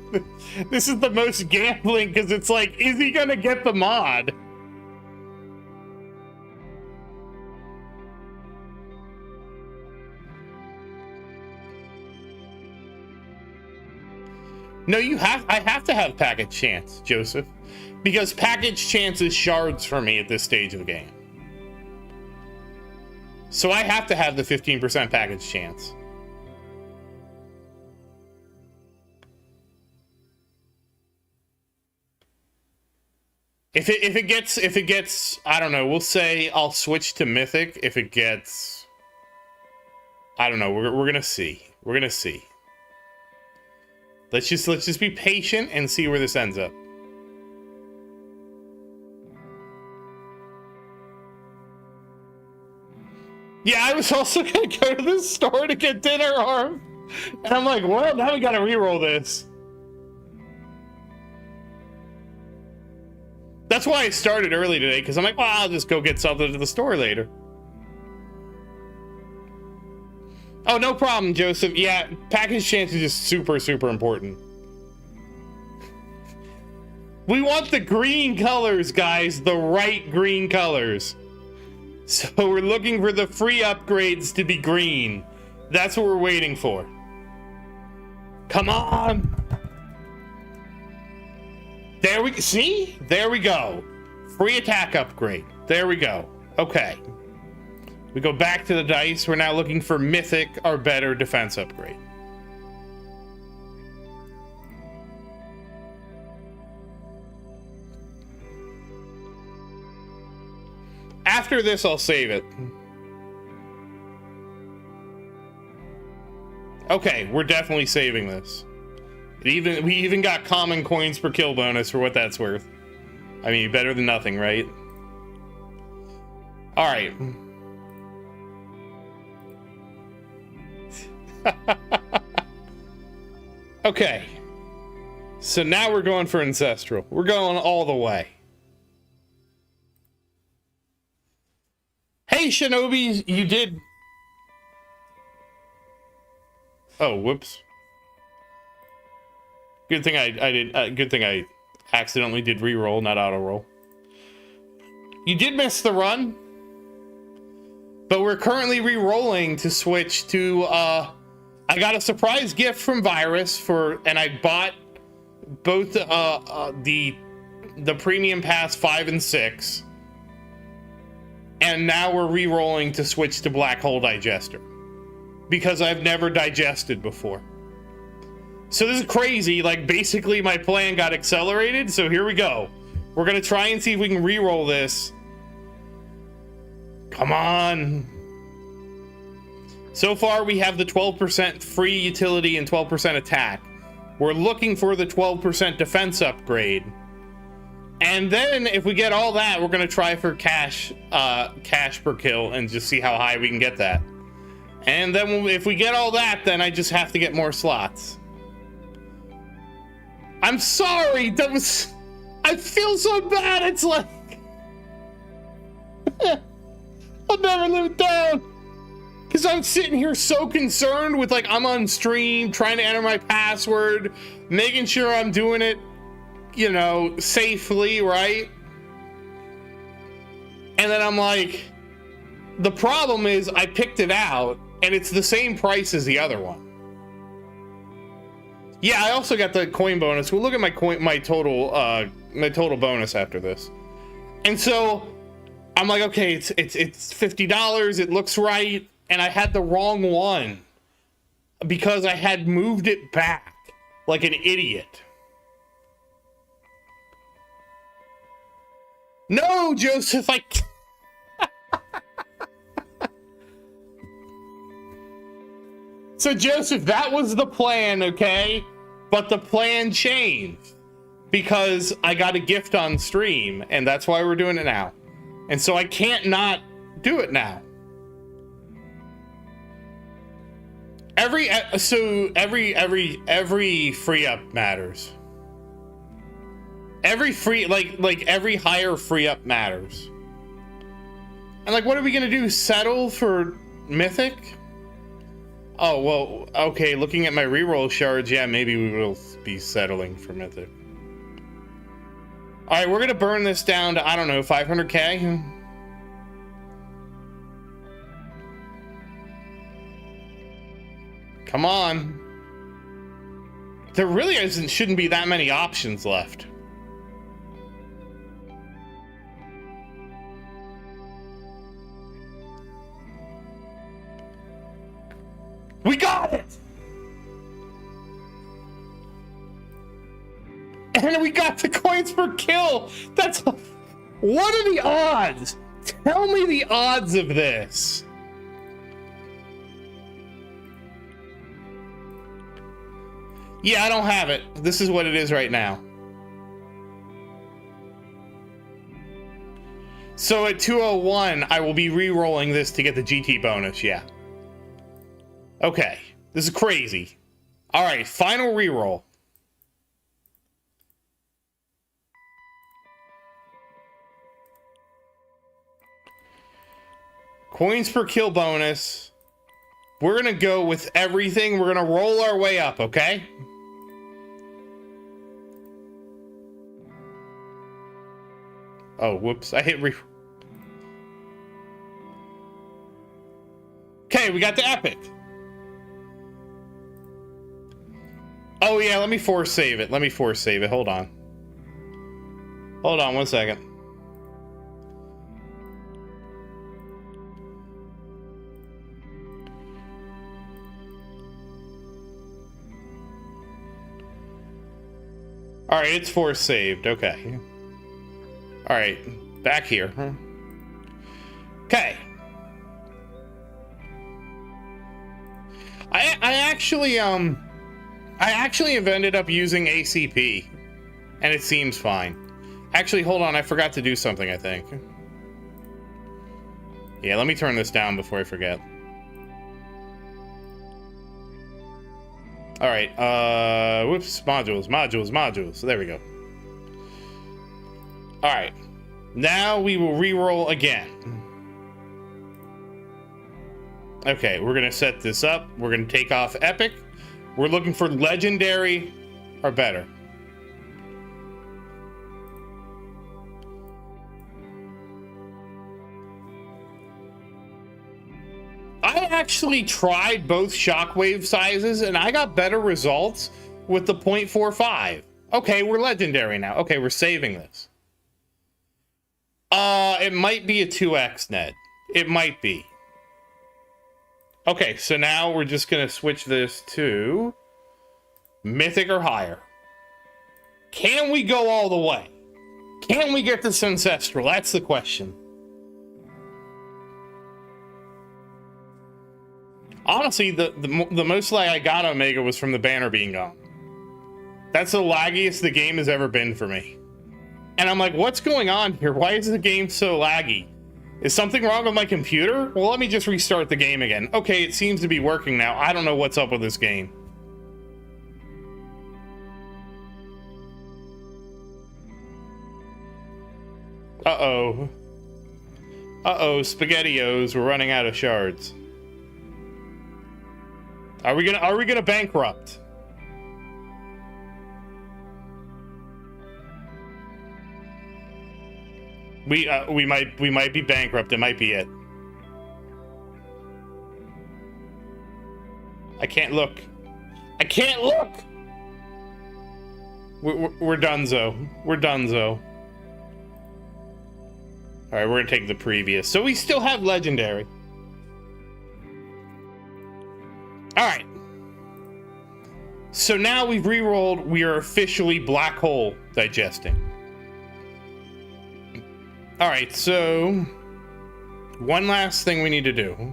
This is the most gambling, because it's like, is he gonna get the mod? No, I have to have package chance, Joseph, because package chance is shards for me at this stage of the game. So I have to have the 15% package chance. If it gets, I don't know, we'll say I'll switch to Mythic if it gets, I don't know, we're gonna see. We're gonna see. Let's just be patient and see where this ends up. Yeah, I was also gonna go to the store to get dinner arm, and I'm like, well, now we gotta reroll this. That's why I started early today, because I'm like, well, I'll just go get something to the store later. Oh, no problem, Joseph. Yeah, package chance is just super, super important. We want the green colors, guys. The right green colors. So we're looking for the free upgrades to be green. That's what we're waiting for. Come on. There we see? There we go. Free attack upgrade. There we go. Okay. We go back to the dice. We're now looking for Mythic or better defense upgrade. After this, I'll save it. Okay, we're definitely saving this. We even got common coins per kill bonus for what that's worth. I mean, better than nothing, right? All right. Okay. So now we're going for Ancestral. We're going all the way. Hey, Shinobi, you did... Oh, whoops. Good thing I did. Good thing I accidentally did reroll, not auto roll. You did miss the run, but we're currently re-rolling to switch to. I got a surprise gift from Virus and I bought both the premium pass 5 and 6, and now we're re-rolling to switch to Black Hole Digester because I've never digested before. So this is crazy. Like, basically my plan got accelerated, so here we go. We're gonna try and see if we can re-roll this. Come on. So far we have the 12% free utility and 12% attack. We're looking for the 12% defense upgrade. And then if we get all that, we're gonna try for cash per kill and just see how high we can get that. And then if we get all that, then I just have to get more slots. I'm sorry, that was... I feel so bad, it's like... I'll never live it down. Because I'm sitting here so concerned with, like, I'm on stream, trying to enter my password, making sure I'm doing it, you know, safely, right? And then I'm like, the problem is I picked it out, and it's the same price as the other one. Yeah, I also got the coin bonus. We'll look at my total bonus after this. And so I'm like, okay, it's $50. It looks right, and I had the wrong one. because I had moved it back like an idiot. No, Joseph, I can't. So, Joseph, that was the plan, okay? But the plan changed because I got a gift on stream, and that's why we're doing it now. And so I can't not do it now. Every free up matters. Every free, like every higher free up matters. And like, what are we gonna do? Settle for Mythic? Oh, well, okay, looking at my reroll shards, yeah, maybe we will be settling for Mythic. Alright, we're gonna burn this down to, I don't know, 500k? Come on. There really shouldn't be that many options left. We got it! And we got the coins per kill! That's... What are the odds? Tell me the odds of this. Yeah, I don't have it. This is what it is right now. So at 201, I will be re-rolling this to get the GT bonus, yeah. Okay, this is crazy. All right, final reroll. Coins per kill bonus. We're gonna go with everything. We're gonna roll our way up, okay? Oh, whoops, I hit Okay, we got the epic. Oh yeah, let me force save it. Hold on. Hold on 1 second. All right, it's force saved. Okay. All right, back here. Okay. I actually have ended up using ACP, and it seems fine. Actually, hold on, I forgot to do something, I think. Yeah, let me turn this down before I forget. All right, whoops, modules. There we go. All right, now we will re-roll again. Okay, we're gonna set this up. We're gonna take off epic. We're looking for legendary or better. I actually tried both shockwave sizes and I got better results with the 0.45. Okay, we're legendary now. Okay, we're saving this. It might be a 2x net. It might be. Okay, so now we're just gonna switch this to Mythic or higher. Can we go all the way? Can we get this Ancestral? That's the question. Honestly, the most lag I got on Omega was from the banner being gone. That's the laggiest the game has ever been for me. And I'm like, what's going on here? Why is the game so laggy? Is something wrong with my computer? Well, let me just restart the game again. Okay, it seems to be working now. I don't know what's up with this game. Uh-oh. Uh-oh, SpaghettiOs, we're running out of shards. Are we gonna bankrupt? We might be bankrupt. It might be it. I can't look. I can't look. We're donezo. We're donezo. All right, we're gonna take the previous. So we still have legendary. All right. So now we've re-rolled. We are officially black hole digesting. All right, so one last thing we need to do.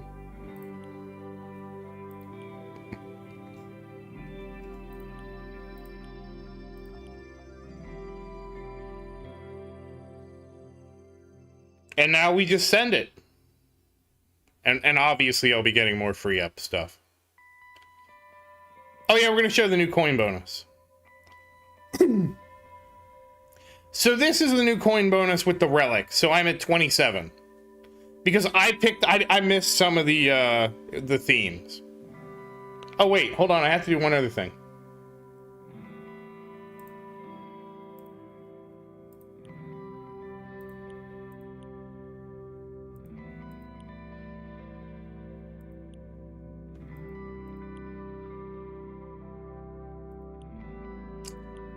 And now we just send it. And obviously I'll be getting more free up stuff. Oh yeah, we're going to show the new coin bonus. So this is the new coin bonus with the relic. So I'm at 27. Because I missed some of the themes. Oh wait, hold on, I have to do one other thing.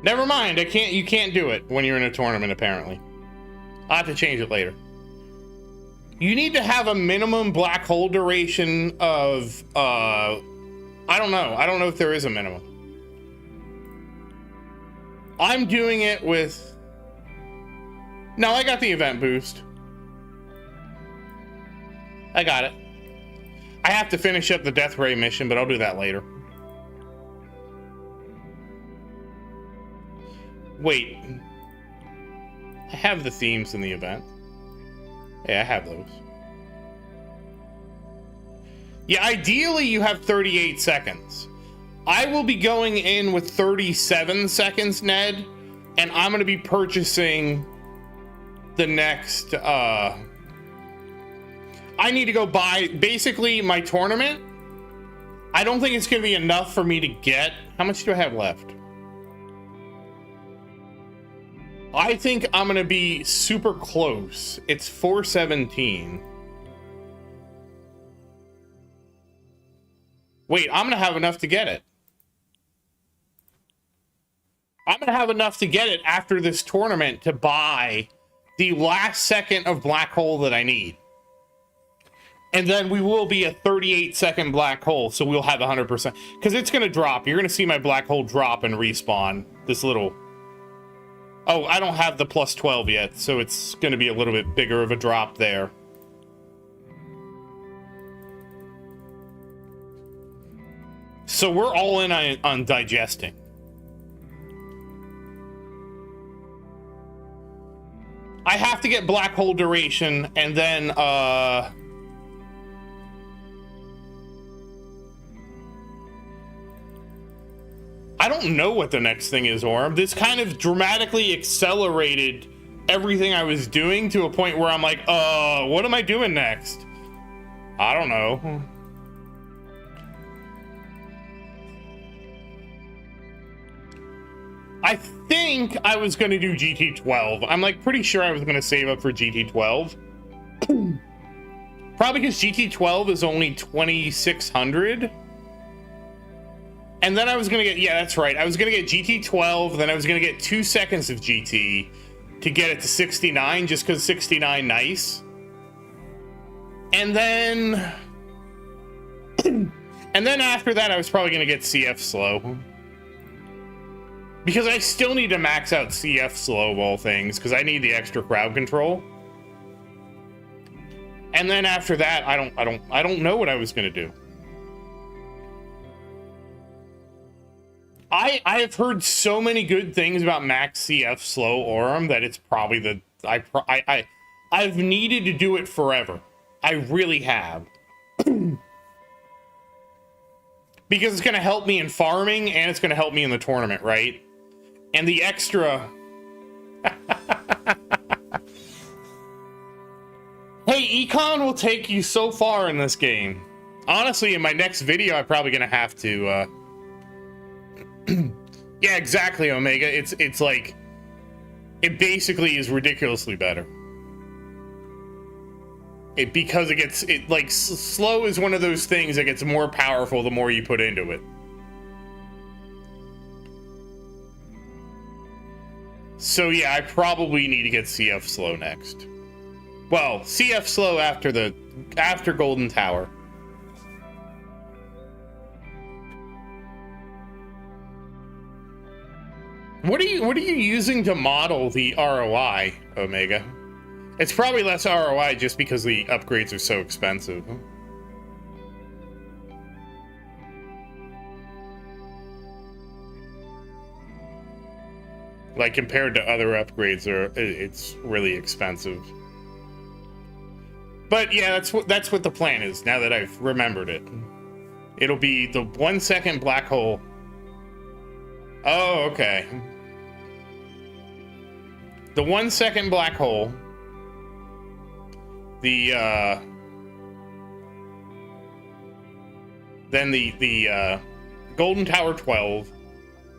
Never mind, you can't do it when you're in a tournament, apparently. I'll have to change it later. You need to have a minimum black hole duration of, I don't know. I don't know if there is a minimum. I'm doing it with... No, I got the event boost. I got it. I have to finish up the Death Ray mission, but I'll do that later. Wait, I have the themes in the event. Yeah, I have those. Yeah, ideally you have 38 seconds. I will be going in with 37 seconds, Ned, and I'm going to be purchasing the next, I need to go buy, basically, my tournament. I don't think it's going to be enough for me to get, how much do I have left? I think I'm going to be super close. It's 417. Wait, I'm going to have enough to get it. I'm going to have enough to get it after this tournament to buy the last second of black hole that I need. And then we will be a 38-second black hole, so we'll have 100%. Because it's going to drop. You're going to see my black hole drop and respawn. This little... Oh, I don't have the plus 12 yet, so it's going to be a little bit bigger of a drop there. So we're all in on digesting. I have to get black hole duration, and then, I don't know what the next thing is, Orm. This kind of dramatically accelerated everything I was doing to a point where I'm like, what am I doing next? I don't know. I think I was going to do GT12. I'm like pretty sure I was going to save up for GT12. Probably because GT12 is only 2,600. And then I was going to get, yeah, that's right. I was going to get GT12, then I was going to get 2 seconds of GT to get it to 69, just because 69 nice. And then... and then after that, I was probably going to get CF slow. Because I still need to max out CF slow of all things, because I need the extra crowd control. And then after that, I don't know what I was going to do. I have heard so many good things about max CF slow Aurum that it's probably the I've needed to do it forever. I really have. Because it's going to help me in farming and it's going to help me in the tournament, right? And the extra Hey, Econ will take you so far in this game. Honestly, in my next video, I'm probably going to have to yeah, exactly, Omega. It's like it basically is ridiculously better. Because it gets slow is one of those things that gets more powerful the more you put into it. So yeah, I probably need to get CF slow next. Well, CF slow after Golden Tower. What are you using to model the ROI, Omega? It's probably less ROI just because the upgrades are so expensive. Like compared to other upgrades, it's really expensive. But yeah, that's what the plan is. Now that I've remembered it, it'll be the 1 second black hole. Oh, okay. The 1 second black hole. Then the Golden Tower 12.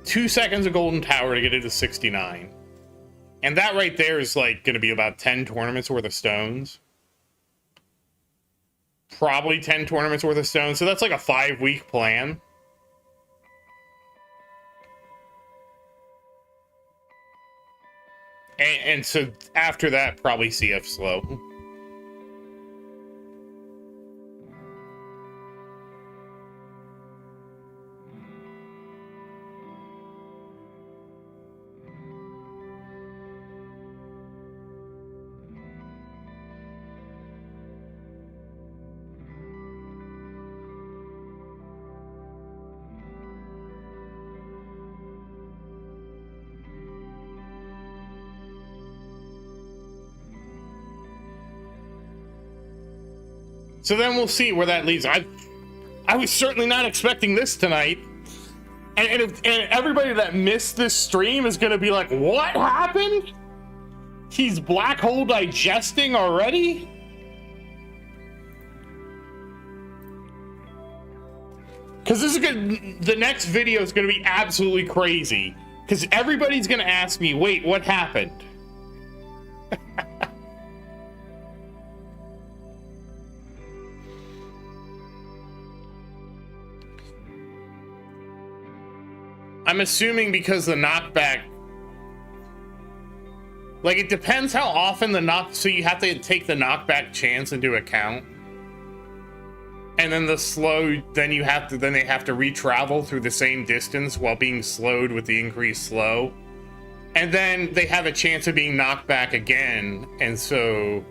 2 seconds of Golden Tower to get it to 69. And that right there is like going to be about 10 tournaments worth of stones. Probably 10 tournaments worth of stones. So that's like a 5-week plan. And so after that, probably CF slow. So then we'll see where that leads. I was certainly not expecting this tonight. And everybody that missed this stream is going to be like, what happened? He's black hole digesting already? Because this is good. The next video is going to be absolutely crazy. Because everybody's going to ask me, wait, what happened? I'm assuming because the knockback, like it depends how often so you have to take the knockback chance into account. And then the slow, then they have to retravel through the same distance while being slowed with the increased slow. And then they have a chance of being knocked back again. And so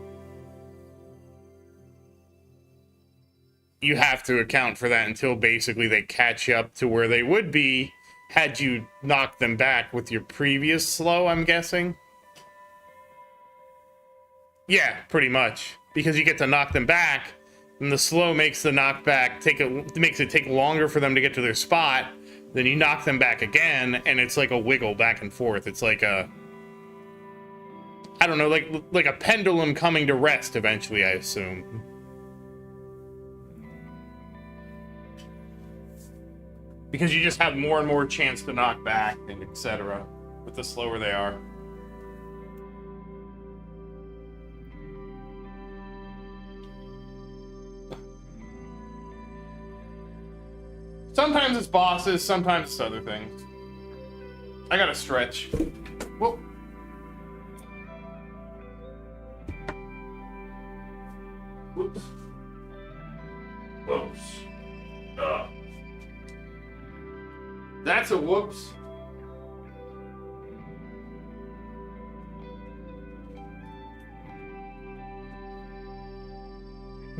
you have to account for that until basically they catch up to where they would be had you knocked them back with your previous slow, I'm guessing. Yeah, pretty much. Because you get to knock them back, and the slow makes the knockback makes it take longer for them to get to their spot. Then you knock them back again, and it's like a wiggle back and forth. It's like I don't know, like a pendulum coming to rest eventually, I assume. Because you just have more and more chance to knock back and etc. with the slower they are. Sometimes it's bosses, sometimes it's other things. I gotta stretch. Whoa. Whoops. Whoops. That's a whoops.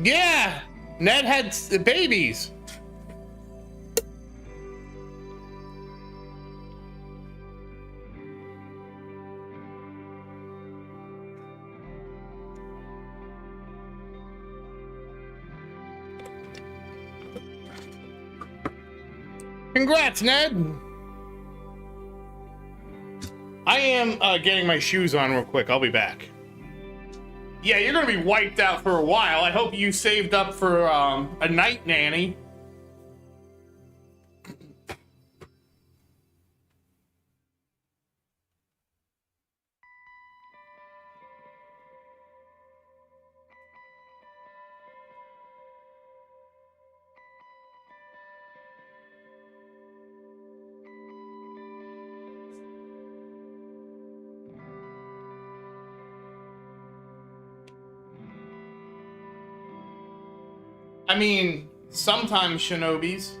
Yeah, Ned had babies. Congrats, Ned! I am getting my shoes on real quick. I'll be back. Yeah, you're gonna be wiped out for a while. I hope you saved up for a night nanny. I mean, sometimes shinobis.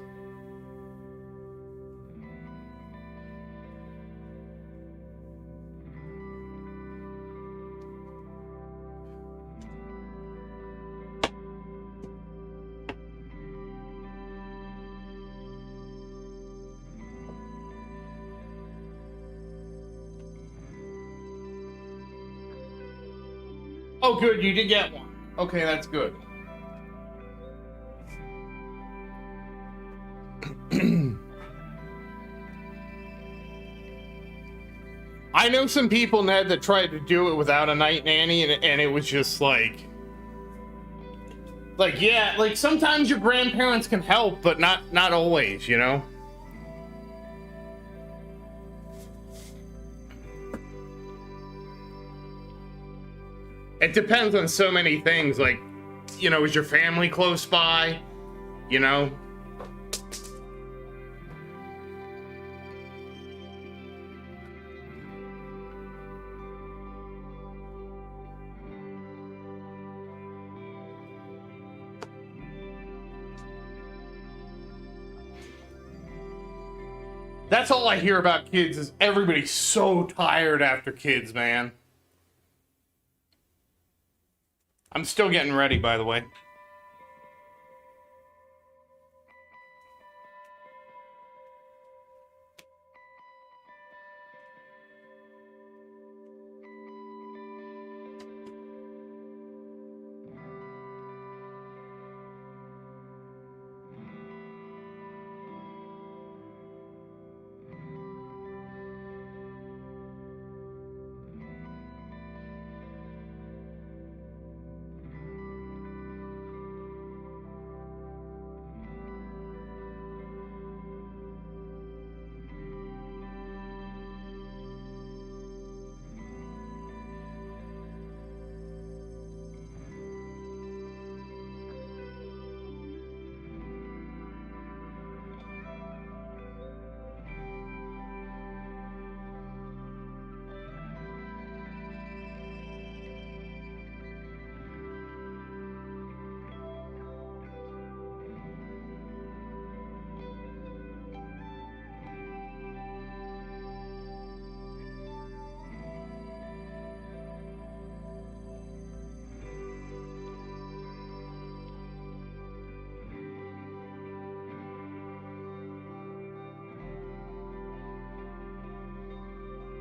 Oh, good, you did get one. Okay, that's good. I know some people, Ned, that tried to do it without a night nanny, and it was just like, yeah, like sometimes your grandparents can help, but not always, you know? It depends on so many things, like, you know, is your family close by, you know? That's all I hear about kids is everybody's so tired after kids, man. I'm still getting ready, by the way.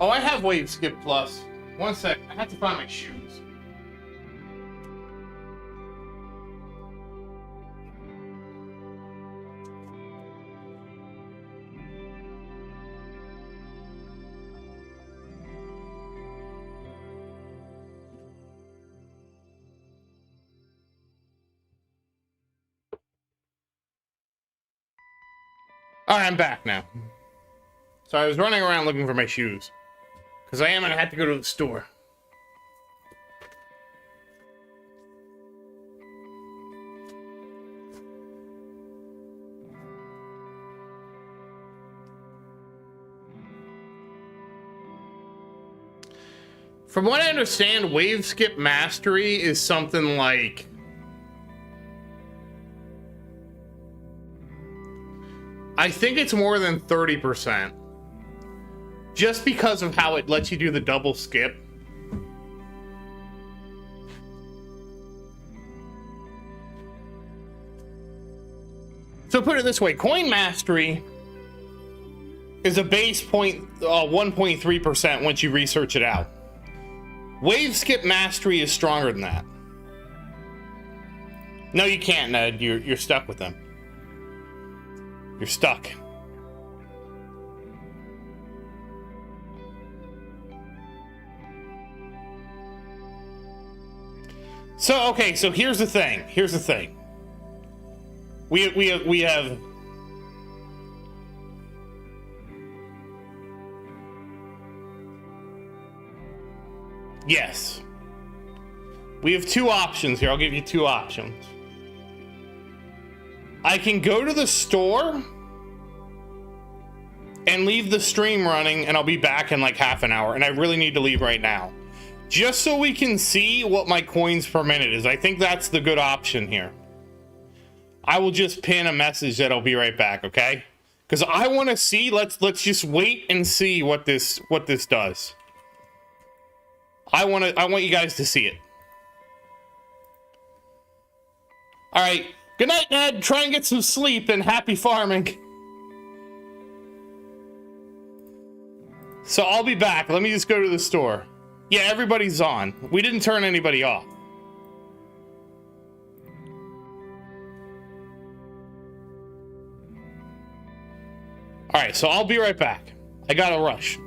Oh, I have Wave Skip Plus. One sec, I have to find my shoes. Alright, I'm back now. So I was running around looking for my shoes. Because I am gonna have to go to the store. From what I understand, Wave Skip Mastery is something like... I think it's more than 30%. Just because of how it lets you do the double skip. So put it this way, Coin Mastery is a base 1.3% once you research it out. Wave Skip Mastery is stronger than that. No, you can't, Ned. You're stuck with them. You're stuck. So, okay, so here's the thing. Here's the thing. We have... Yes. We have two options here. I'll give you two options. I can go to the store and leave the stream running, and I'll be back in like half an hour, and I really need to leave right now. Just so we can see what my coins per minute is. I think that's the good option here. I will just pin a message that I'll be right back, okay? Because I want to see, let's just wait and see what this does. I want you guys to see it. All right. Good night, Ned. Try and get some sleep and happy farming. So I'll be back. Let me just go to the store. Yeah, everybody's on. We didn't turn anybody off. All right, so I'll be right back. I gotta rush.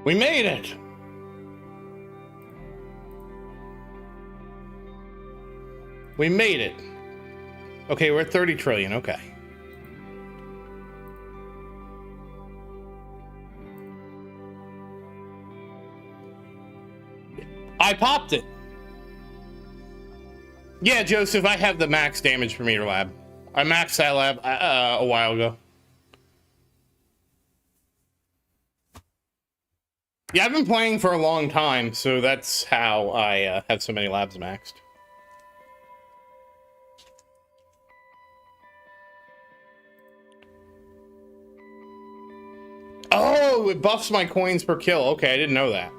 We made it! We made it. Okay, we're at 30 trillion, okay. I popped it. Yeah, Joseph, I have the max damage per meter lab. I maxed that lab a while ago. Yeah, I've been playing for a long time, so that's how I have so many labs maxed. Oh, it buffs my coins per kill. Okay, I didn't know that.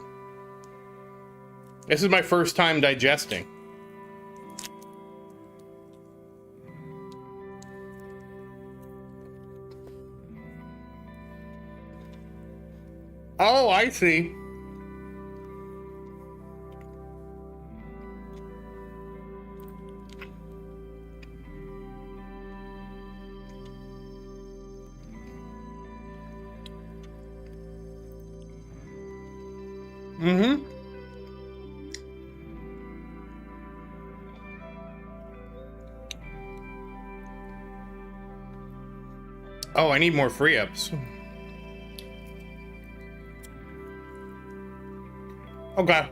This is my first time digesting. Oh, I see. Mm-hmm. Oh, I need more free ups. Okay.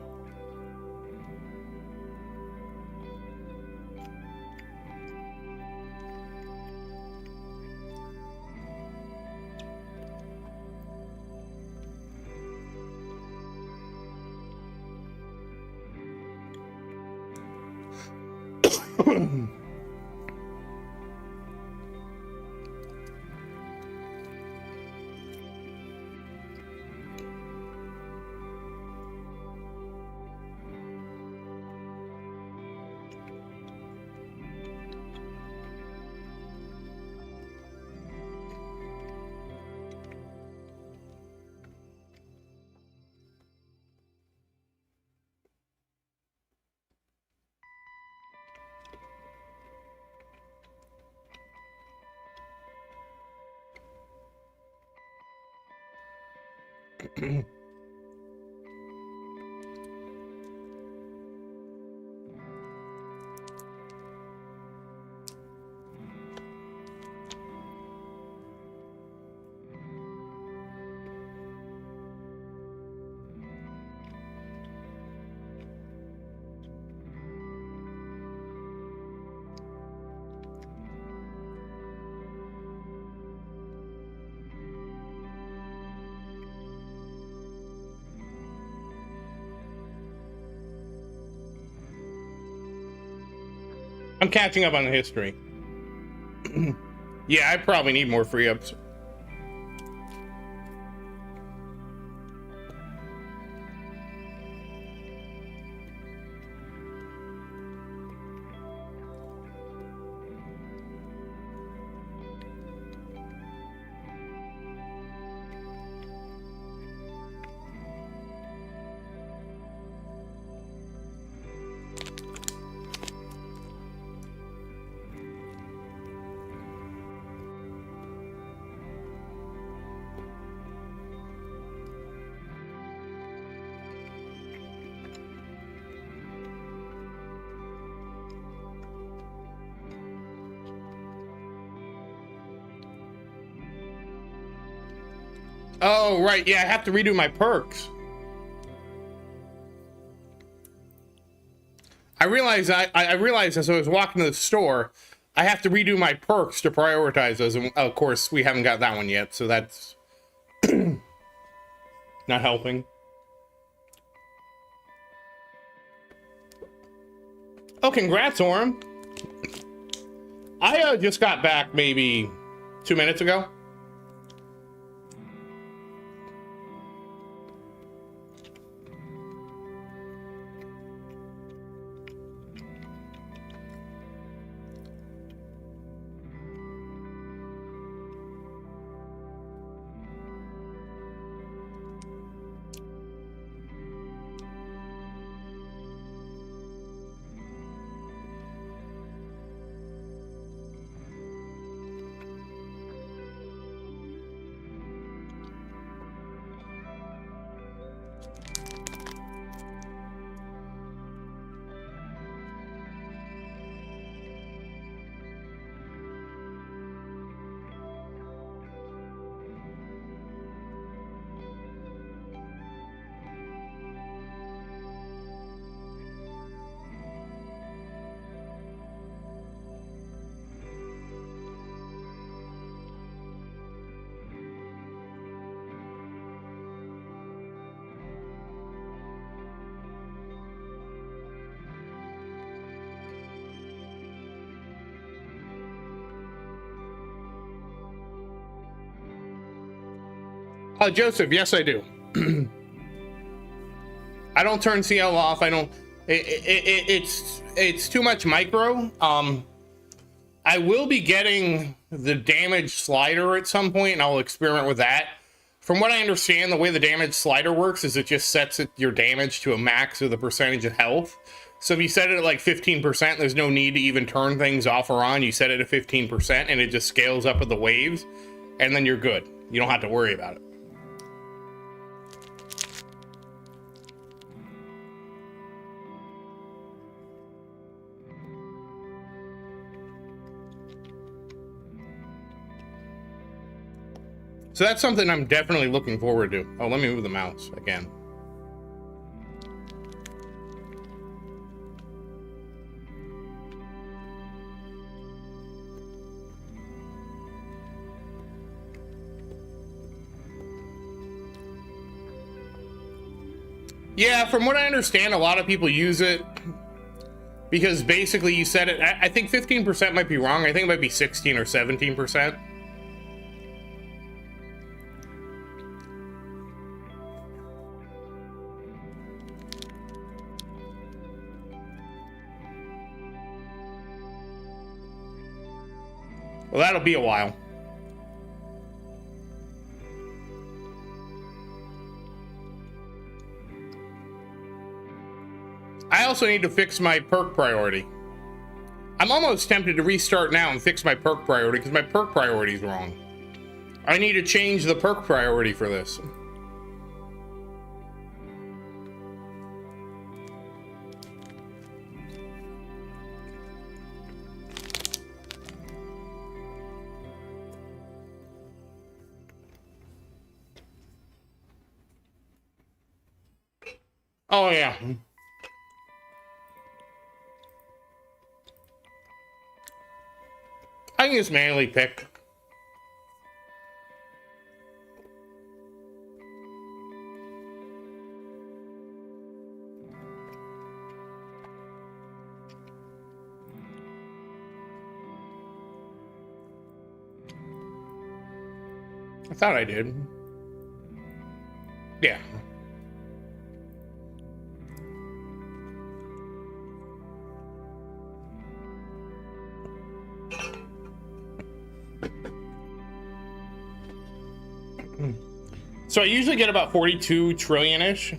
I'm catching up on the history. Yeah, I probably need more free ups. Oh, right. Yeah, I have to redo my perks. I realized as I was walking to the store, I have to redo my perks to prioritize those. And of course, we haven't got that one yet, so that's not helping. Oh, congrats, Orem. I just got back maybe 2 minutes ago. Joseph, yes, I do. I don't turn CL off. I don't. It's too much micro. I will be getting the damage slider at some point, and I'll experiment with that. From what I understand, the way the damage slider works is it just sets your damage to a max of the percentage of health. So if you set it at like 15%, there's no need to even turn things off or on. You set it at 15%, and it just scales up with the waves, and then you're good. You don't have to worry about it. So that's something I'm definitely looking forward to. Oh, let me move the mouse again. Yeah, from what I understand, a lot of people use it because basically you set it, I think 15% might be wrong. I think it might be 16 or 17%. Well, that'll be a while. I also need to fix my perk priority. I'm almost tempted to restart now and fix my perk priority because my perk priority is wrong. I need to change the perk priority for this. Oh, yeah. I can just manually pick. I thought I did. Yeah. So I usually get about 42 trillion-ish.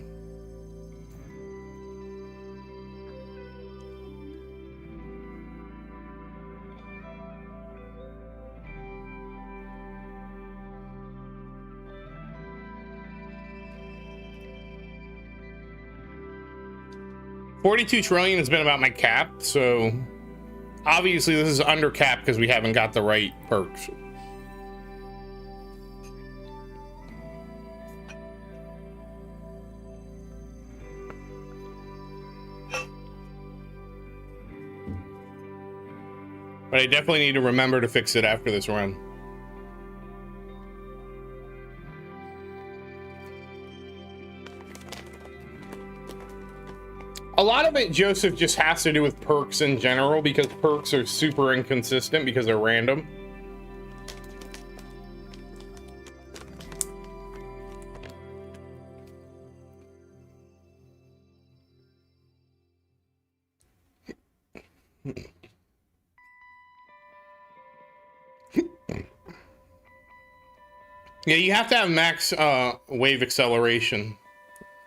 $42 trillion has been about my cap, so obviously this is under cap because we haven't got the right perks. But I definitely need to remember to fix it after this run. A lot of it, Joseph, just has to do with perks in general because perks are super inconsistent because they're random. Yeah, you have to have max wave acceleration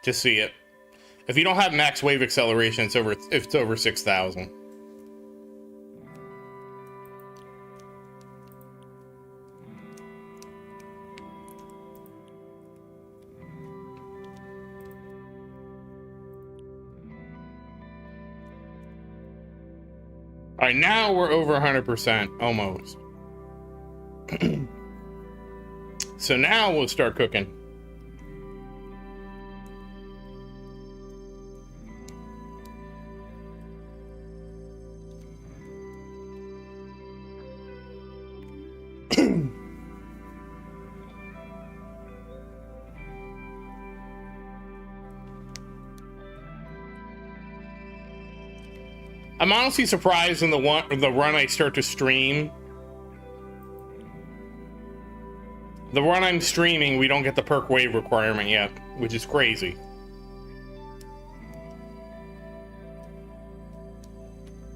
to see it. If you don't have max wave acceleration, it's over 6,000. All right, now we're over 100%, almost. So now we'll start cooking. I'm honestly surprised in the run I start to stream The one I'm streaming, we don't get the perk wave requirement yet, which is crazy.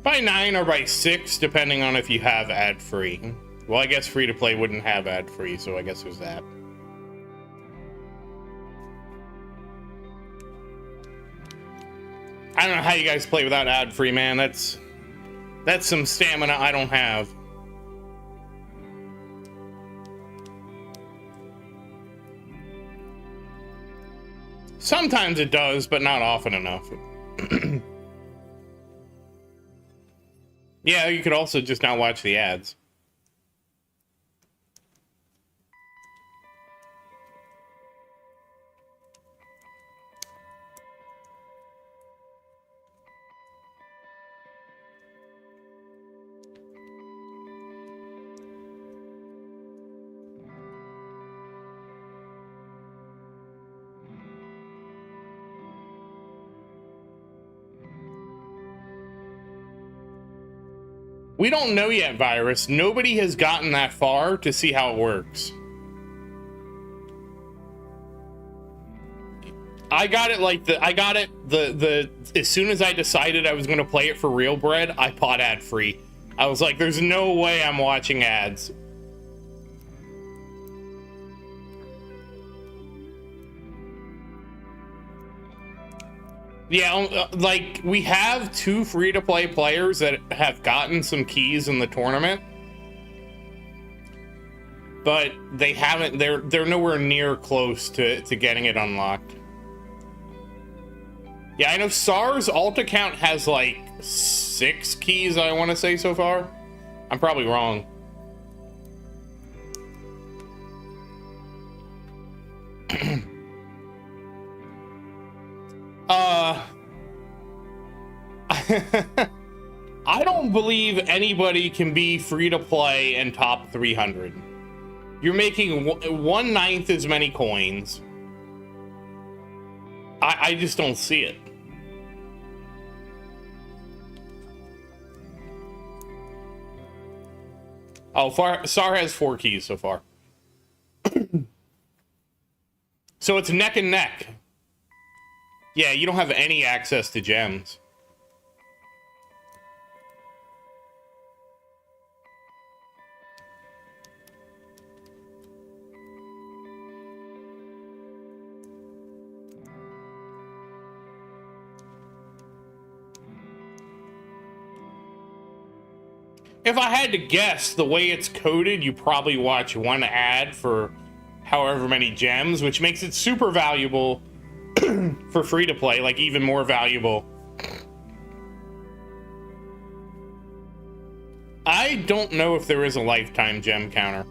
By 9 or by 6, depending on if you have ad-free. Well, I guess free-to-play wouldn't have ad-free, so I guess there's that. I don't know how you guys play without ad-free, man. That's some stamina I don't have. Sometimes it does, but not often enough. Yeah, you could also just not watch the ads. We don't know yet, Virus. Nobody has gotten that far to see how it works. I got it as soon as I decided I was going to play it for real, Bread, I bought ad free. I was like, there's no way I'm watching ads. Yeah, like, we have 2 free-to-play players that have gotten some keys in the tournament, but they haven't, they're nowhere near close to getting it unlocked. Yeah, I know SAR's alt account has like 6 keys, I want to say, so far. I'm probably wrong. I don't believe anybody can be free to play and top 300. You're making 1/9 as many coins. I just don't see it. Oh, SAR has 4 keys so far. So it's neck and neck. Yeah, you don't have any access to gems. If I had to guess, the way it's coded, you probably watch 1 ad for however many gems, which makes it super valuable for free to play, like even more valuable. I don't know if there is a lifetime gem counter.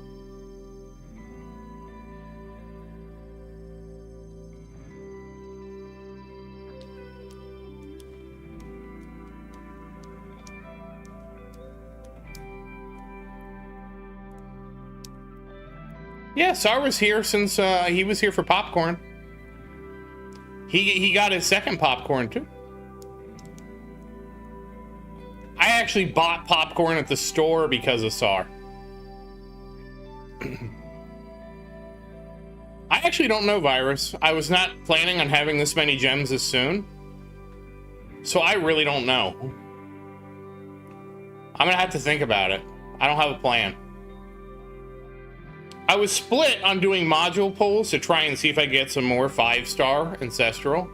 Yeah, SAR was here since he was here for popcorn. He got his second popcorn too. I actually bought popcorn at the store because of SAR. I actually don't know, Virus. I was not planning on having this many gems this soon, so I really don't know. I'm gonna have to think about it. I don't have a plan. I was split on doing module pulls to try and see if I get some more 5-star Ancestral.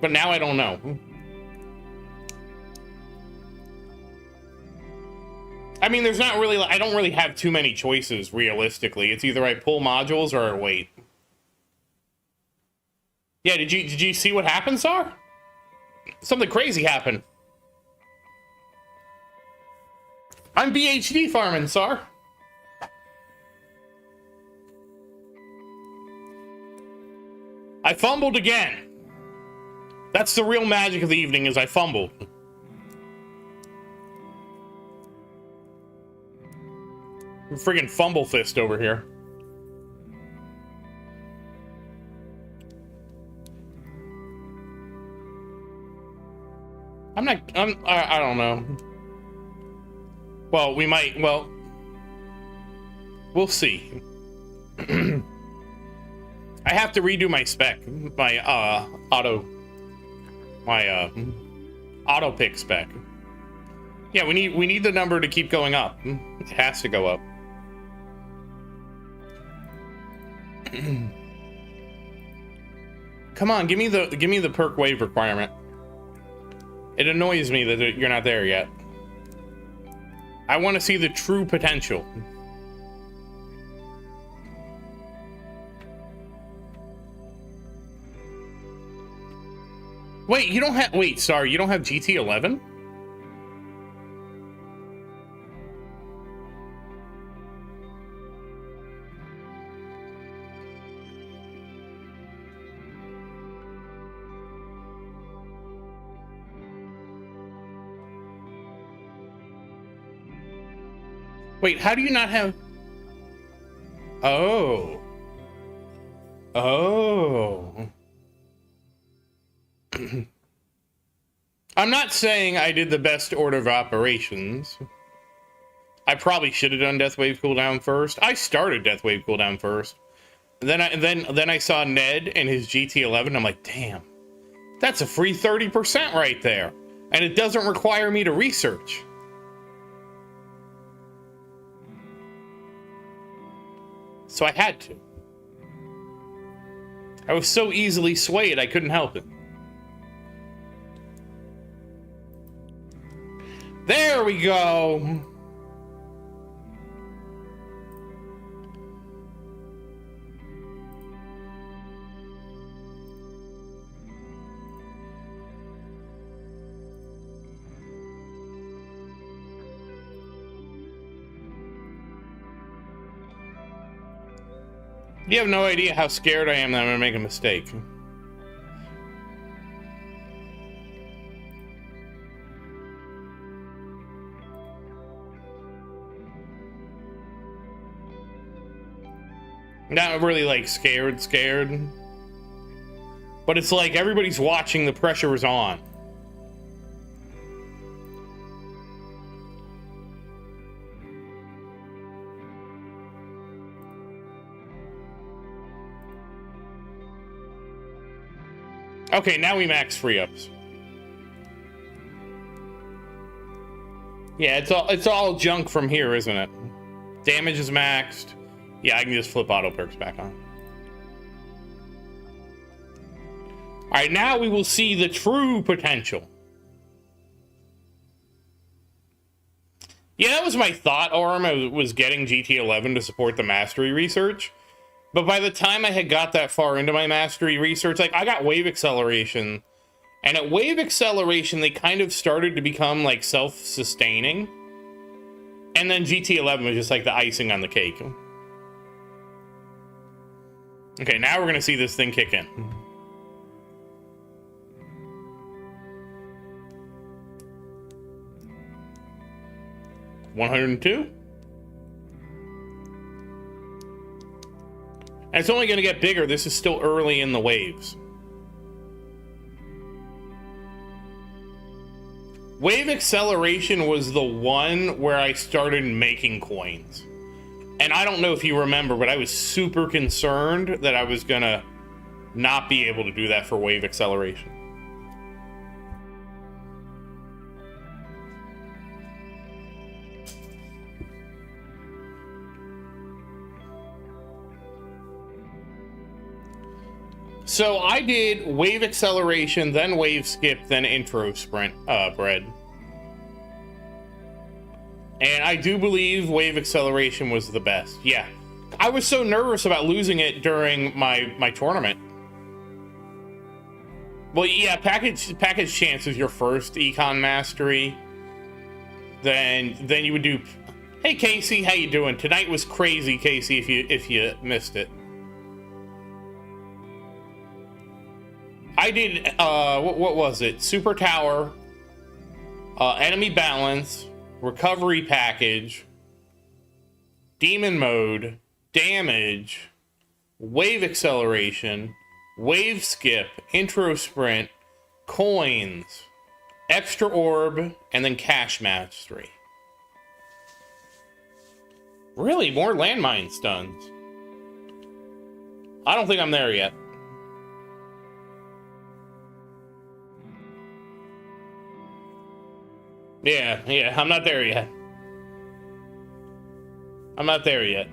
But now I don't know. I mean, there's not really, I don't really have too many choices, realistically. It's either I pull modules or I wait. Yeah, did you see what happened, SAR? Something crazy happened. I'm BHD farming, SAR. I fumbled again. That's the real magic of the evening, is I fumbled. Friggin' fumble fist over here. I don't know. Well, we might. Well, we'll see. I have to redo my spec, my auto pick spec. Yeah, we need the number to keep going up. It has to go up. Come on, give me the perk wave requirement. It annoys me that you're not there yet. I want to see the true potential. Wait, you don't have... Wait, sorry, you don't have GT11? Wait, how do you not have... Oh. Oh. I'm not saying I did the best order of operations. I probably should have done Deathwave cooldown first. I started Deathwave cooldown first. Then I saw Ned and his GT11. I'm like, damn, that's a free 30% right there, and it doesn't require me to research. So I had to. I was so easily swayed, I couldn't help it. There we go. You have no idea how scared I am that I'm gonna make a mistake. Not really like scared, but it's like everybody's watching, the pressure is on. Okay, now we max free ups. Yeah, it's all junk from here, isn't it? Damage is maxed. Yeah, I can just flip auto perks back on. All right, now we will see the true potential. Yeah, that was my thought, Orm. I was getting GT11 to support the mastery research. But by the time I had got that far into my mastery research, like, I got wave acceleration. And at wave acceleration, they kind of started to become, like, self-sustaining. And then GT11 was just, like, the icing on the cake. Okay, now we're going to see this thing kick in. $102? And it's only going to get bigger. This is still early in the waves. Wave acceleration was the one where I started making coins. And I don't know if you remember, but I was super concerned that I was going to not be able to do that for wave acceleration. So I did wave acceleration, then wave skip, then intro sprint, bread. And I do believe wave acceleration was the best. Yeah. I was so nervous about losing it during my tournament. Well, yeah, package chance is your first econ mastery. Then you would do... Hey, Casey, how you doing? Tonight was crazy, Casey, if you missed it. I did, what was it? Super Tower, Enemy Balance, Recovery Package, Demon Mode, Damage, Wave Acceleration, Wave Skip, Intro Sprint, Coins, Extra Orb, and then Cash Mastery. Really? More landmine stuns? I don't think I'm there yet. Yeah, I'm not there yet. I'm not there yet.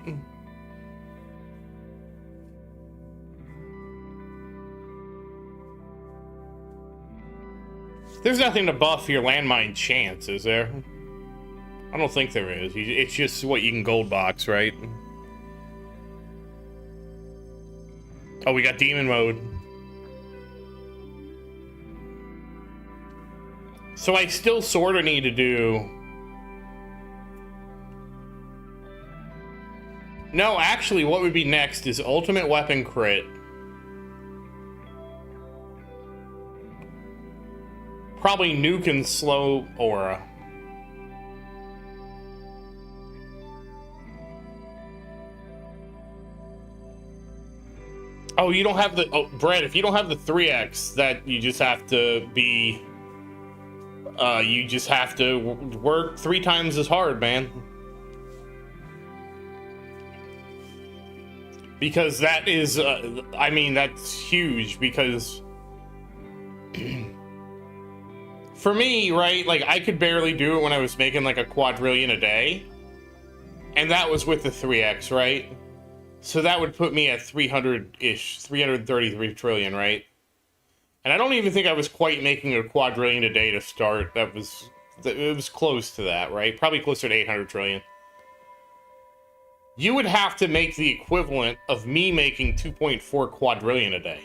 There's nothing to buff your landmine chance, is there? I don't think there is. It's just what you can gold box, right? Oh, we got demon mode. So I still sort of need to do... No, actually, what would be next is ultimate weapon crit. Probably nuke and slow aura. Oh, you don't have the... Oh, Brett, if you don't have the 3x, that you just have to be... you just have to work 3 times as hard, man. Because that is... I mean, that's huge, because... For me, right, like, I could barely do it when I was making, like, a quadrillion a day. And that was with the 3x, right? So that would put me at 300-ish, 333 trillion, right? And I don't even think I was quite making a quadrillion a day to start. It was close to that, right? Probably closer to 800 trillion. You would have to make the equivalent of me making 2.4 quadrillion a day.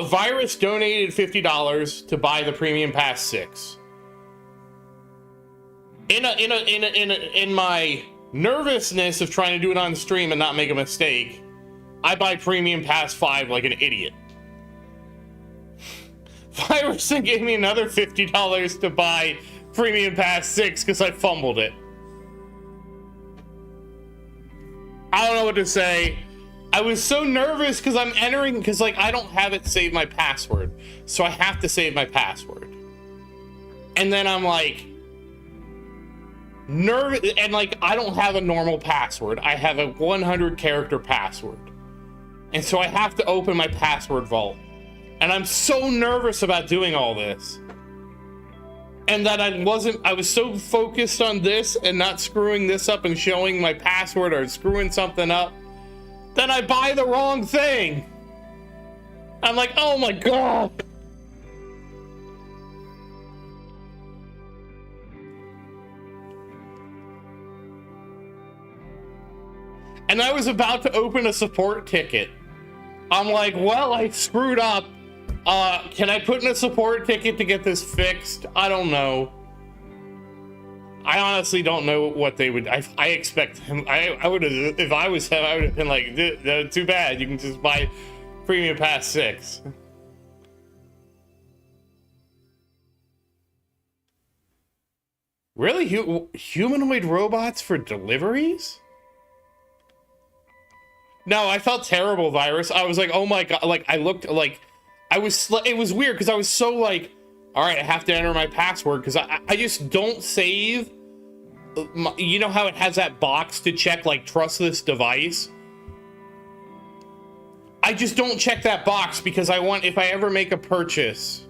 Virus donated $50 to buy the Premium Pass 6. In my nervousness of trying to do it on stream and not make a mistake, I buy Premium Pass 5 like an idiot. Virus then gave me another $50 to buy Premium Pass 6 because I fumbled it. I don't know what to say. I was so nervous because I'm entering, because like I don't have it save my password, so I have to save my password. And then I'm like nervous, and like I don't have a normal password. I have a 100 character password, and so I have to open my password vault. And I'm so nervous about doing all this, and that I was so focused on this and not screwing this up and showing my password or screwing something up, then I buy the wrong thing. I'm like, oh my God. And I was about to open a support ticket. I'm like, well, I screwed up. Can I put in a support ticket to get this fixed? I don't know. I honestly don't know what they would. I expect him. I would have, if I was him, I would have been like, too bad. You can just buy Premium Pass 6. Really? Humanoid robots for deliveries? No, I felt terrible, Virus. I was like, oh my God. Like, I looked like it was weird because I was so like, all right, I have to enter my password because I just don't save. You know how it has that box to check like trust this device? I just don't check that box because I want, if I ever make a purchase,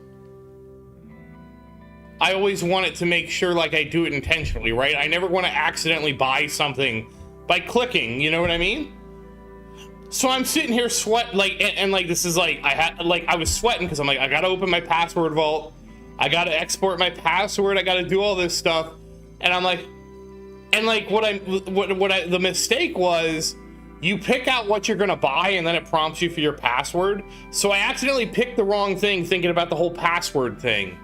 I always want it to make sure like I do it intentionally, right? I never want to accidentally buy something by clicking, you know what I mean? So I'm sitting here and like this is like I was sweating because I'm like, I gotta open my password vault, I gotta export my password, I gotta do all this stuff, and I'm like, and like the mistake was, you pick out what you're gonna buy and then it prompts you for your password. So I accidentally picked the wrong thing, thinking about the whole password thing.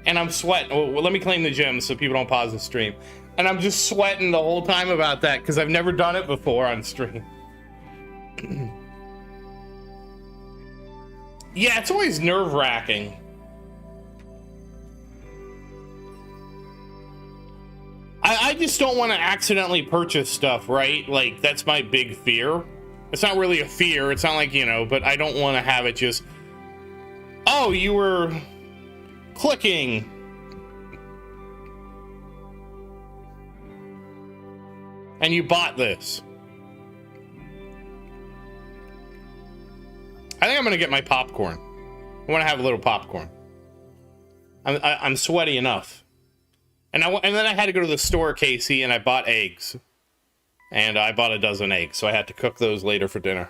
And I'm sweating. Well, let me claim the gym so people don't pause the stream. And I'm just sweating the whole time about that because I've never done it before on stream. Yeah, it's always nerve-wracking. I just don't want to accidentally purchase stuff, right? Like, that's my big fear. It's not really a fear. It's not like, you know, but I don't want to have it just, oh, you were clicking. and you bought this. I think I'm gonna get my popcorn. I want to have a little popcorn. I'm sweaty enough, and then I had to go to the store, Casey, and I bought eggs, and I bought a dozen eggs, so I had to cook those later for dinner.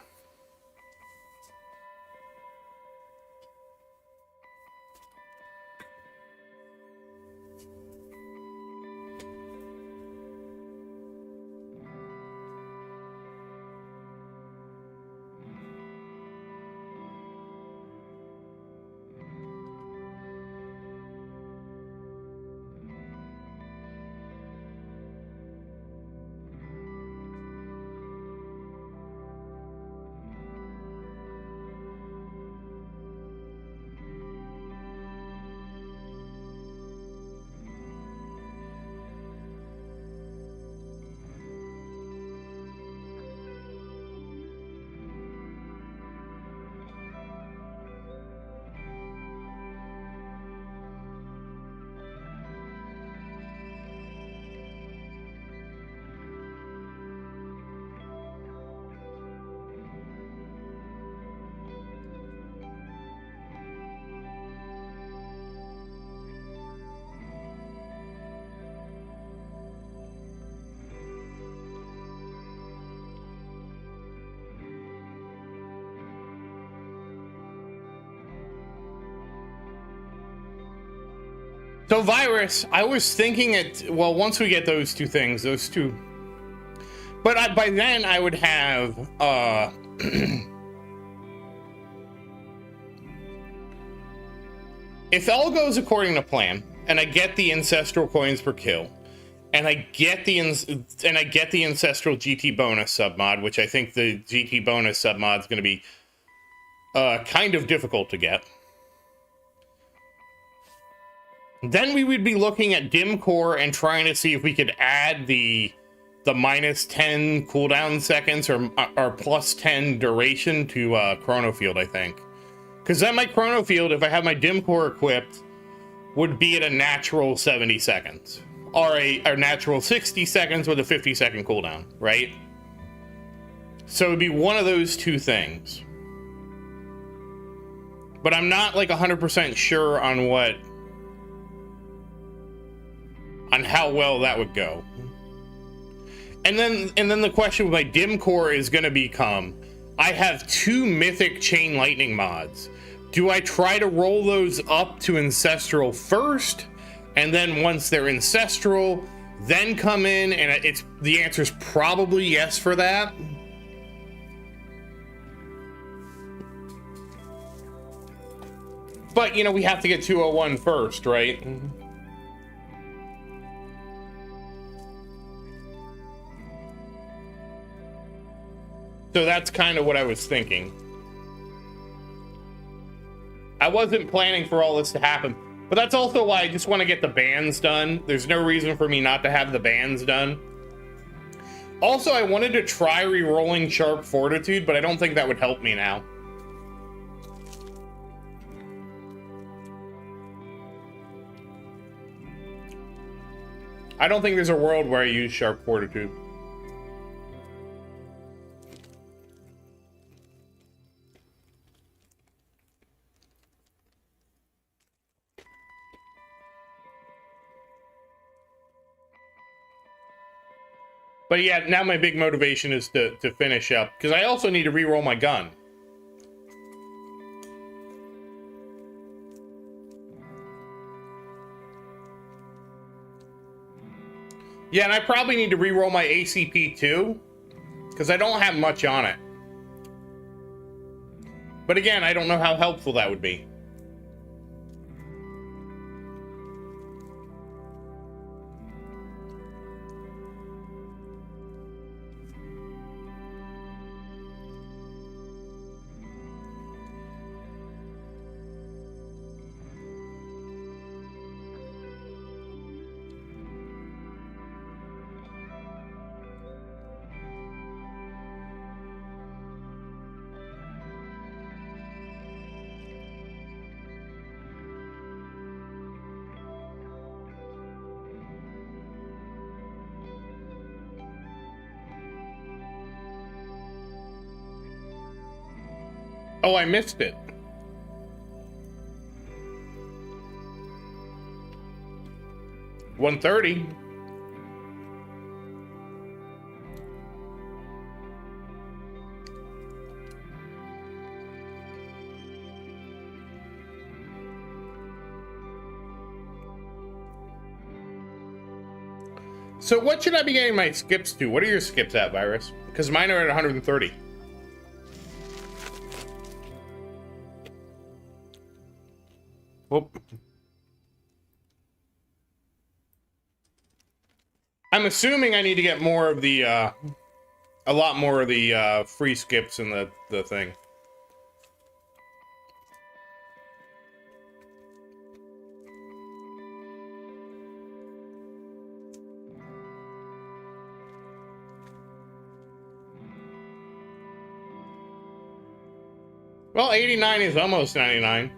So virus, I was thinking well, once we get those two things, but by then I would have, if all goes according to plan, and I get the ancestral coins per kill, and I get the ancestral GT bonus submod, which I think the GT bonus submod is going to be kind of difficult to get. Then we would be looking at dim core and trying to see if we could add the minus 10 cooldown seconds or plus 10 duration to chrono field, I think. Because then my chrono field, if I have my dim core equipped, would be at a natural 70 seconds. Or a natural 60 seconds with a 50-second cooldown, right? So it would be one of those two things. But I'm not like 100% sure on how well that would go. And then the question with my dim core is going to become, I have 2 mythic chain lightning mods. Do I try to roll those up to ancestral first, and then once they're ancestral, then come in? And the answer is probably yes for that. But we have to get 201 first, right? So that's kind of what I was thinking. I wasn't planning for all this to happen, but that's also why I just want to get the bands done. There's no reason for me not to have the bands done. Also, I wanted to try re-rolling Sharp Fortitude, but I don't think that would help me now. I don't think there's a world where I use Sharp Fortitude. But yeah, now my big motivation is to finish up, because I also need to re-roll my gun. Yeah, and I probably need to re-roll my ACP too, because I don't have much on it. But again, I don't know how helpful that would be. Oh, I missed it. $130. So what should I be getting my skips to? What are your skips at, Virus? Because mine are at 130. Whoop. I'm assuming I need to get more of the, a lot more of the free skips in the thing. Well, 89 is almost 99.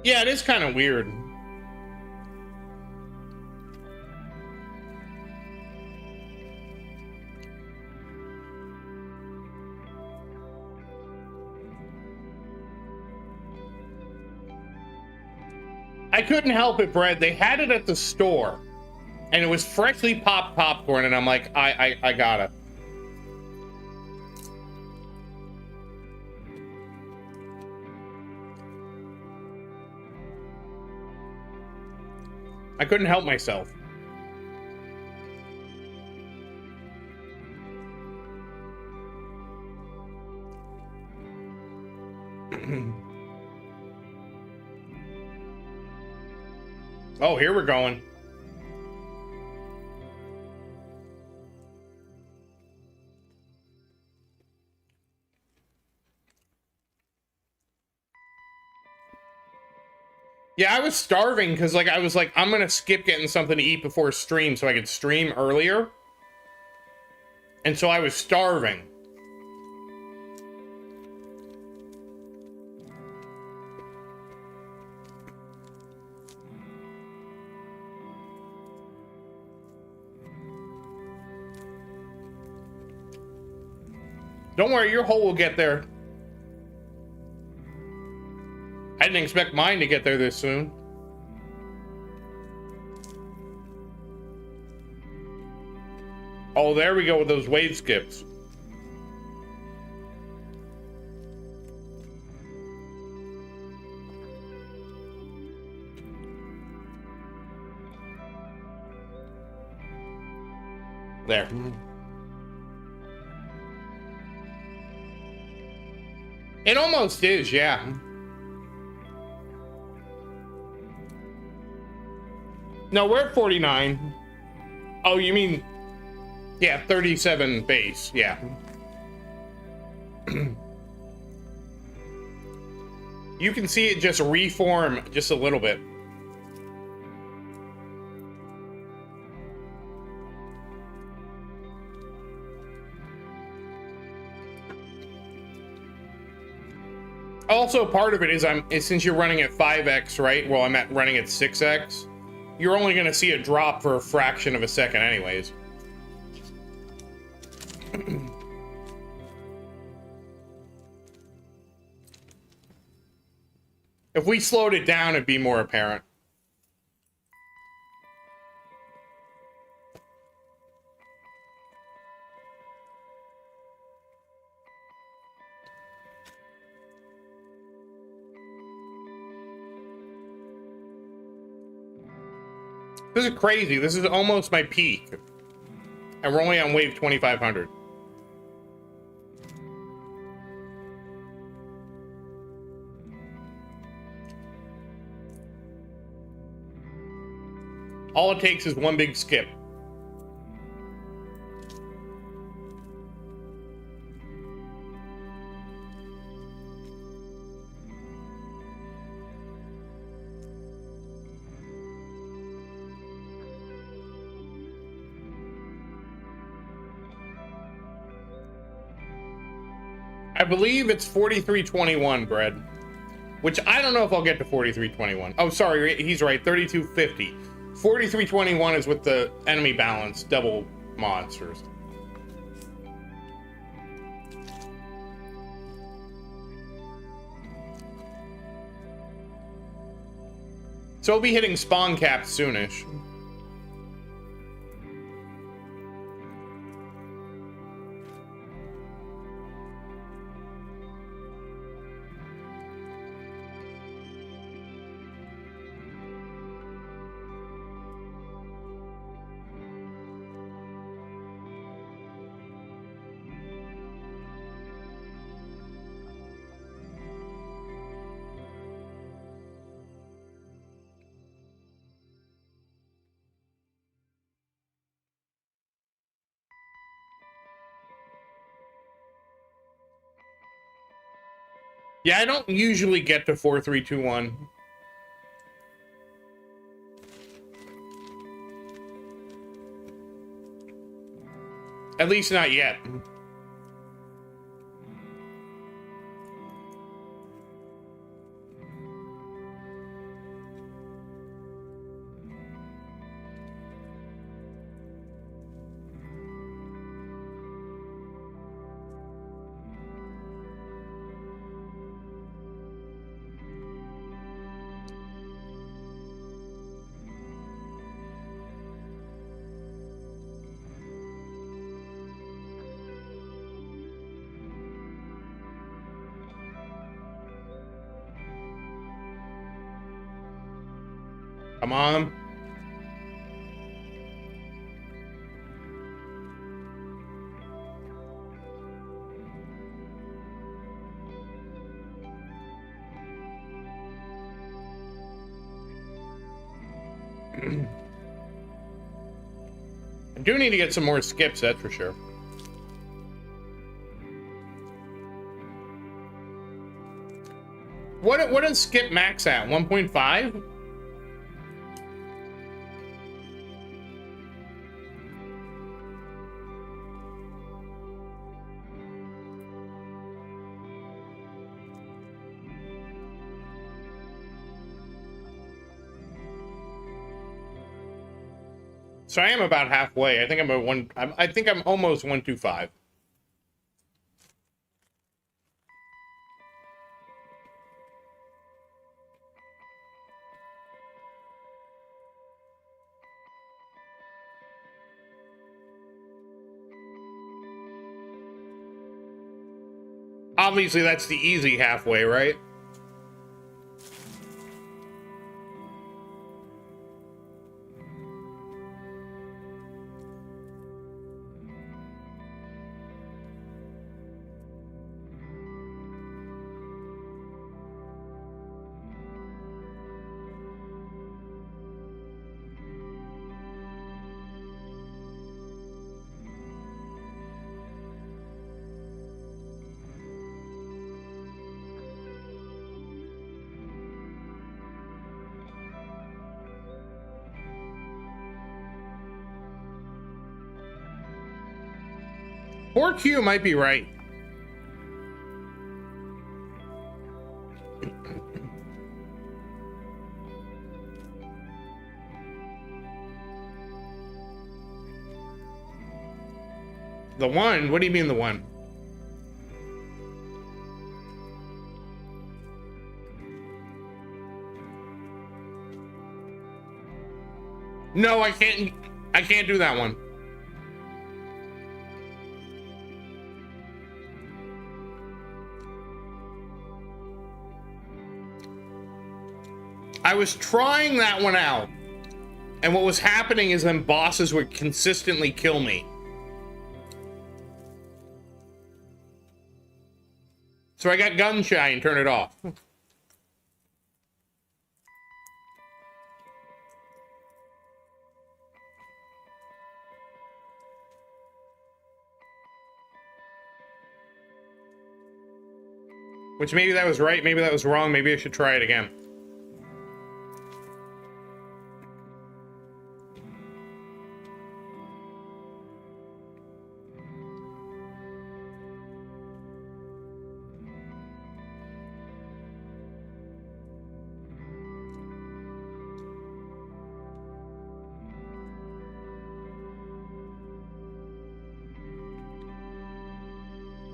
Yeah, it is kind of weird. I couldn't help it, Brad. They had it at the store, and it was freshly popped popcorn, and I'm like, I gotta. I couldn't help myself. Oh, here we're going. Yeah, I was starving because like I was like, I'm gonna skip getting something to eat before stream so I could stream earlier. And so I was starving. Don't worry, your hole will get there. I didn't expect mine to get there this soon. Oh, there we go with those wave skips. There. It almost is, yeah. No, we're at 49. Oh, you mean... Yeah, 37 base, yeah. You can see it just reform just a little bit. Also, part of it is since you're running at 5x, right? Well, I'm running at 6x. You're only going to see it drop for a fraction of a second anyways. If we slowed it down, it'd be more apparent. This is crazy. This is almost my peak. And we're only on wave 2500. All it takes is one big skip. I believe it's 4321, Brad. Which I don't know if I'll get to 4321. Oh, sorry, he's right. 3250. 4321 is with the enemy balance, double monsters. So I'll be hitting spawn cap soonish. Yeah, I don't usually get to 4321. At least not yet. Come on. I do need to get some more skips, that's for sure. What does skip max at? 1.5? So I am about halfway. I think I'm at one. I think I'm almost 125. Obviously, that's the easy halfway, right? Or Q might be right. The one? What do you mean the one? No, I can't. I can't do that one. I was trying that one out, and what was happening is then bosses would consistently kill me. So I got gun shy and turned it off. Which maybe that was right, maybe that was wrong, maybe I should try it again.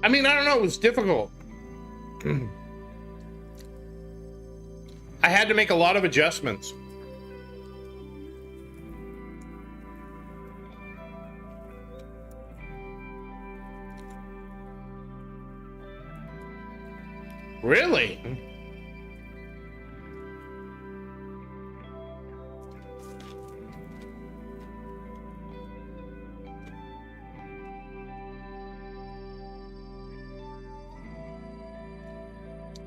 I mean, I don't know, it was difficult. I had to make a lot of adjustments. Really?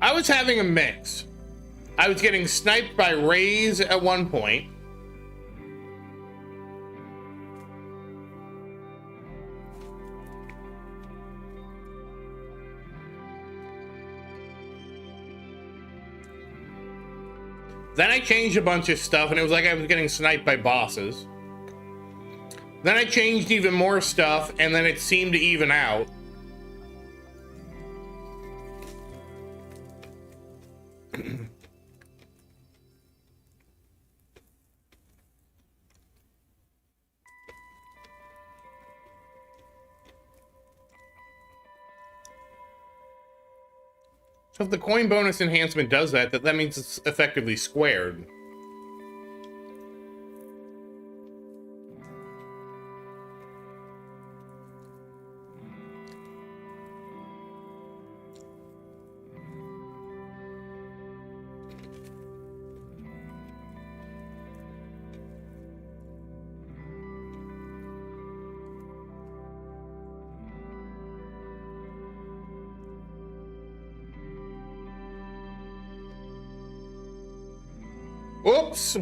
I was having a mix. I was getting sniped by Rays at one point. Then I changed a bunch of stuff, and it was like I was getting sniped by bosses. Then I changed even more stuff, and then it seemed to even out. So if the coin bonus enhancement does that, that means it's effectively squared. Oops.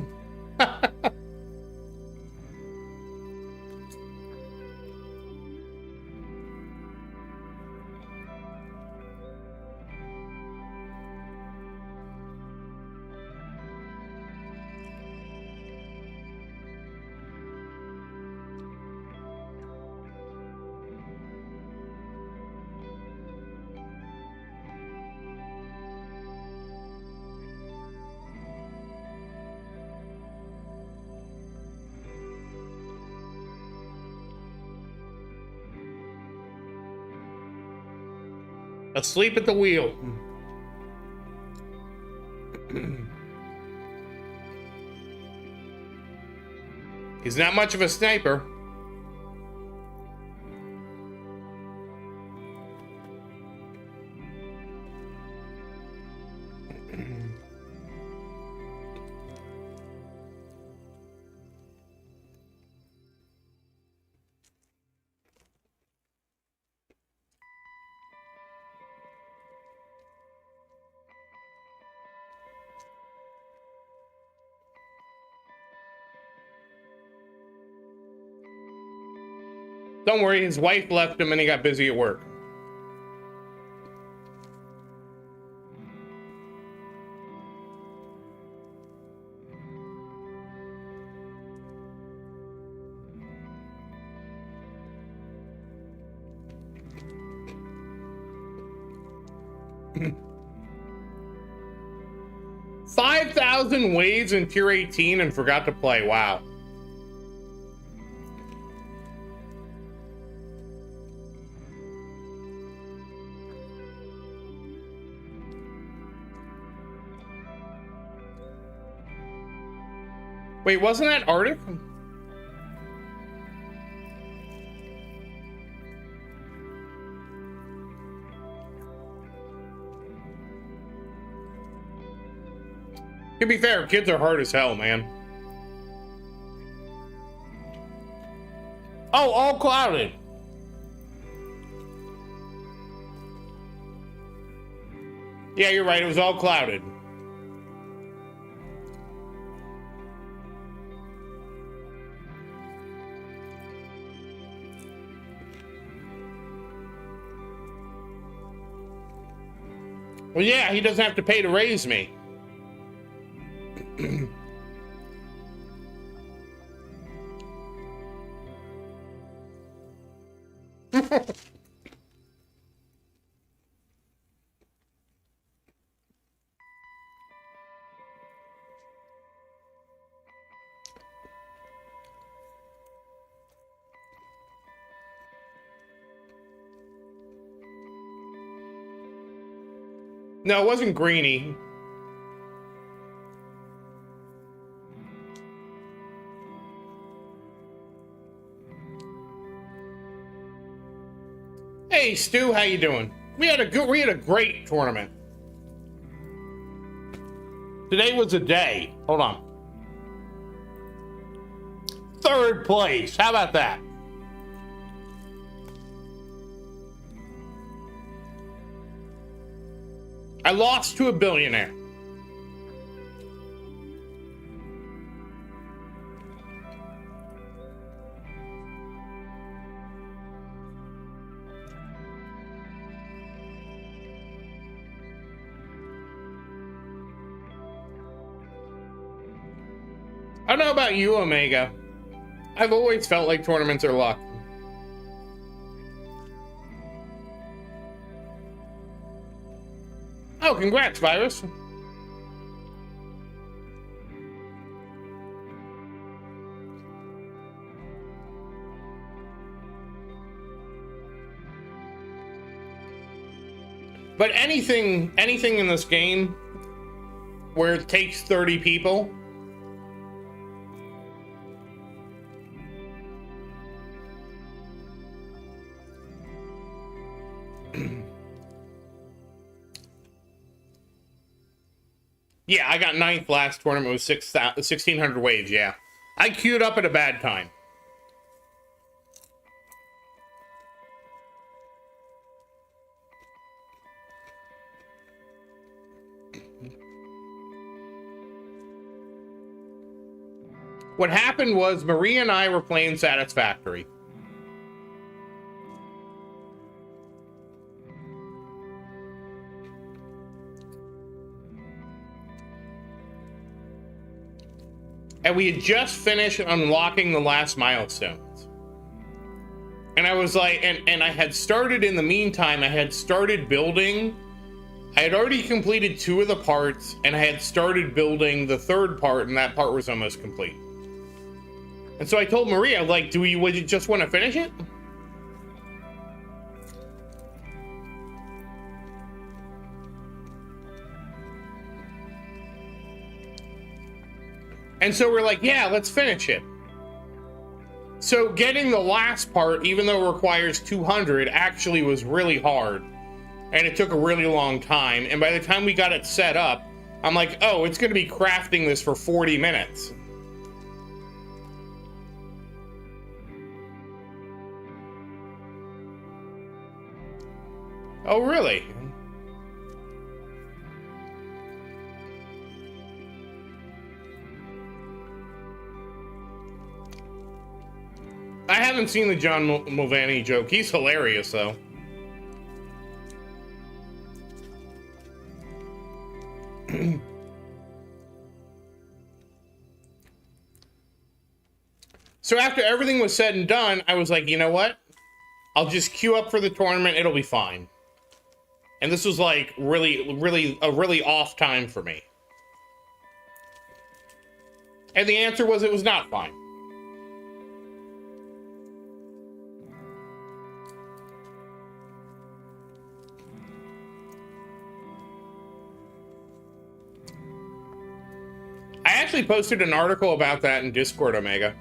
Asleep at the wheel. He's not much of a sniper. Don't worry, his wife left him and he got busy at work. $5,000 waves in tier 18 and forgot to play. Wow. Wait, wasn't that Arctic? To be fair, kids are hard as hell, man. Oh, all clouded. Yeah, you're right. It was all clouded. Well, yeah, he doesn't have to pay to raise me. No, it wasn't Greeny. Hey Stu, how you doing? We had a great tournament. Today was a day. Hold on. 3rd place. How about that? I lost to a billionaire. I don't know about you, Omega. I've always felt like tournaments are luck. Oh, congrats, Virus. But anything in this game where it takes 30 people, yeah, I got 9th last tournament with 1,600 waves, yeah. I queued up at a bad time. What happened was Maria and I were playing Satisfactory. And we had just finished unlocking the last milestones. And I was like, and I had started in the meantime, I had started building. I had already completed 2 of the parts, and I had started building the 3rd part, and that part was almost complete. And so I told Maria, like, would you just want to finish it? And so we're like, yeah, let's finish it. So getting the last part, even though it requires 200, actually was really hard. And it took a really long time. And by the time we got it set up, I'm like, oh, it's going to be crafting this for 40 minutes. Oh, really? I haven't seen the John Mulvaney joke. He's hilarious, though. So after everything was said and done, I was like, you know what? I'll just queue up for the tournament. It'll be fine. And this was like a really off time for me. And the answer was it was not fine. I actually posted an article about that in Discord, Omega.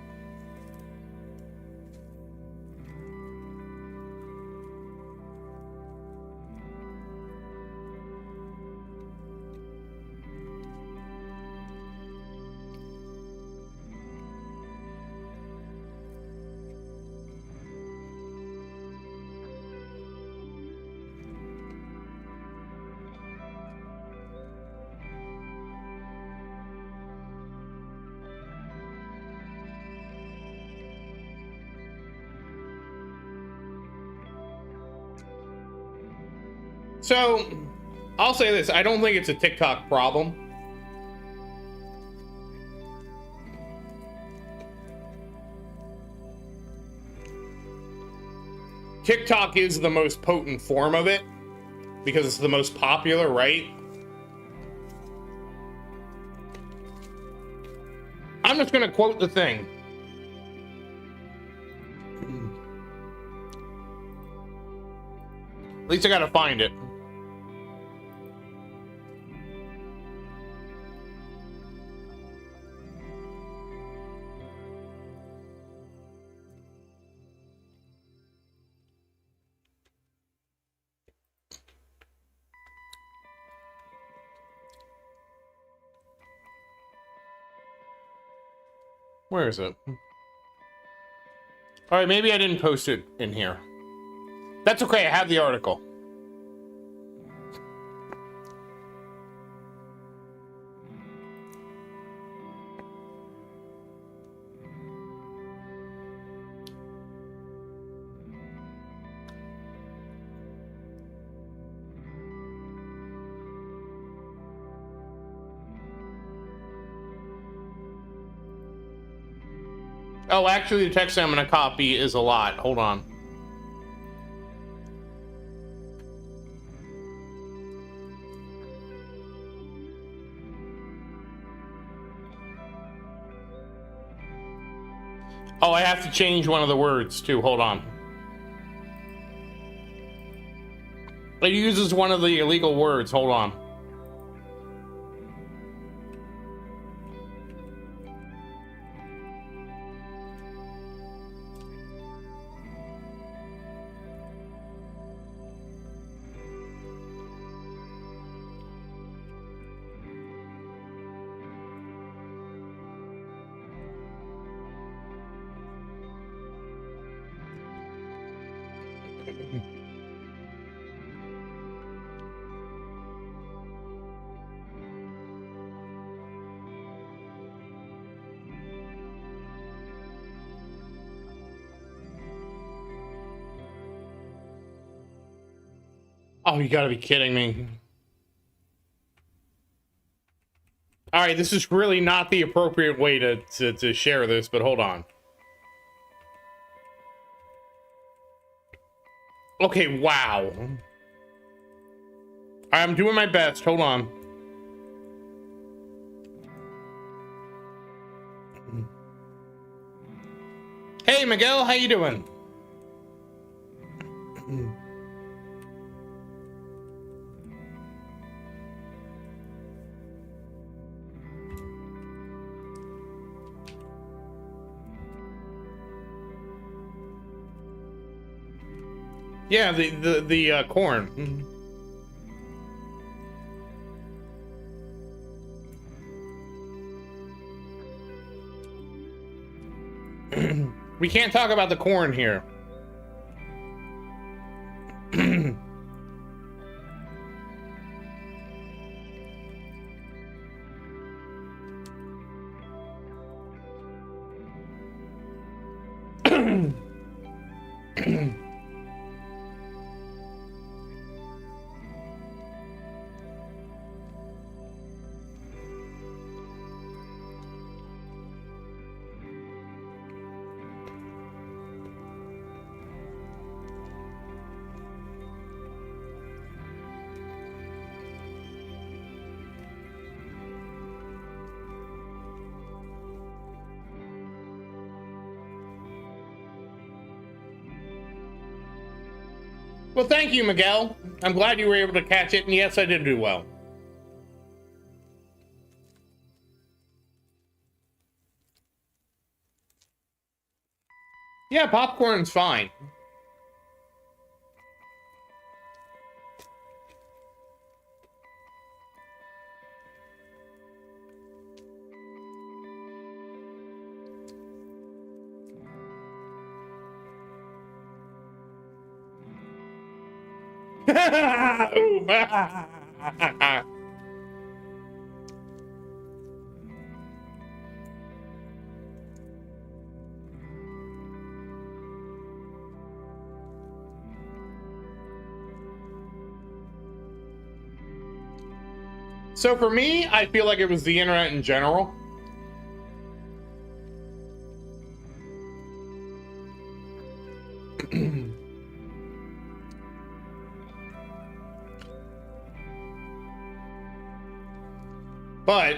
So, I'll say this. I don't think it's a TikTok problem. TikTok is the most potent form of it because it's the most popular, right? I'm just going to quote the thing. At least I got to find it. Where is it? All right, maybe I didn't post it in here. That's okay, I have the article. Oh, actually, the text I'm gonna copy is a lot. Hold on. Oh, I have to change one of the words too. Hold on. It uses one of the illegal words. Hold on. Oh, you gotta be kidding me. All right, this is really not the appropriate way to share this, but hold on. Okay, wow. I'm doing my best. Hold on. Hey, Miguel, how you doing? Yeah, the corn. We can't talk about the corn here. Well, thank you, Miguel. I'm glad you were able to catch it, and yes, I did do well. Yeah, popcorn's fine. So for me, I feel like it was the internet in general. But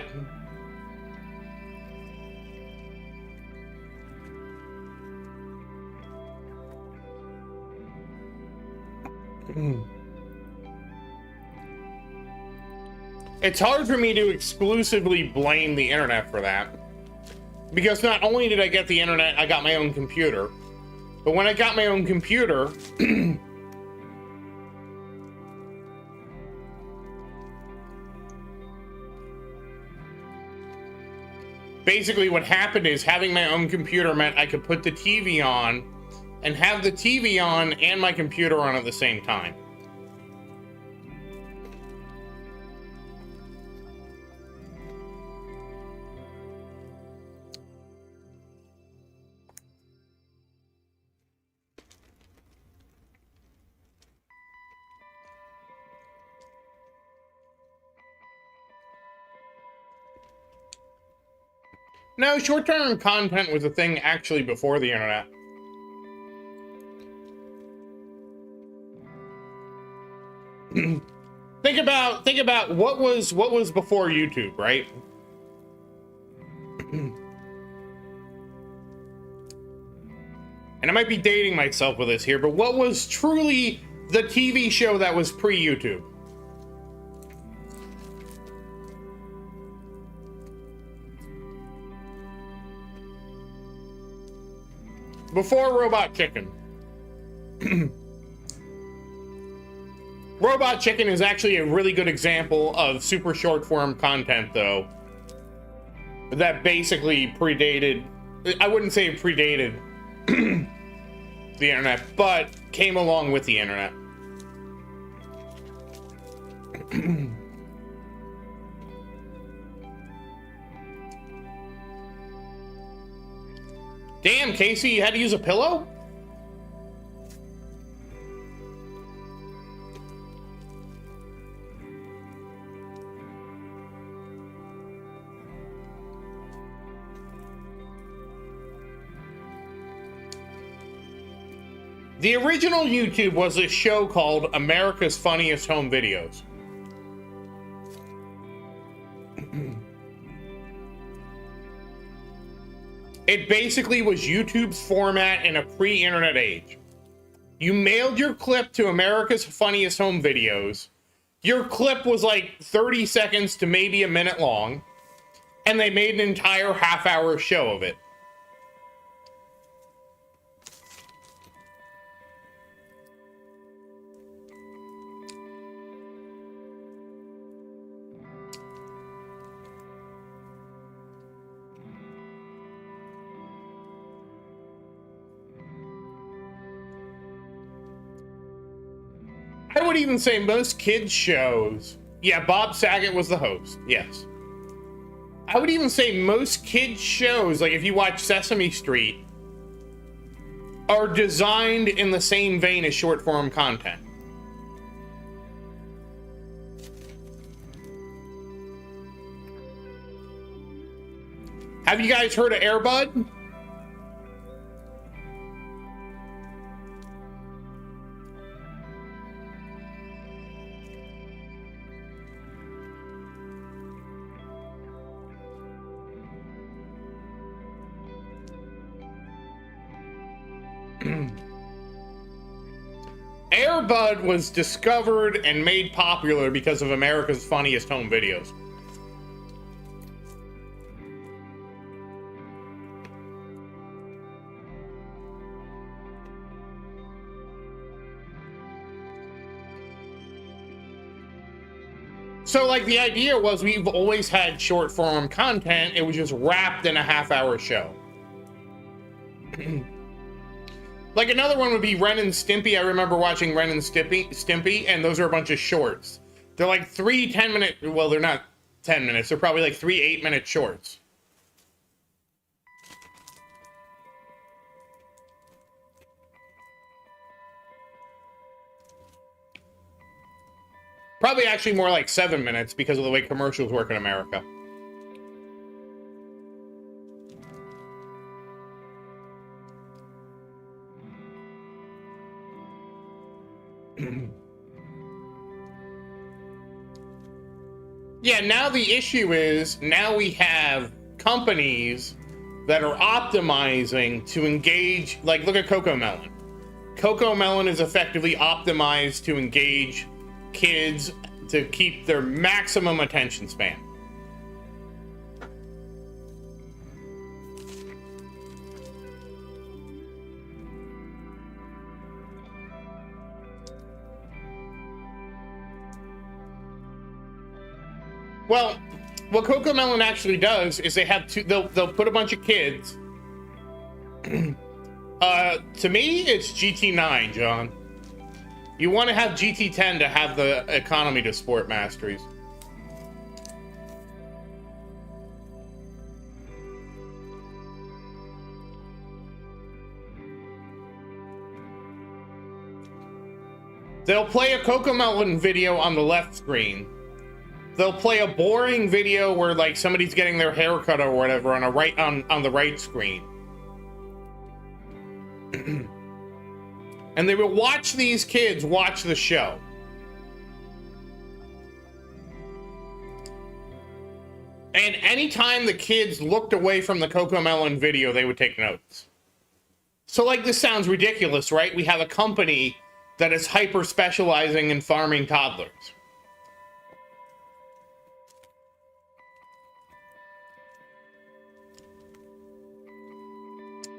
it's hard for me to exclusively blame the internet for that. Because not only did I get the internet, I got my own computer. But when I got my own computer, basically what happened is having my own computer meant I could put the TV on and have the TV on and my computer on at the same time. No, short-term content was a thing actually before the internet. Think about what was before YouTube, right? And I might be dating myself with this here, but what was truly the TV show that was pre-YouTube? Before Robot Chicken. Robot Chicken is actually a really good example of super short form content, though, that basically predated, I wouldn't say it predated the internet, but came along with the internet. Damn, Casey, you had to use a pillow? The original YouTube was a show called America's Funniest Home Videos. It basically was YouTube's format in a pre-internet age. You mailed your clip to America's Funniest Home Videos. Your clip was like 30 seconds to maybe a minute long, and they made an entire half-hour show of it. I would even say most kids shows. Yeah, Bob Saget was the host. Yes. I would even say most kids shows, like if you watch Sesame Street, are designed in the same vein as short form content. Have you guys heard of Air Bud? Air Bud was discovered and made popular because of America's Funniest Home Videos. So, like, the idea was we've always had short form content. It was just wrapped in a half-hour show. Like, another one would be Ren and Stimpy. I remember watching Ren and Stimpy, and those are a bunch of shorts. They're like 3 10-minute, well, they're not 10 minutes. They're probably like 3 8-minute shorts. Probably actually more like 7 minutes because of the way commercials work in America. Yeah, now the issue is, now we have companies that are optimizing to engage, like look at CoComelon. CoComelon is effectively optimized to engage kids to keep their maximum attention span. Well, what Coco Melon actually does is they have two. They'll put a bunch of kids. To me, it's GT9, John. You want to have GT10 to have the economy to sport masteries. They'll play a Coco Melon video on the left screen. They'll play a boring video where like somebody's getting their hair cut or whatever on the right screen. And they will watch these kids watch the show. And anytime the kids looked away from the Coco Melon video, they would take notes. So like, this sounds ridiculous, right? We have a company that is hyper specializing in farming toddlers.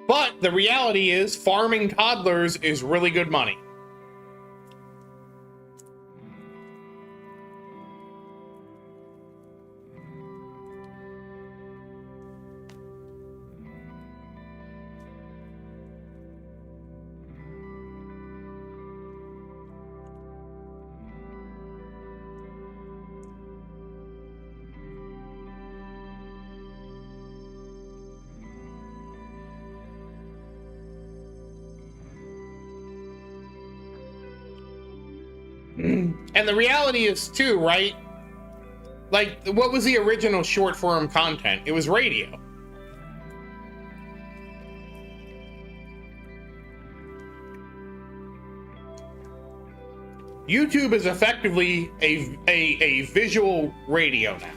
But the reality is, farming toddlers is really good money. And the reality is too, right? Like, what was the original short form content? It was radio. YouTube is effectively a visual radio now.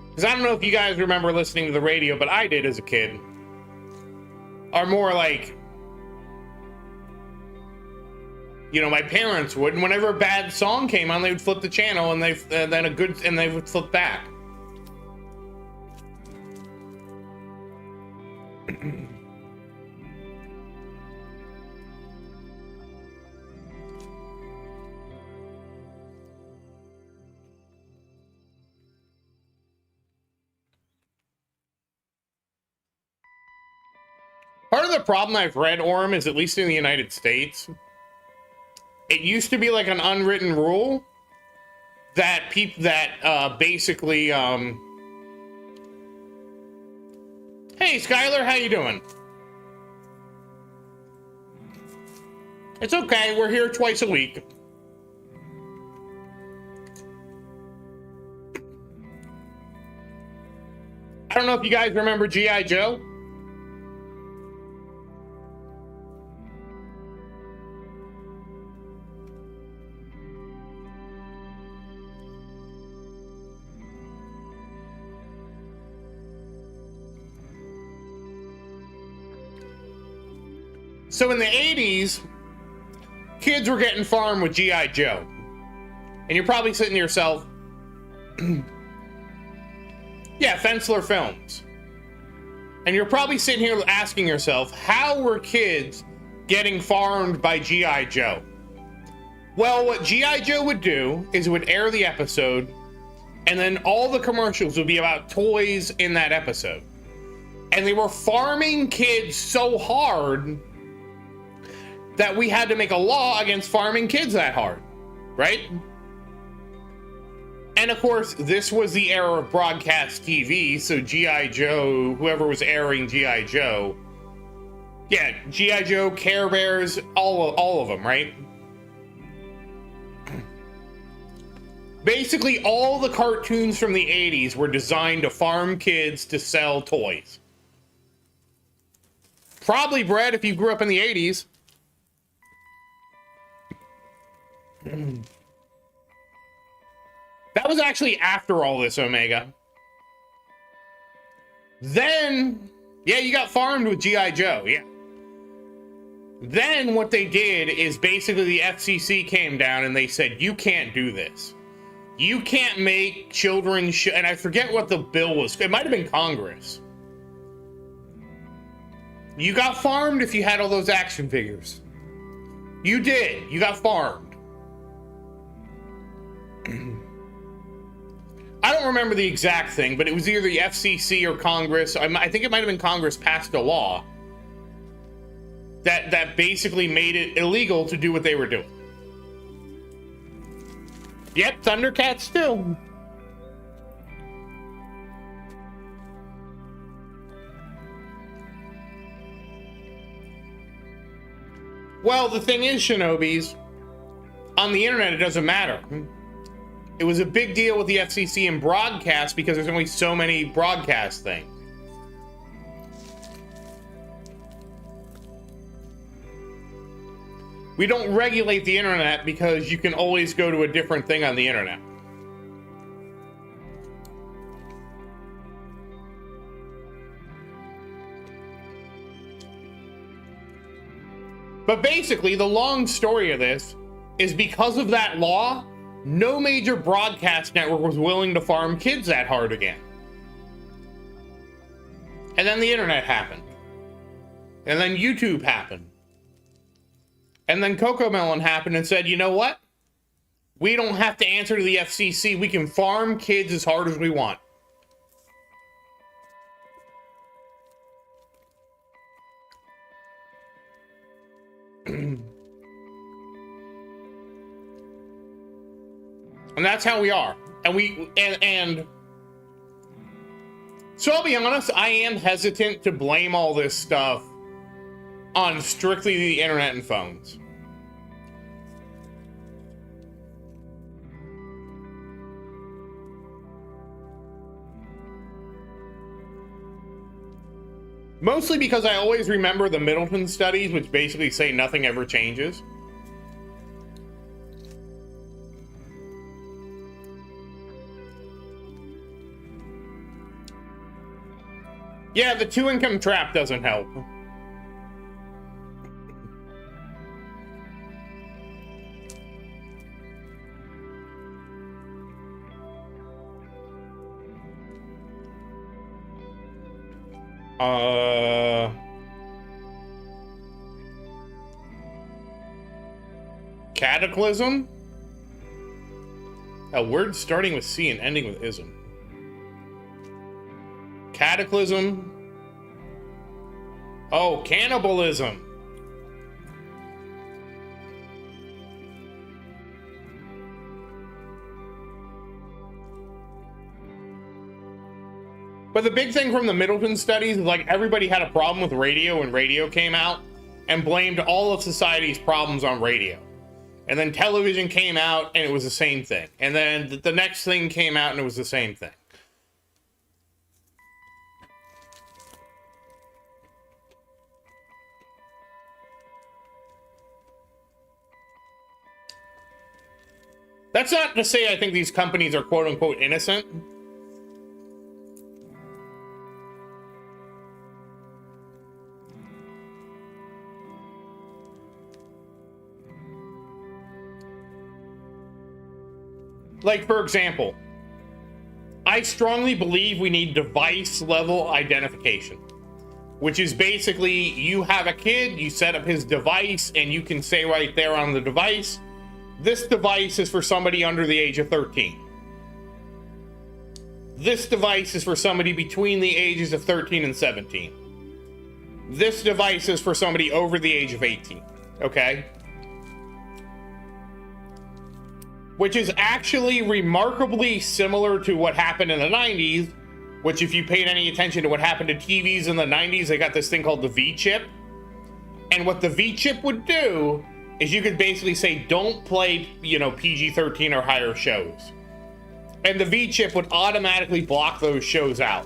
Because I don't know if you guys remember listening to the radio, but I did as a kid. Or more like, you know, my parents would, and whenever a bad song came on, they would flip the channel, and they would flip back. Part of the problem I've read, Orm, is at least in the United States, it used to be like an unwritten rule that people that basically hey Skylar, how you doing? It's okay, we're here twice a week. I don't know if you guys remember G.I. Joe. So in the 80s, kids were getting farmed with G.I. Joe. And you're probably sitting to yourself, yeah, Fensler Films. And you're probably sitting here asking yourself, how were kids getting farmed by G.I. Joe? Well, what G.I. Joe would do is it would air the episode, and then all the commercials would be about toys in that episode. And they were farming kids so hard that we had to make a law against farming kids that hard, right? And of course, this was the era of broadcast TV, so G.I. Joe, whoever was airing G.I. Joe, yeah, G.I. Joe, Care Bears, all of them, right? Basically, all the cartoons from the 80s were designed to farm kids to sell toys. Probably, Brett, if you grew up in the 80s. That was actually after all this, Omega. Then, yeah, you got farmed with G.I. Joe, yeah. Then what they did is basically the FCC came down and they said, you can't do this. You can't make children and I forget what the bill was. It might have been Congress. You got farmed if you had all those action figures. You did. You got farmed. I don't remember the exact thing, but it was either the FCC or Congress. I think it might have been Congress passed a law that basically made it illegal to do what they were doing. Yep, Thundercats too. Well, the thing is, Shinobis, on the internet, it doesn't matter. It was a big deal with the FCC and broadcast because there's only so many broadcast things. We don't regulate the internet because you can always go to a different thing on the internet. But basically, the long story of this is because of that law, no major broadcast network was willing to farm kids that hard again. And then the internet happened. And then YouTube happened. And then Cocomelon happened and said, you know what? We don't have to answer to the FCC. We can farm kids as hard as we want. And that's how we are. And so I'll be honest, I am hesitant to blame all this stuff on strictly the internet and phones. Mostly because I always remember the Middleton studies, which basically say nothing ever changes. Yeah, the two-income trap doesn't help. Cataclysm? A word starting with C and ending with ism. Cataclysm. Oh, cannibalism. But the big thing from the Middleton studies is like everybody had a problem with radio when radio came out and blamed all of society's problems on radio. And then television came out and it was the same thing. And then the next thing came out and it was the same thing. That's not to say I think these companies are quote unquote innocent. Like, for example, I strongly believe we need device level identification, which is basically you have a kid, you set up his device, and you can say right there on the device, this device is for somebody under the age of 13. This device is for somebody between the ages of 13 and 17. This device is for somebody over the age of 18. Okay? Which is actually remarkably similar to what happened in the 90s, which if you paid any attention to what happened to TVs in the 90s, they got this thing called the V-chip. And what the V-chip would do is you could basically say, don't play, PG-13 or higher shows. And the V-chip would automatically block those shows out.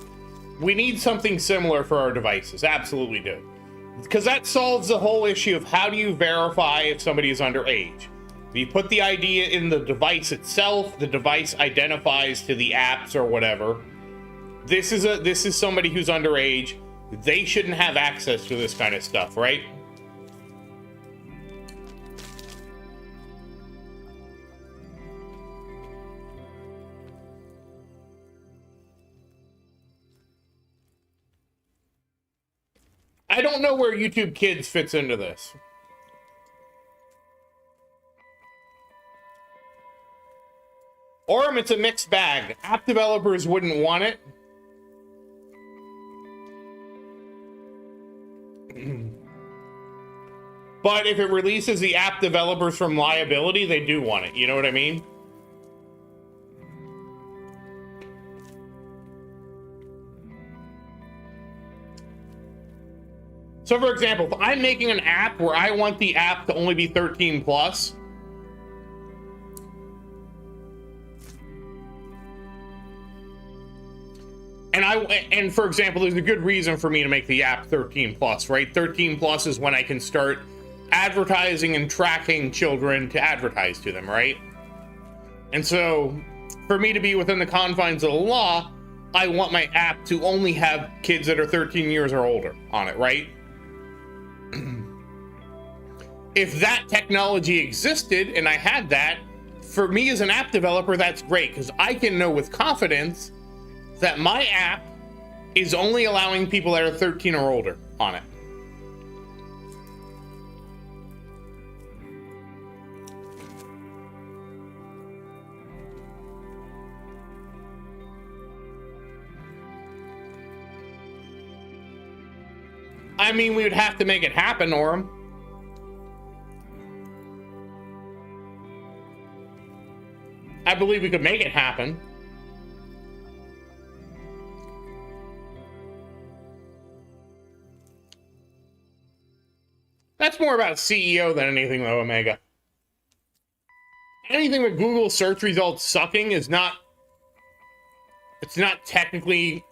We need something similar for our devices, absolutely do. Because that solves the whole issue of how do you verify if somebody is underage. You put the ID in the device itself, the device identifies to the apps or whatever. This is somebody who's underage. They shouldn't have access to this kind of stuff, right? I don't know where YouTube Kids fits into this. Or it's a mixed bag. App developers wouldn't want it. But if it releases the app developers from liability, they do want it. You know what I mean? So for example, if I'm making an app where I want the app to only be 13 plus, and for example, there's a good reason for me to make the app 13 plus, right? 13 plus is when I can start advertising and tracking children to advertise to them, right? And so for me to be within the confines of the law, I want my app to only have kids that are 13 years or older on it, right? If that technology existed and I had that, for me as an app developer, that's great because I can know with confidence that my app is only allowing people that are 13 or older on it. I mean, we would have to make it happen, Orem. I believe we could make it happen. That's more about CEO than anything, though, Omega. Anything with Google search results sucking is not... It's not technically...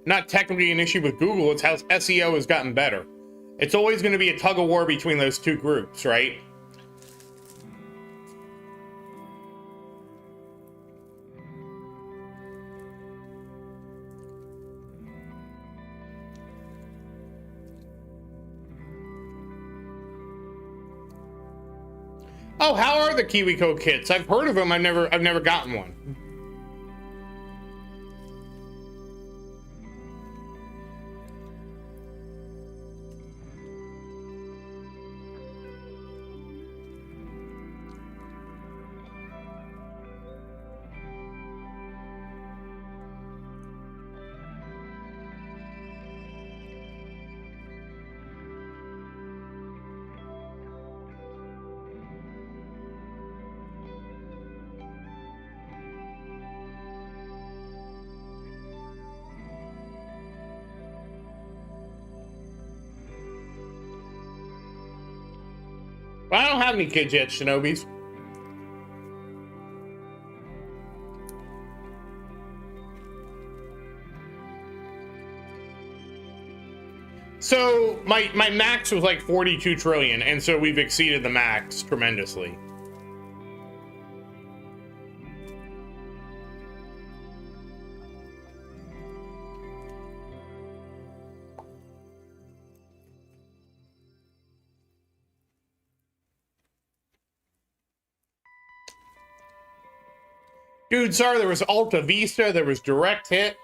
not technically an issue with Google. It's how SEO has gotten better. It's always going to be a tug of war between those two groups, right? Oh, how are the KiwiCo kits? I've heard of them. I've never gotten one. Well, I don't have any kids yet, Shinobis. So my max was like 42 trillion, and so we've exceeded the max tremendously. Dude, sorry, there was Alta Vista, there was Direct Hit.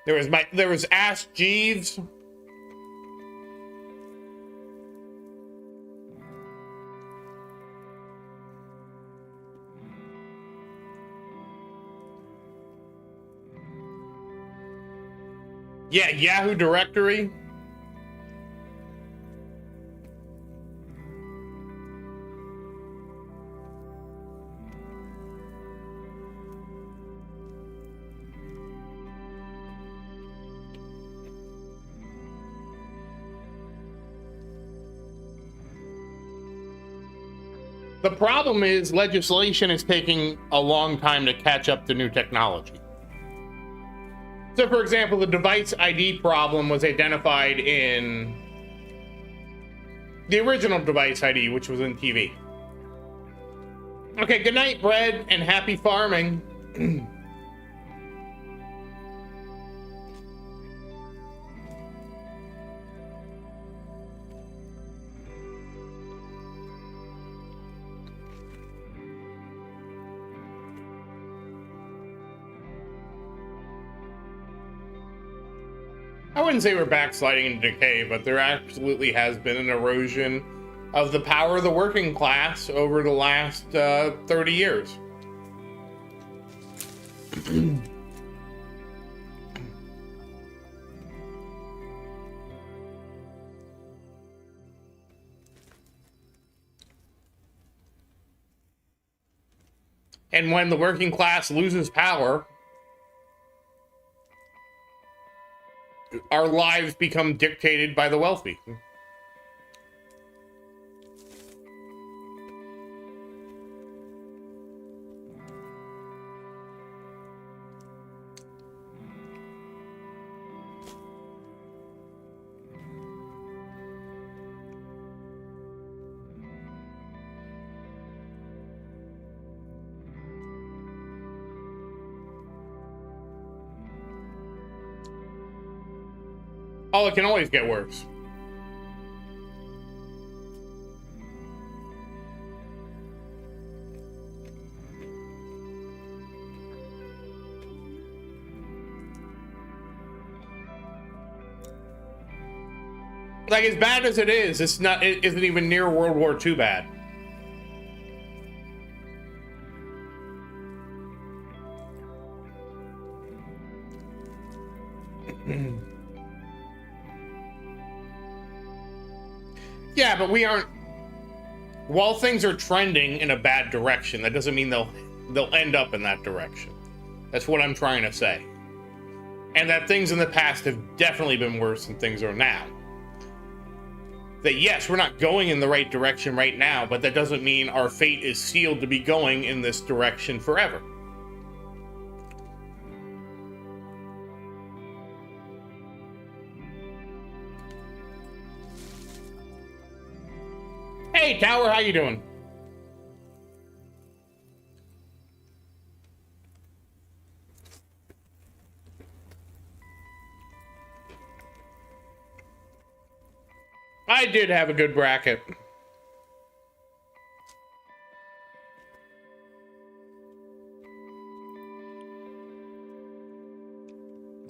There was Ask Jeeves. Yeah, Yahoo Directory. The problem is legislation is taking a long time to catch up to new technology. So, for example, the device ID problem was identified in the original device ID, which was in TV. Okay, good night, Bread, and happy farming. I wouldn't say we're backsliding into decay, but there absolutely has been an erosion of the power of the working class over the last 30 years. And when the working class loses power, our lives become dictated by the wealthy. Oh, it can always get worse. Like, as bad as it is, it isn't even near World War II bad. Yeah, but we aren't. While things are trending in a bad direction, that doesn't mean they'll end up in that direction. That's what I'm trying to say. And that things in the past have definitely been worse than things are now. That yes, we're not going in the right direction right now, but that doesn't mean our fate is sealed to be going in this direction forever. Hey, Tower, how you doing? I did have a good bracket.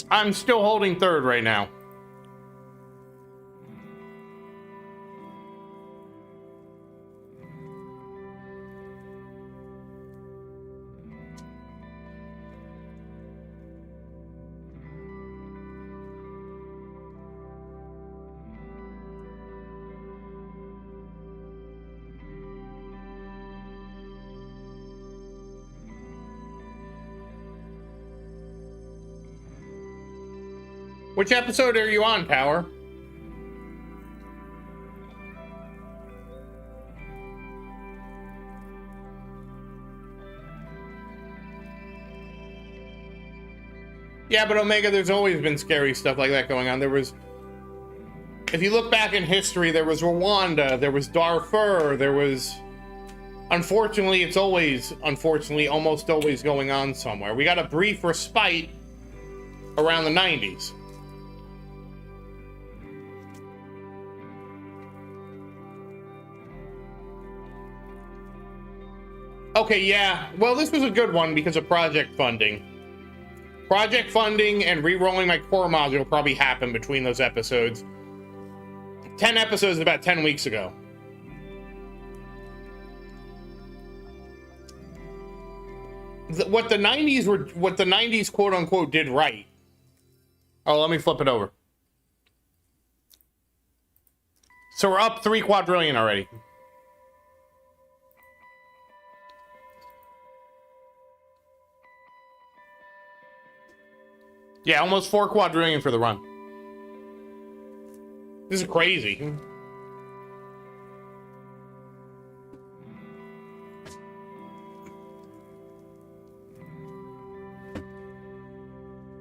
I'm still holding third right now. Which episode are you on, Tower? Yeah, but Omega, there's always been scary stuff like that going on. There was, if you look back in history, there was Rwanda, there was Darfur, there was, unfortunately, it's always, almost always going on somewhere. We got a brief respite around the 90s. Okay, yeah. Well, this was a good one because of project funding. Project funding and re-rolling my core module probably happened between those episodes. 10 episodes about 10 weeks ago. What the 90s quote unquote did right. Oh, let me flip it over. So we're up 3 quadrillion already. Yeah, almost 4 quadrillion for the run. This is crazy.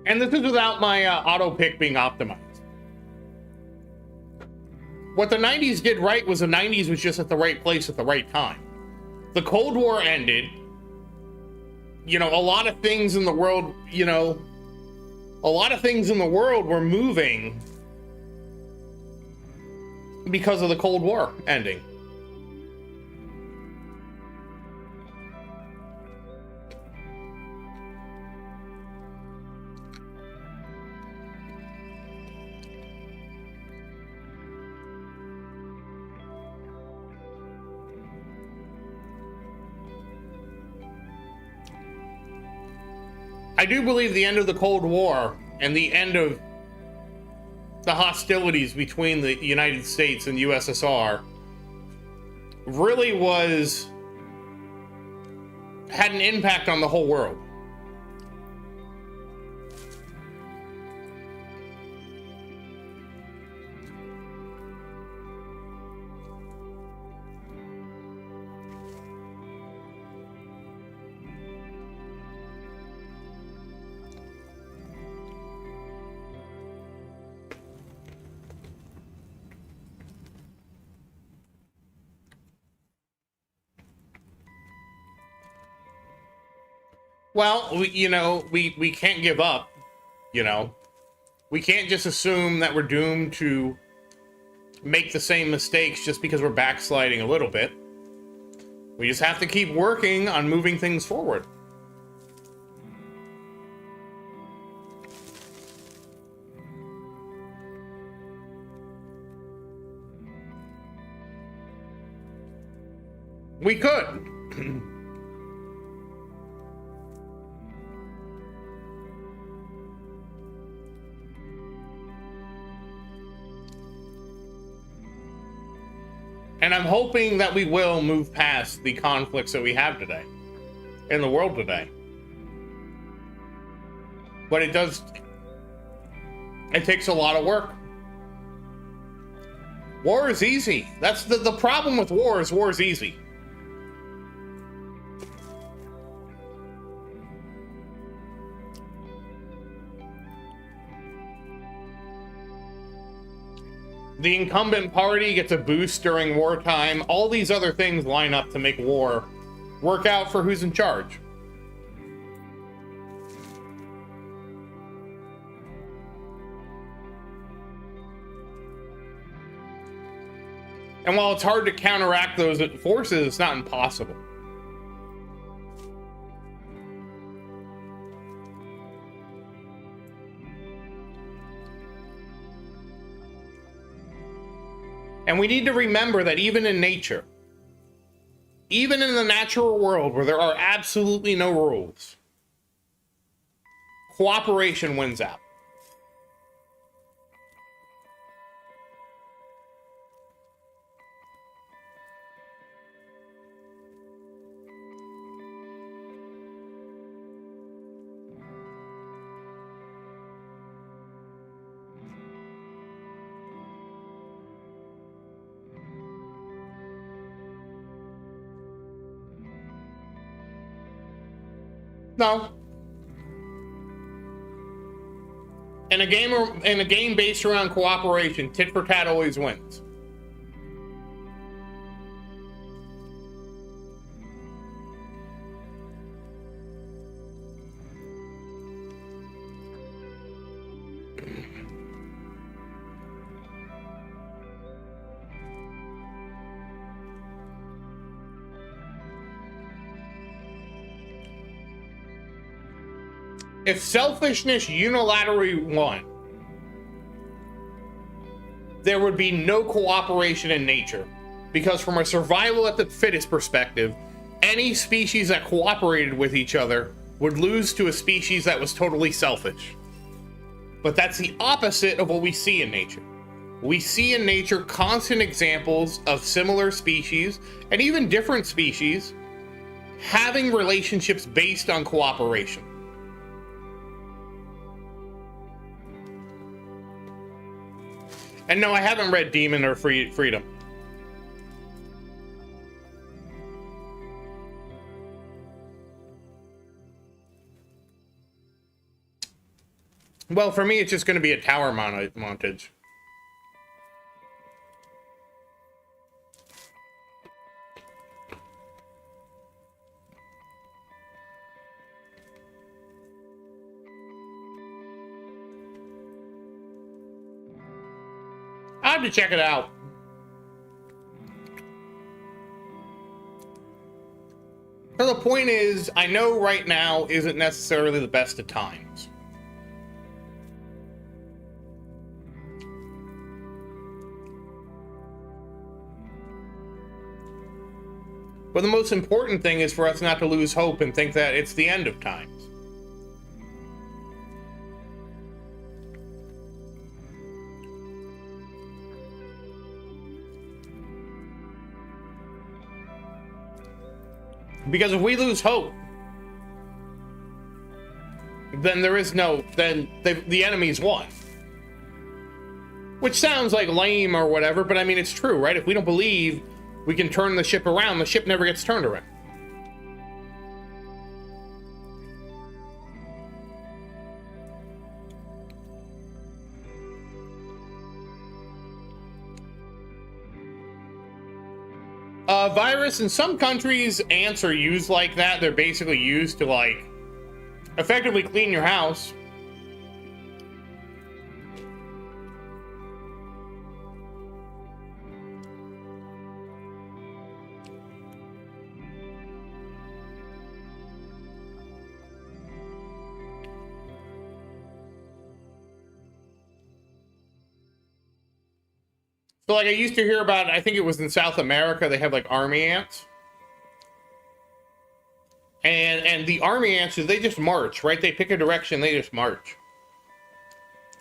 And this is without my auto pick being optimized. What the 90s did right was the 90s was just at the right place at the right time. The Cold War ended. You know, a lot of things in the world, were moving because of the Cold War ending. I do believe the end of the Cold War and the end of the hostilities between the United States and USSR really had an impact on the whole world. Well, we can't give up, you know. We can't just assume that we're doomed to make the same mistakes just because we're backsliding a little bit. We just have to keep working on moving things forward. We could. And I'm hoping that we will move past the conflicts that we have today, in the world today. But it takes a lot of work. War is easy. That's the problem with war is easy. The incumbent party gets a boost during wartime. All these other things line up to make war work out for who's in charge. And while it's hard to counteract those forces, it's not impossible. And we need to remember that even in nature, even in the natural world where there are absolutely no rules, cooperation wins out. No. In a game based around cooperation, tit for tat always wins. If selfishness unilaterally won, there would be no cooperation in nature. Because from a survival at the fittest perspective, any species that cooperated with each other would lose to a species that was totally selfish. But that's the opposite of what we see in nature. We see in nature constant examples of similar species, and even different species, having relationships based on cooperation. And no, I haven't read Demon or Freedom. Well, for me, it's just going to be a tower montage. I have to check it out. So the point is, I know right now isn't necessarily the best of times. But the most important thing is for us not to lose hope and think that it's the end of times. Because if we lose hope, then there is no, then the enemy's won. Which sounds like lame or whatever, but I mean, it's true, right? If we don't believe we can turn the ship around, the ship never gets turned around. Virus, in some countries, ants are used like that. They're basically used to, like, effectively clean your house. So, like, I used to hear about, I think it was in South America, they have, like, army ants. And the army ants, they just march, right? They pick a direction, they just march.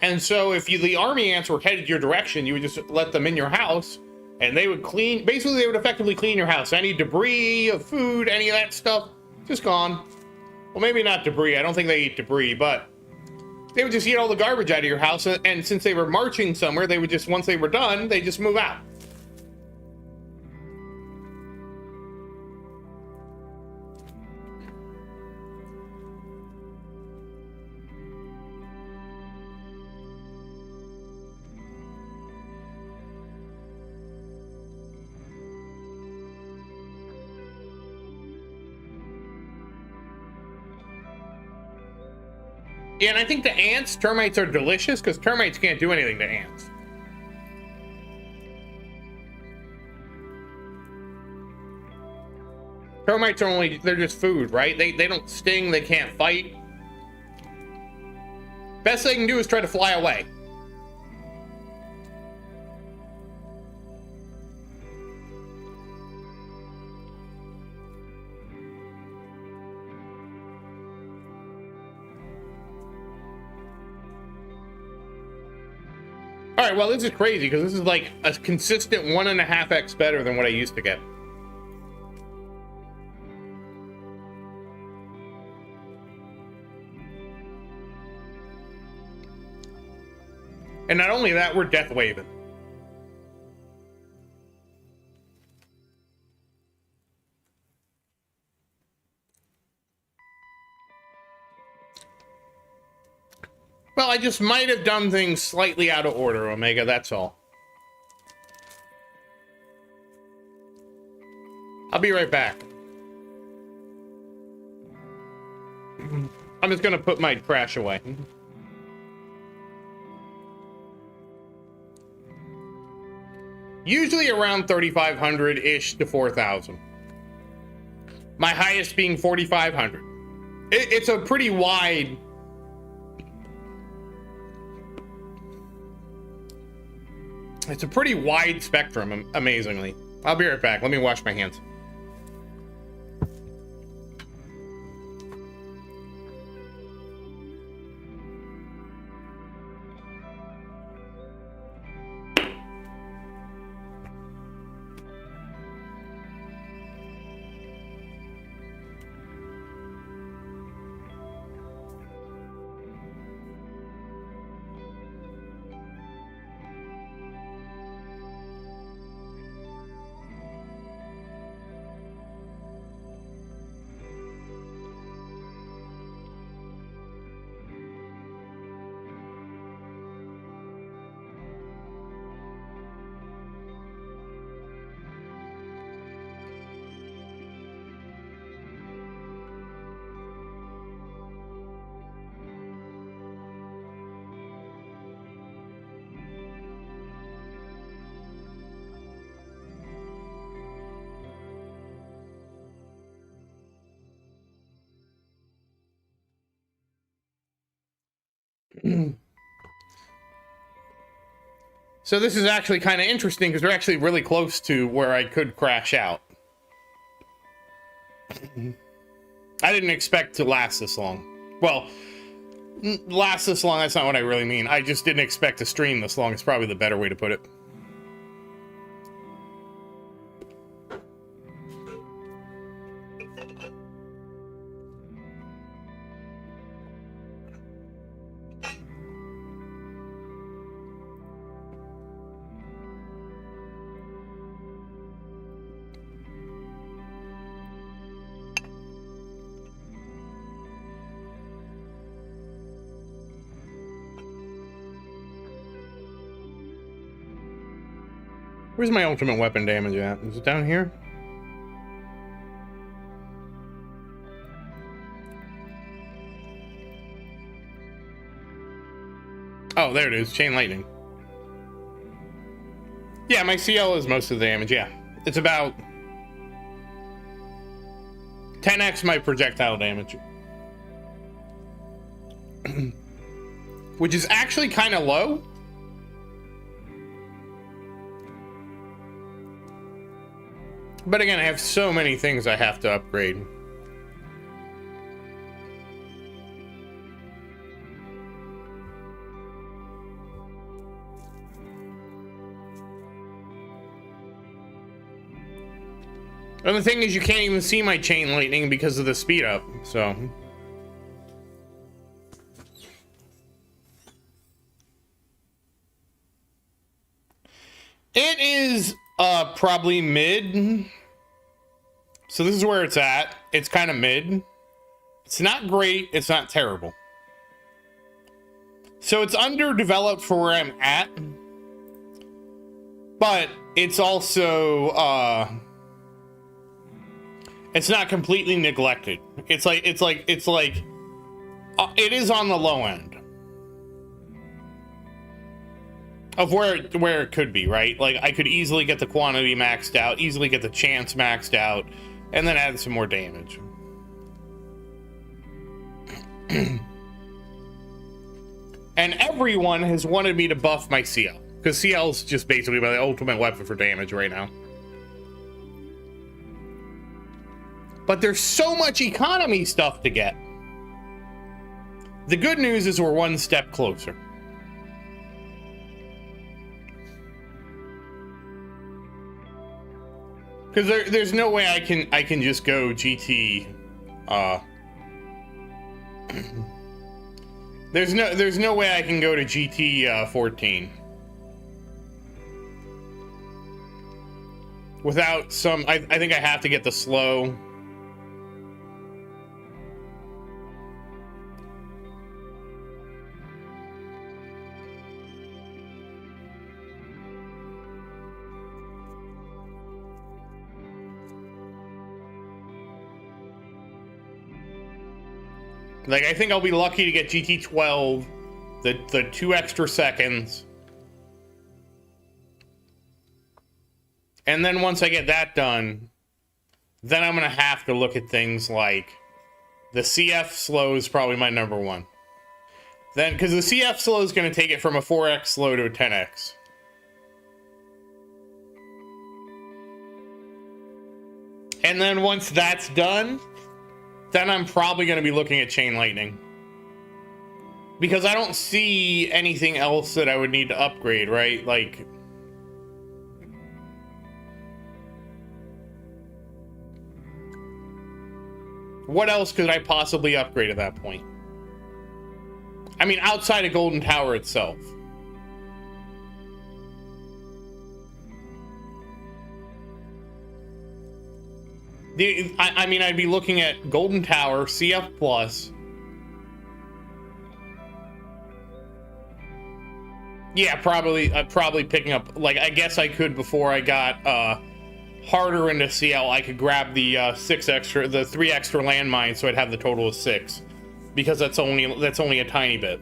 And so if the army ants were headed your direction, you would just let them in your house, and they would clean, basically they would effectively clean your house. Any debris of food, any of that stuff, just gone. Well, maybe not debris, I don't think they eat debris, but they would just eat all the garbage out of your house, and since they were marching somewhere, they would just, once they were done, they just move out. Yeah, and I think the ants, termites are delicious because termites can't do anything to ants. Termites are only, they're just food, right? They don't sting, they can't fight. Best they can do is try to fly away. All right, well, this is crazy because this is like a consistent 1.5x better than what I used to get. And not only that, we're death waving. Well, I just might have done things slightly out of order, Omega, that's all. I'll be right back. I'm just gonna put my trash away. Usually around 3,500-ish to 4,000. My highest being 4,500. It's a pretty wide... It's a pretty wide spectrum, amazingly. I'll be right back. Let me wash my hands. So this is actually kind of interesting because we're actually really close to where I could crash out. I didn't expect to last this long. Well, last this long, that's not what I really mean. I just didn't expect to stream this long. It's probably the better way to put it. Where's my ultimate weapon damage at? Is it down here? Oh, there it is. Chain lightning. Yeah, my CL is most of the damage, yeah. It's about 10x my projectile damage. Which is actually kind of low. But again, I have so many things I have to upgrade. And the thing is, you can't even see my chain lightning because of the speed up, so. It is probably mid. So this is where it's at. It's kind of mid. It's not great, it's not terrible. So it's underdeveloped for where I'm at. But it's also it's not completely neglected. It is on the low end of where it could be, right? Like, I could easily get the quantity maxed out, easily get the chance maxed out, and then add some more damage. And everyone has wanted me to buff my CL, because CL is just basically my ultimate weapon for damage right now. But there's so much economy stuff to get. The good news is we're one step closer. Because there's no way I can just go GT. There's no way I can go to GT 14 without some. I think I have to get the slow. Like, I think I'll be lucky to get GT 12, the 2 extra seconds. And then once I get that done, then I'm going to have to look at things like the CF slow is probably my number one. Then, because the CF slow is going to take it from a 4x slow to a 10x. And then once that's done, then I'm probably going to be looking at Chain Lightning. Because I don't see anything else that I would need to upgrade, right? Like, what else could I possibly upgrade at that point? I mean, outside of Golden Tower itself. I mean, I'd be looking at Golden Tower, CF Plus. Yeah, probably picking up, like, I guess I could, before I got harder into CL, I could grab the 3 extra landmines, so I'd have the total of 6. Because that's only a tiny bit.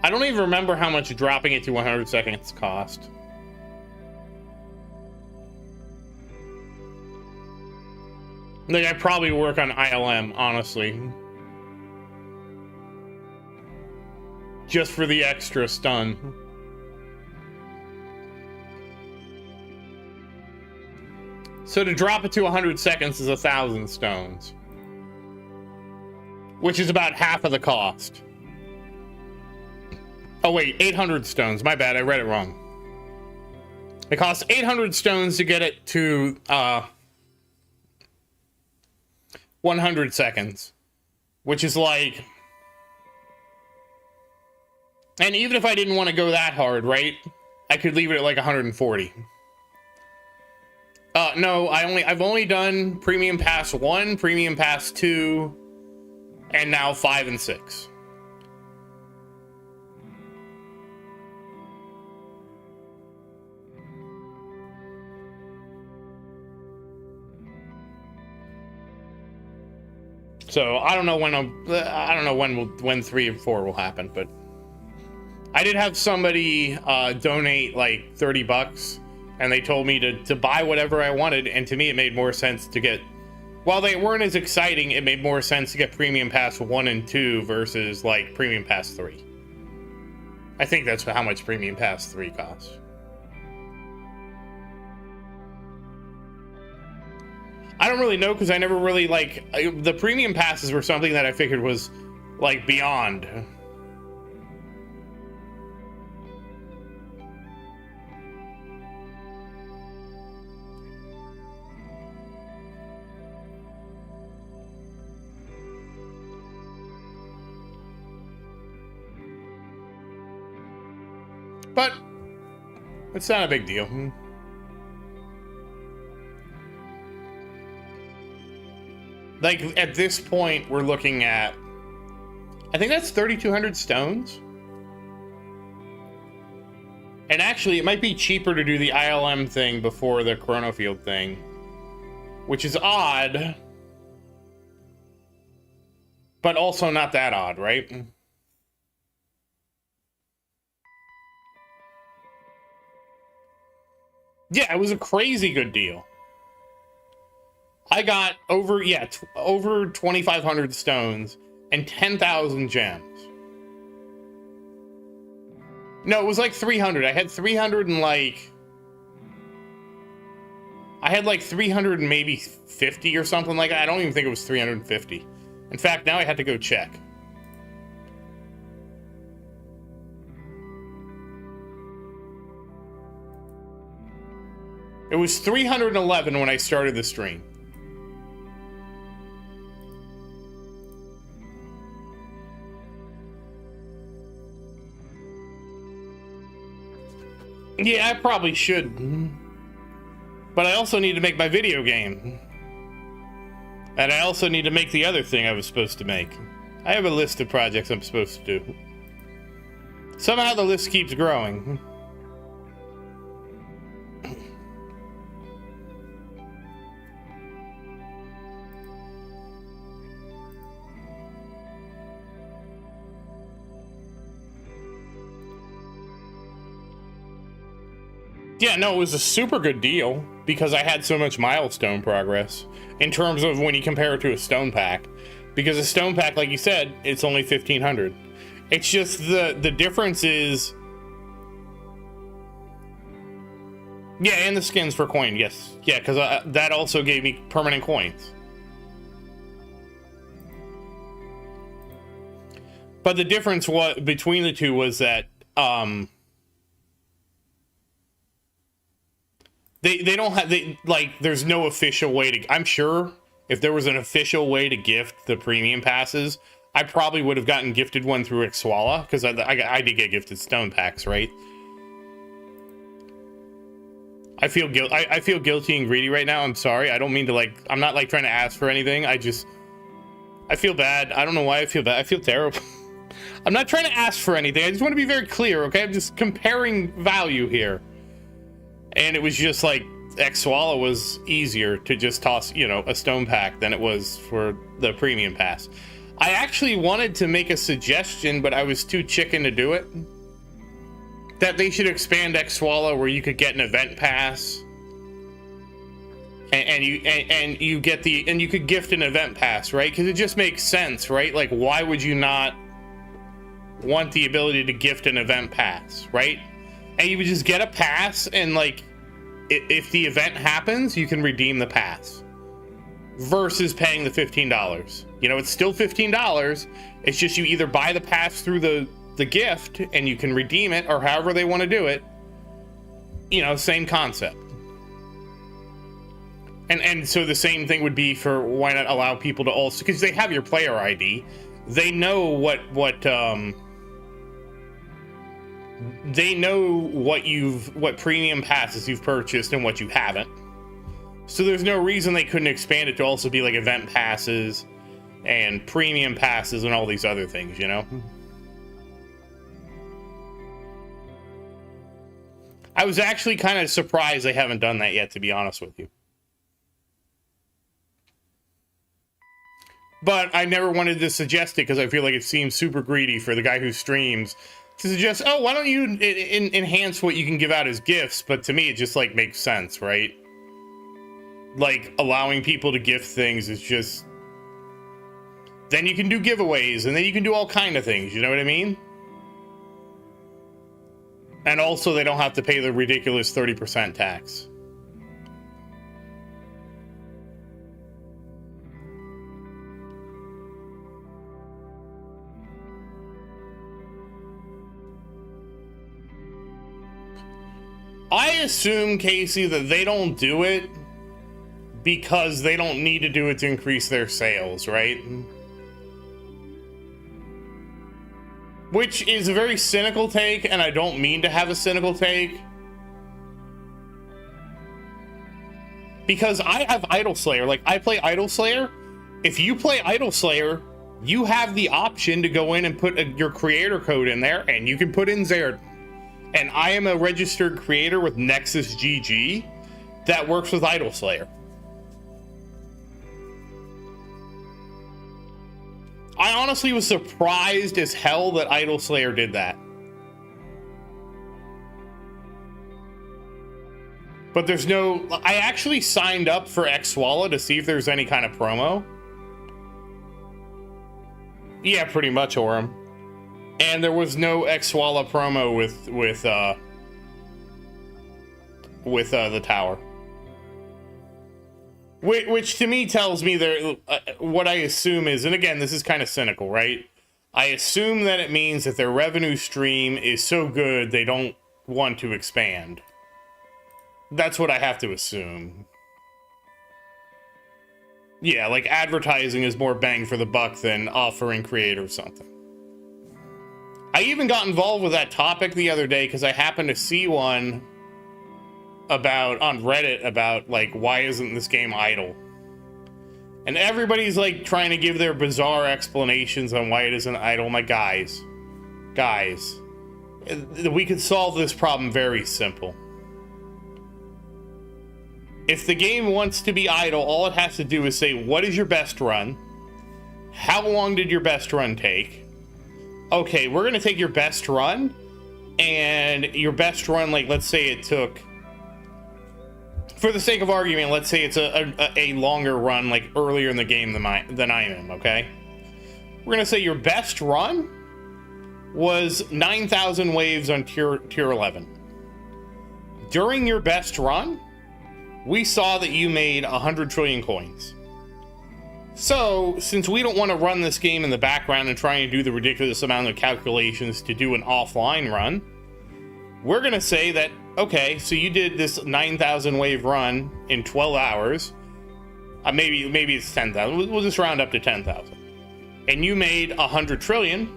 I don't even remember how much dropping it to 100 seconds cost. Like, I'd probably work on ILM, honestly. Just for the extra stun. So to drop it to 100 seconds is 1,000 stones. Which is about half of the cost. Oh wait, 800 stones. My bad, I read it wrong. It costs 800 stones to get it to 100 seconds, which is like, and even if I didn't want to go that hard, right, I could leave it at like 140. No, I've only done Premium Pass 1, Premium Pass 2, and now 5 and 6. So I don't know when I don't know when 3 and 4 will happen, but I did have somebody donate like $30, and they told me to buy whatever I wanted, and to me it made more sense to get, while they weren't as exciting, it made more sense to get Premium Pass 1 and 2 versus like Premium Pass 3. I think that's how much Premium Pass 3 costs. I don't really know, because I never really the Premium Passes were something that I figured was like beyond. But it's not a big deal. Like, at this point, we're looking at, I think that's 3,200 stones. And actually, it might be cheaper to do the ILM thing before the Chronofield thing, which is odd, but also not that odd, right? Yeah, it was a crazy good deal. I got over 2,500 stones and 10,000 gems. No, it was like 300. I had 300 and I had like 300 and maybe 50 or something like that. I don't even think it was 350. In fact, now I had to go check. It was 311 when I started the stream. Yeah, I probably should. But I also need to make my video game. And I also need to make the other thing I was supposed to make. I have a list of projects I'm supposed to do. Somehow the list keeps growing. Yeah, no, it was a super good deal because I had so much milestone progress in terms of when you compare it to a stone pack. Because a stone pack, like you said, it's only 1,500. It's just the difference is... Yeah, and the skins for coin, yes. Yeah, because that also gave me permanent coins. But the difference between the two was that... They don't have, there's no official way to, I'm sure if there was an official way to gift the premium passes, I probably would have gotten gifted one through Ixwala, because I did get gifted stone packs, right? I feel guilty and greedy right now. I'm sorry. I don't mean to I'm not trying to ask for anything. I feel bad. I don't know why I feel bad. I feel terrible. I'm not trying to ask for anything. I just want to be very clear, okay? I'm just comparing value here. And it was just Ixwala was easier to just toss, a stone pack than it was for the premium pass. I actually wanted to make a suggestion, but I was too chicken to do it. That they should expand Ixwala where you could get an event pass. And you could gift an event pass, right? Because it just makes sense, right? Like, why would you not want the ability to gift an event pass, right? And you would just get a pass, and if the event happens, you can redeem the pass. Versus paying the $15. It's still $15. It's just you either buy the pass through the gift, and you can redeem it, or however they want to do it. Same concept. And so the same thing would be for why not allow people to also, because they have your player ID. They know what premium passes you've purchased and what you haven't. So there's no reason they couldn't expand it to also be event passes and premium passes and all these other things, I was actually kind of surprised they haven't done that yet, to be honest with you. But I never wanted to suggest it because I feel like it seems super greedy for the guy who streams to suggest, oh, why don't you enhance what you can give out as gifts? But to me, it just like makes sense, right? Like allowing people to gift things is just, then you can do giveaways and then you can do all kind of things. You know what I mean? And also they don't have to pay the ridiculous 30% tax. I assume, Casey, that they don't do it because they don't need to do it to increase their sales, right? Which is a very cynical take, and I don't mean to have a cynical take. Because I have Idol Slayer. Like, I play Idol Slayer. If you play Idol Slayer, you have the option to go in and put your creator code in there, and you can put in Zerd. And I am a registered creator with Nexus GG that works with Idol Slayer. I honestly was surprised as hell that Idol Slayer did that. But there's no... I actually signed up for Xwalla to see if there's any kind of promo. Yeah, pretty much, Orem. And there was no Xwalla promo with the tower. Which to me tells me there, what I assume is, and again, this is kind of cynical, right? I assume that it means that their revenue stream is so good they don't want to expand. That's what I have to assume. Yeah, like advertising is more bang for the buck than offering creators something. I even got involved with that topic the other day because I happened to see one about on Reddit about like, why isn't this game idle? And everybody's like trying to give their bizarre explanations on why it isn't idle. My guys, we could solve this problem very simple. If the game wants to be idle, all it has to do is say, what is your best run? How long did your best run take? Okay, we're gonna take your best run, and your best run, like, let's say it took, for the sake of argument, let's say it's a longer run, like earlier in the game than I am, okay? We're gonna say your best run was 9,000 waves on tier 11. During your best run, we saw that you made 100 trillion coins. So, since we don't want to run this game in the background and try and do the ridiculous amount of calculations to do an offline run, we're going to say that, okay, so you did this 9,000 wave run in 12 hours. Maybe it's 10,000. We'll just round up to 10,000. And you made 100 trillion.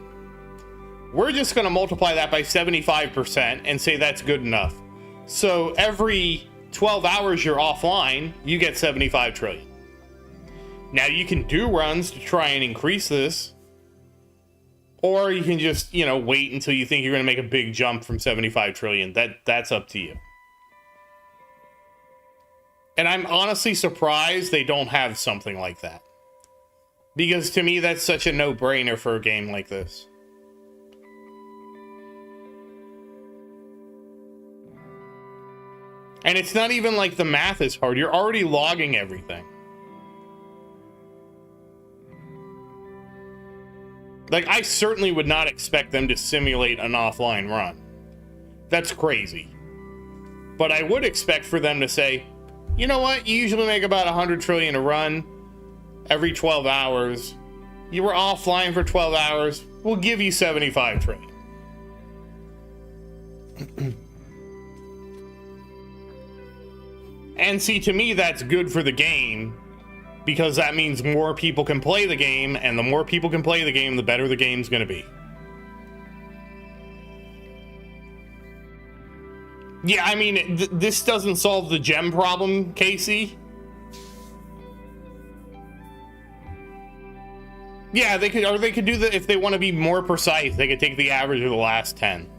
We're just going to multiply that by 75% and say that's good enough. So every 12 hours you're offline, you get 75 trillion. Now you can do runs to try and increase this, or you can just, wait until you think you're going to make a big jump from 75 trillion. That's up to you. And I'm honestly surprised they don't have something like that. Because to me, that's such a no-brainer for a game like this. And it's not even like the math is hard. You're already logging everything. Like, I certainly would not expect them to simulate an offline run. That's crazy. But I would expect for them to say, you know what? You usually make about 100 trillion a run every 12 hours. You were offline for 12 hours. We'll give you 75 trillion. And see, to me, that's good for the game, because that means more people can play the game, and the more people can play the game, the better the game's going to be. Yeah, I mean, this doesn't solve the gem problem, Casey. Yeah, they could do that if they want to be more precise. They could take the average of the last 10.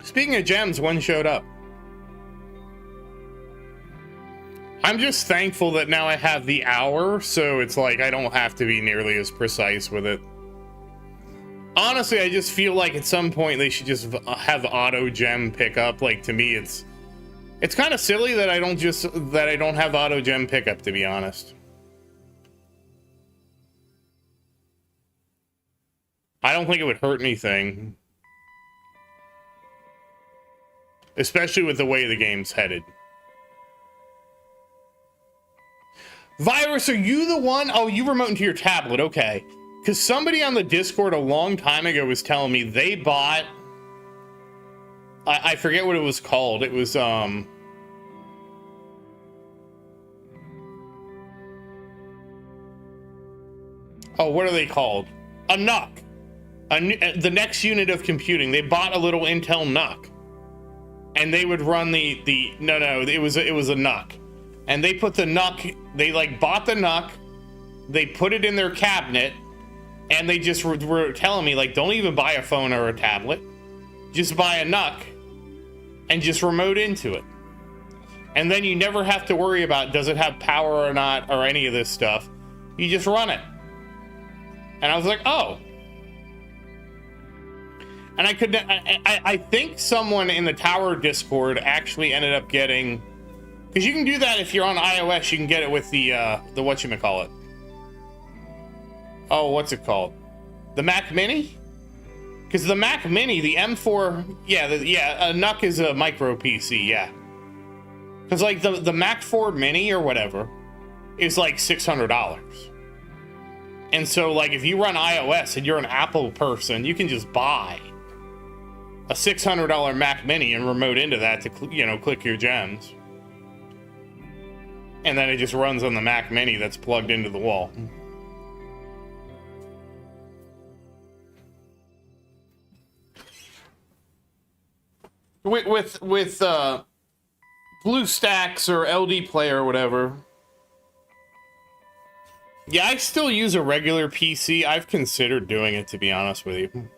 Speaking of gems, one showed up. I'm just thankful that now I have the hour, so it's like I don't have to be nearly as precise with it. Honestly, I just feel like at some point they should just have auto gem pickup. Like, to me, it's kind of silly that I don't have auto gem pickup, to be honest. I don't think it would hurt anything. Especially with the way the game's headed. Virus, are you the one? Oh, you remote into your tablet. Okay. Because somebody on the Discord a long time ago was telling me they bought... I forget what it was called. It was, Oh, what are they called? A NUC. The next unit of computing. They bought a little Intel NUC. And they would run it was a NUC. And they put the NUC, they like bought the NUC, they put it in their cabinet, and they just were telling me, like, don't even buy a phone or a tablet. Just buy a NUC and just remote into it. And then you never have to worry about does it have power or not or any of this stuff. You just run it. And I was like, oh. And I think someone in the Tower Discord actually ended up getting, because you can do that if you're on iOS, you can get it with the whatchamacallit. Oh, what's it called? The Mac Mini? Because the Mac Mini, the M4, a NUC is a micro PC, yeah. Because like the Mac 4 Mini or whatever is like $600. And so like if you run iOS and you're an Apple person, you can just buy a $600 Mac Mini and remote into that to, click your gems. And then it just runs on the Mac Mini that's plugged into the wall. With BlueStacks or LD Play or whatever. Yeah, I still use a regular PC. I've considered doing it, to be honest with you.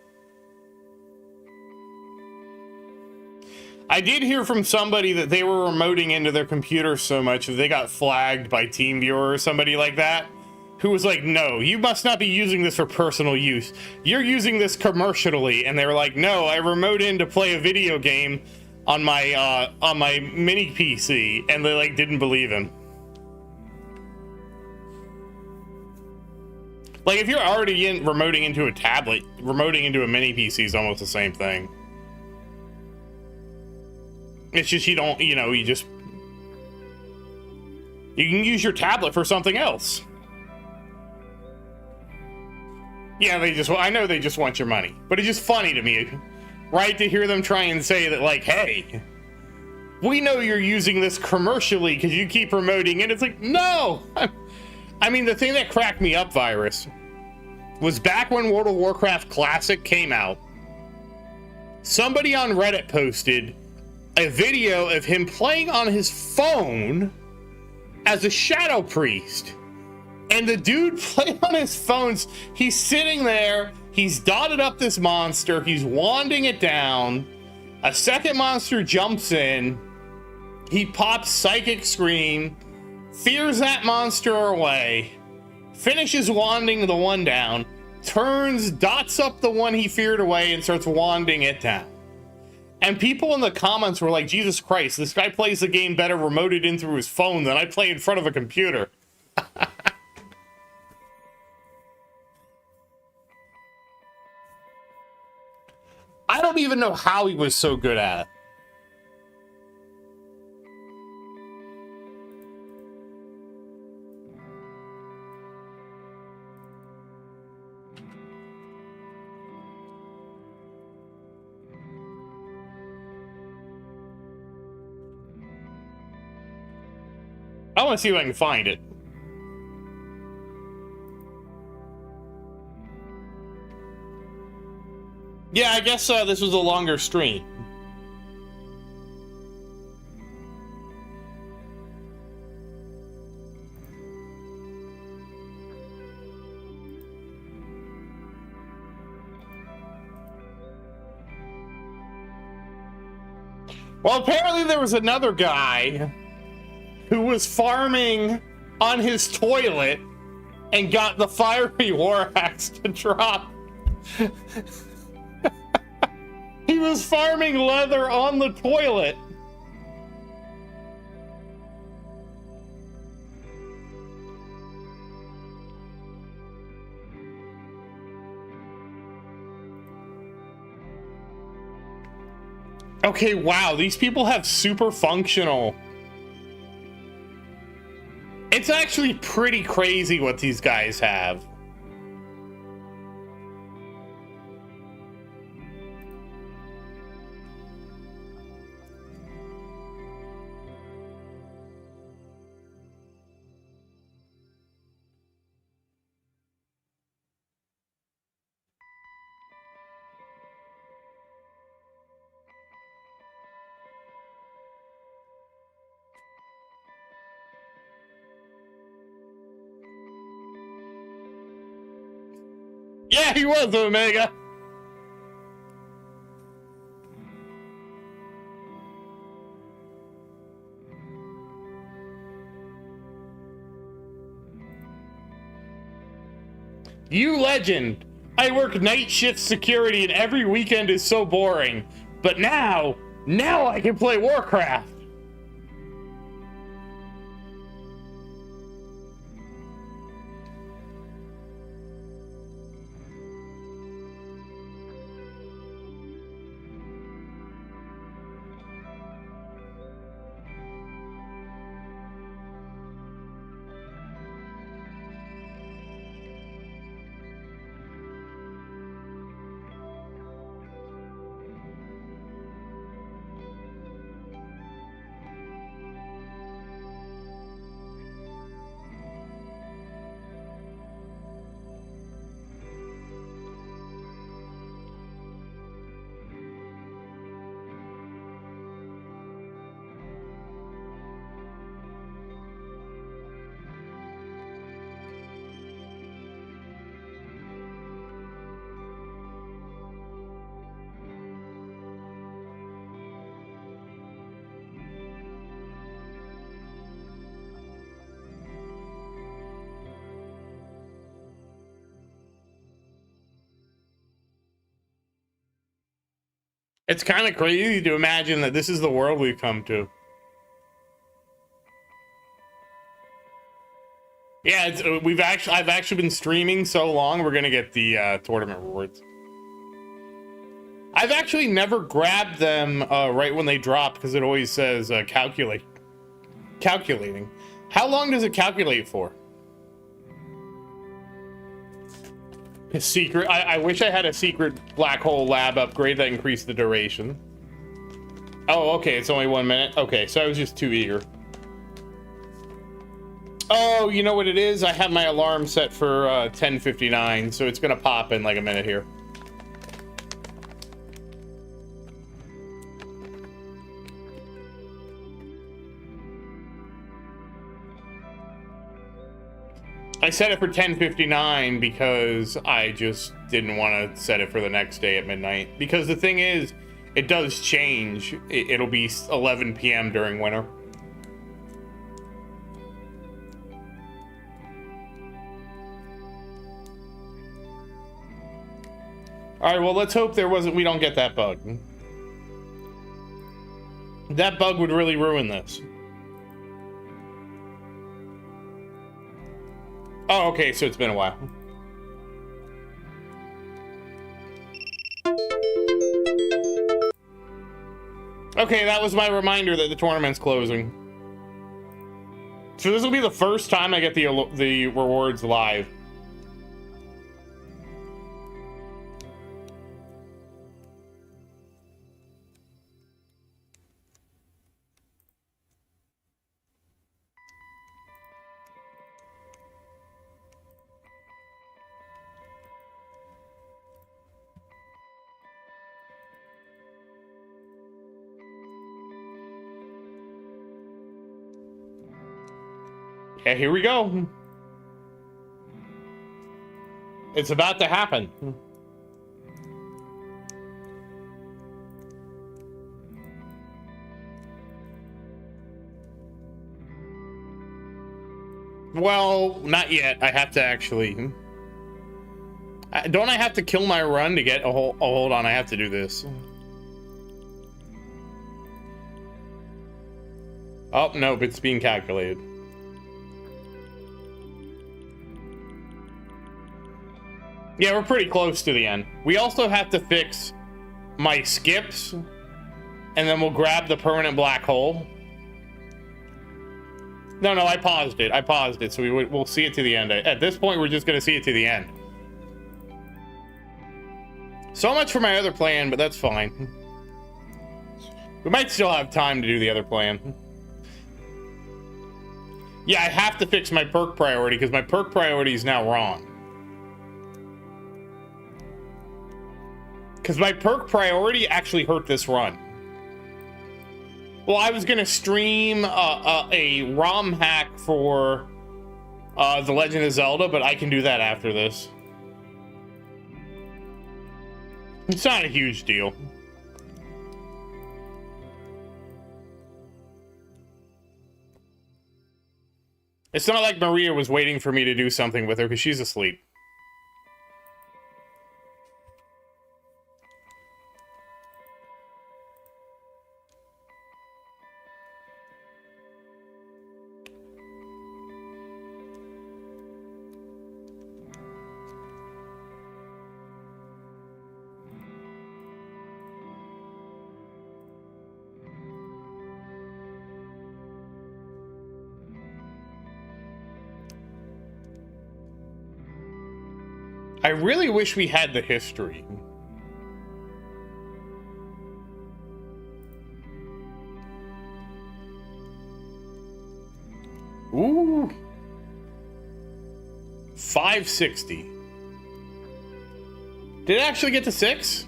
I did hear from somebody that they were remoting into their computer so much that they got flagged by TeamViewer or somebody like that, who was like, no, you must not be using this for personal use. You're using this commercially. And they were like, no, I remote in to play a video game on my mini PC. And they like didn't believe him. Like if you're already remoting into a tablet, remoting into a mini PC is almost the same thing. It's just you can use your tablet for something else. Yeah, I know they just want your money, but it's just funny to me, right? To hear them try and say that, like, hey, we know you're using this commercially because you keep promoting it. It's like, no. I mean, the thing that cracked me up, Virus, was back when World of Warcraft Classic came out, somebody on Reddit posted a video of him playing on his phone as a Shadow Priest. And the dude playing on his phones, he's sitting there, he's dotted up this monster, he's wanding it down, a second monster jumps in, he pops Psychic Scream, fears that monster away, finishes wanding the one down, turns, dots up the one he feared away, and starts wanding it down. And people in the comments were like, Jesus Christ, this guy plays the game better remoted in through his phone than I play in front of a computer. I don't even know how he was so good at it. I want to see if I can find it. Yeah, I guess this was a longer stream. Well, apparently there was another guy who was farming on his toilet and got the fiery war axe to drop. He was farming leather on the toilet. Okay, wow, these people have super functional. It's actually pretty crazy what these guys have. Yeah, he was Omega. You legend. I work night shift security and every weekend is so boring. But now I can play Warcraft. It's kind of crazy to imagine that this is the world we've come to. Yeah, I've actually been streaming so long. We're gonna get the tournament rewards. I've actually never grabbed them right when they drop because it always says calculating. How long does it calculate for? A secret. I wish I had a secret black hole lab upgrade that increased the duration. Oh, okay. It's only 1 minute. Okay, so I was just too eager. Oh, you know what it is? I have my alarm set for 10:59, so it's gonna pop in like a minute here. I set it for 10:59 because I just didn't want to set it for the next day at midnight. Because the thing is, it does change. It'll be 11 p.m. during winter. All right, well, let's hope we don't get that bug. That bug would really ruin this. Oh, okay, so it's been a while. Okay, that was my reminder that the tournament's closing. So this will be the first time I get the rewards live. Yeah, here we go. It's about to happen. Well, not yet. I have to actually... Don't I have to kill my run to get a whole... Oh, hold on. I have to do this. Oh, nope. It's being calculated. Yeah, we're pretty close to the end. We also have to fix my skips, and then we'll grab the permanent black hole. No, I paused it. So we'll see it to the end. At this point, we're just going to see it to the end. So much for my other plan, but that's fine. We might still have time to do the other plan. Yeah, I have to fix my perk priority because my perk priority is now wrong. Because my perk priority actually hurt this run. Well, I was going to stream a ROM hack for The Legend of Zelda, but I can do that after this. It's not a huge deal. It's not like Maria was waiting for me to do something with her because she's asleep. I really wish we had the history. Ooh. 560. Did it actually get to 6?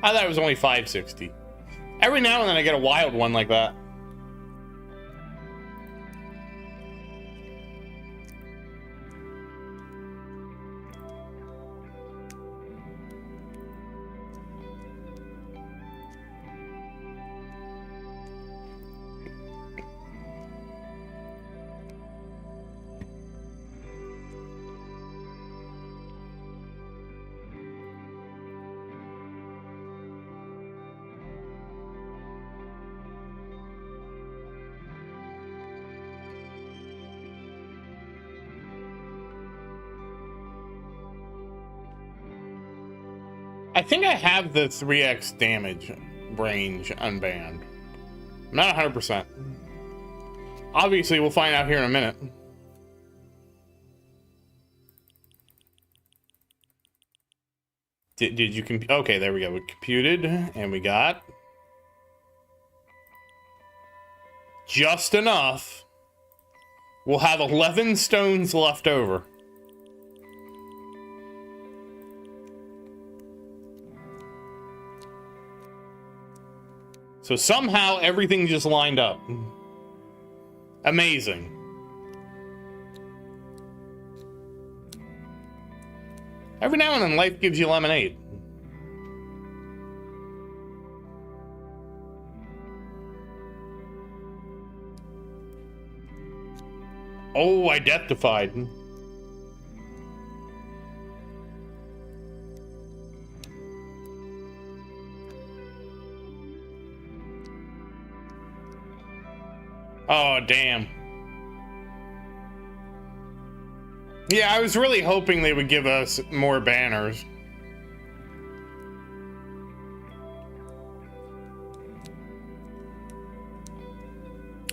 I thought it was only 560. Every now and then I get a wild one like that. I think I have the 3x damage range unbanned. I'm not 100%. Obviously, we'll find out here in a minute. Did you compute? Okay, there we go. We computed, and we got just enough. We'll have 11 stones left over. So somehow everything just lined up. Amazing. Every now and then life gives you lemonade. Oh, identified. Oh, damn. Yeah, I was really hoping they would give us more banners.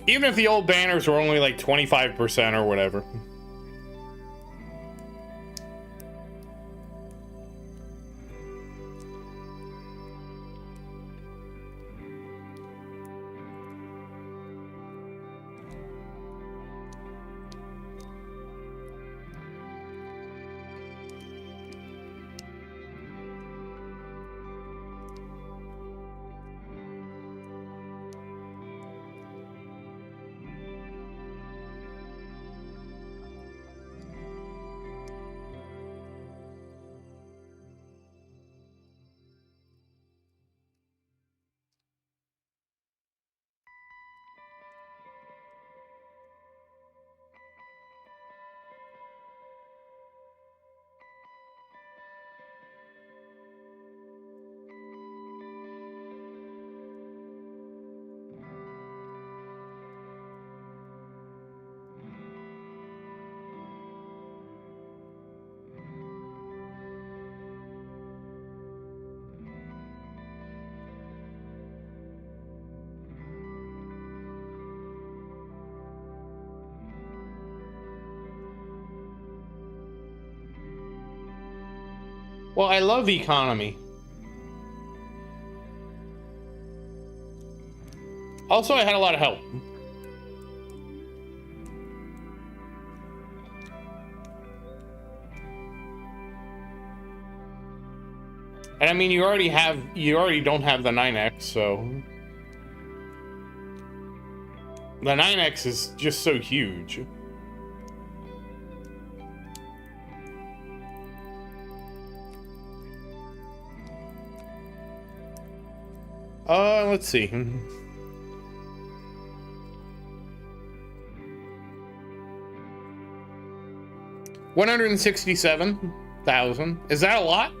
Even if the old banners were only like 25% or whatever. Well, I love economy. Also, I had a lot of help. And I mean, you already don't have the 9X, so the 9X is just so huge. Let's see. 167,000. Is that a lot?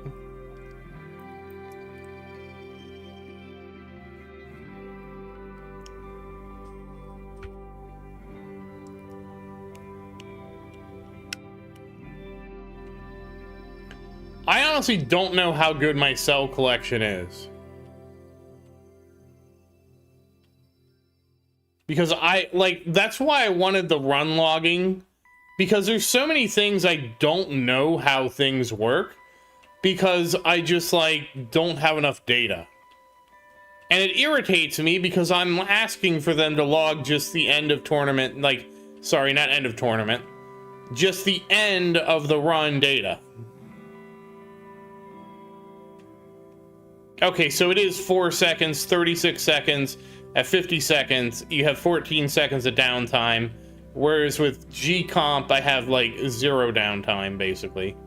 I honestly don't know how good my cell collection is. Because that's why I wanted the run logging. Because there's so many things I don't know how things work. Because I just, don't have enough data. And it irritates me because I'm asking for them to log just the end of tournament, sorry, not end of tournament. Just the end of the run data. Okay, so it is 4 seconds, 36 seconds. At 50 seconds, you have 14 seconds of downtime. Whereas with G-Comp, I have, 0 downtime, basically.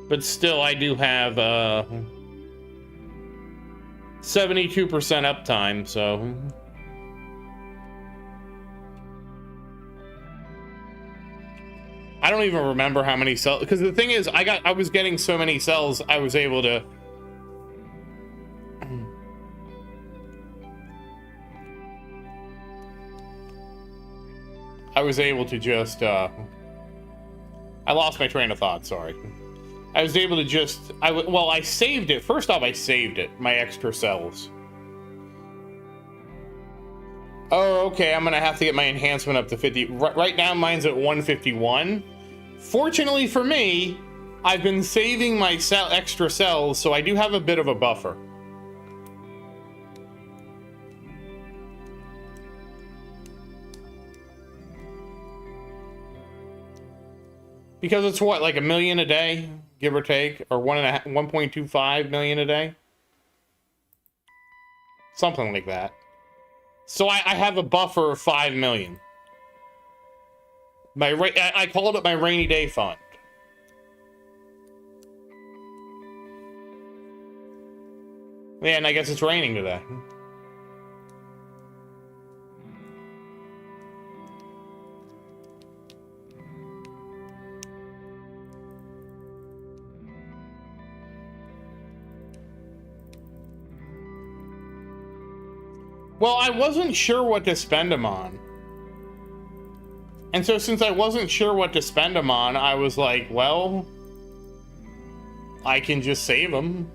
But still, I do have, 72% uptime, so... I don't even remember how many cells, because the thing is, I was getting so many cells, I was able to just I lost my train of thought, sorry. I was able to just I saved it. First off, I saved it, my extra cells. Oh, okay, I'm gonna have to get my enhancement up to 50. Right now mine's at 151. Fortunately for me, I've been saving my extra cells, so I do have a bit of a buffer. Because it's what, like 1 million a day, give or take, or 1.25 million a day? Something like that. So I have a buffer of 5 million. I called it my rainy day fund. Yeah, and I guess it's raining today. Well, I wasn't sure what to spend them on. And so since I wasn't sure what to spend them on, I was like, well, I can just save them.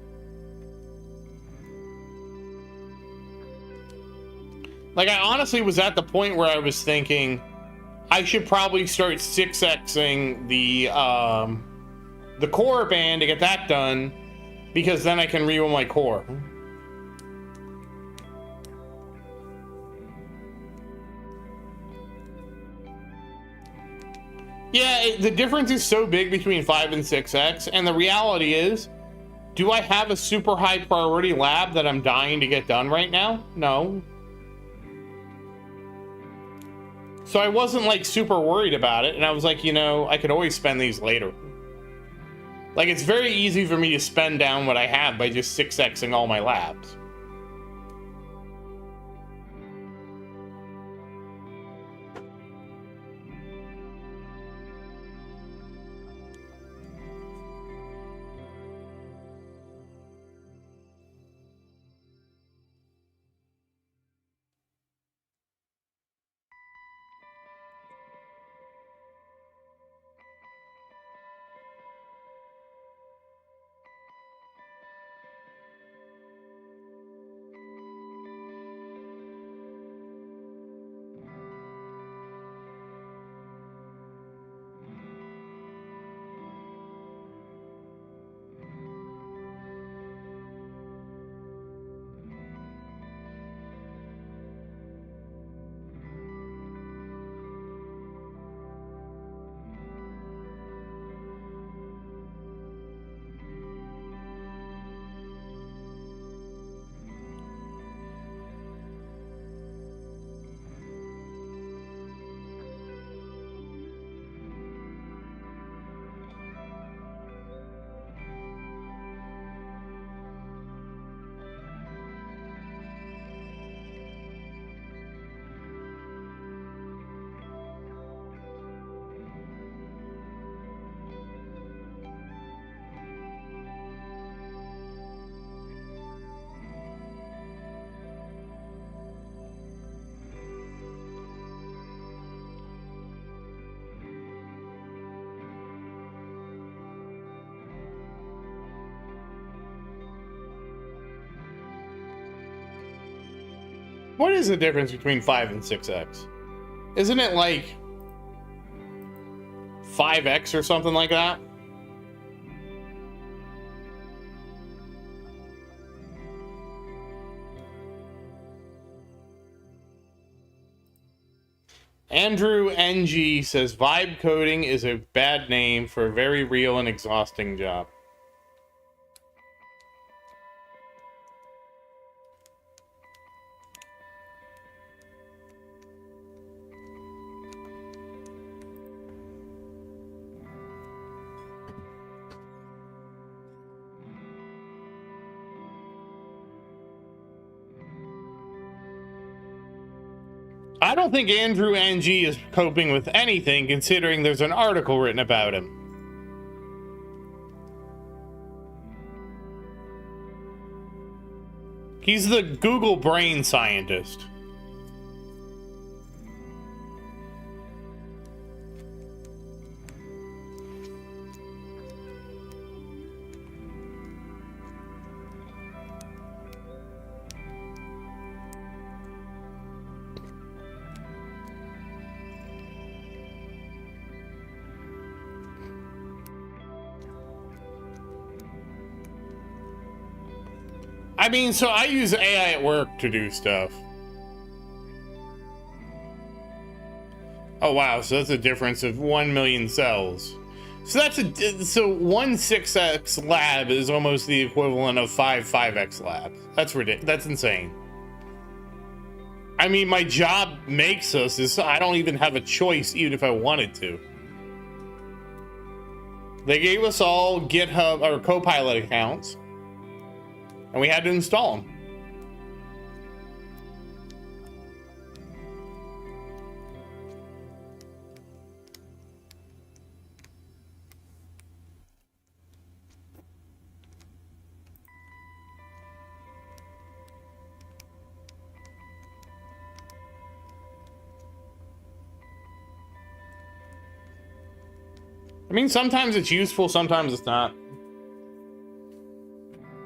Like, I honestly was at the point where I was thinking I should probably start 6xing the core band to get that done, because then I can reroll my core. Yeah, the difference is so big between 5 and 6x, and the reality is, do I have a super high priority lab that I'm dying to get done right now? No. So I wasn't like super worried about it, and I was like, you know, I could always spend these later. Like, it's very easy for me to spend down what I have by just 6xing all my labs. What is the difference between 5 and 6x? Isn't it like 5x or something like that? Andrew NG says vibe coding is a bad name for a very real and exhausting job. I don't think Andrew NG is coping with anything, considering there's an article written about him. He's the Google brain scientist. I mean, so I use AI at work to do stuff. Oh wow, so that's a difference of 1 million cells. So so 1 6x lab is almost the equivalent of 5 5x labs. That's ridiculous. That's insane. I mean, my job makes us is I don't even have a choice, even if I wanted to. They gave us all GitHub or Copilot accounts, and we had to install them. I mean, sometimes it's useful, sometimes it's not.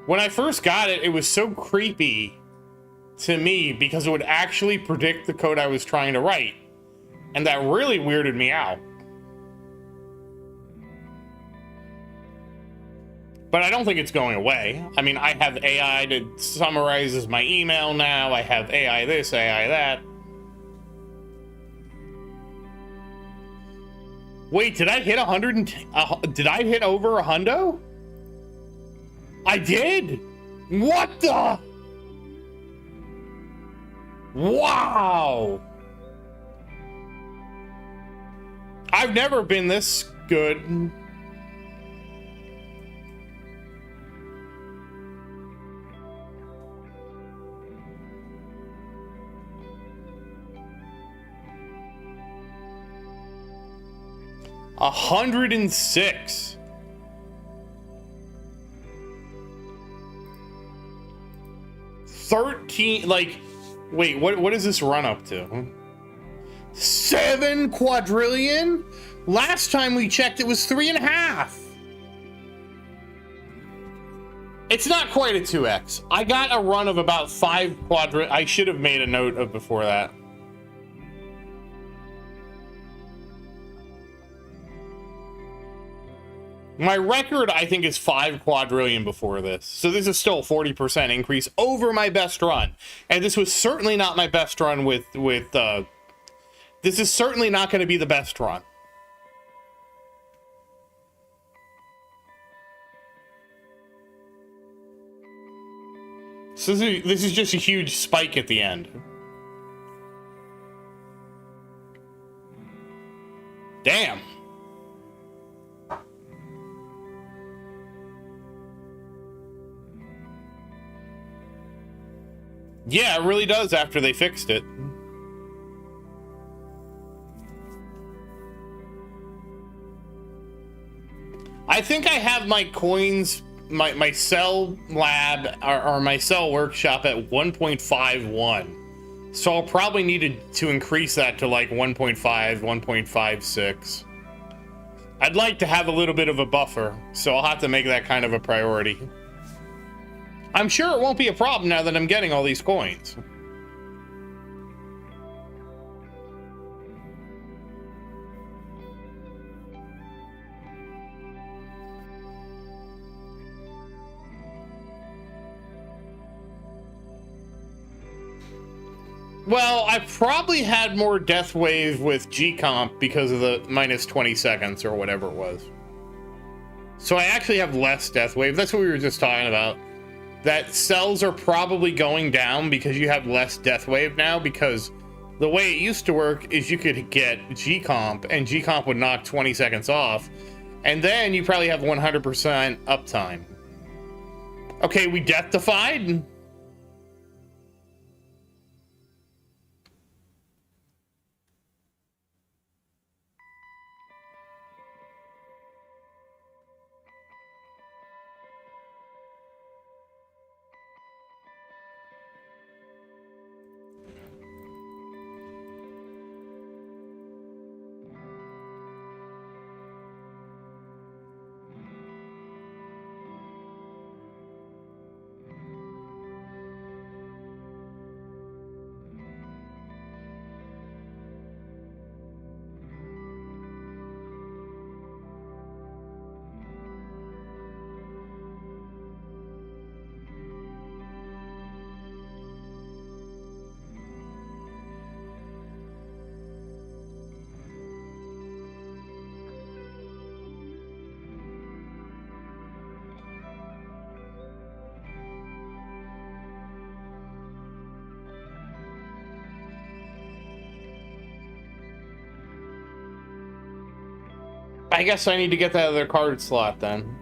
When I first got it, it was so creepy to me because it would actually predict the code I was trying to write. And that really weirded me out. But I don't think it's going away. I mean, I have AI that summarizes my email now. I have AI this, AI that. Wait, did I hit 100? Did I hit over 100? I did? What the? Wow. I've never been this good. A 106. Like, wait, what does this run up to? 7 quadrillion? Last time we checked, it was 3.5. It's not quite a 2x. I got a run of about 5 quadrillion. I should have made a note of before that. My record, I think, is 5 quadrillion before this. So this is still a 40% increase over my best run. And this was certainly not my best run with this is certainly not going to be the best run. So this is just a huge spike at the end. Damn. Yeah, it really does after they fixed it. I think I have my coins, my cell lab or my cell workshop at 1.51. So I'll probably need to increase that to like 1.5, 1.56. I'd like to have a little bit of a buffer, so I'll have to make that kind of a priority. I'm sure it won't be a problem now that I'm getting all these coins. Well, I probably had more death wave with G-Comp because of the minus 20 seconds or whatever it was. So I actually have less death wave. That's what we were just talking about. That cells are probably going down because you have less death wave now, because the way it used to work is you could get G-Comp and G-Comp would knock 20 seconds off, and then you probably have 100% uptime. Okay, we death-defied? I guess I need to get that other card slot then.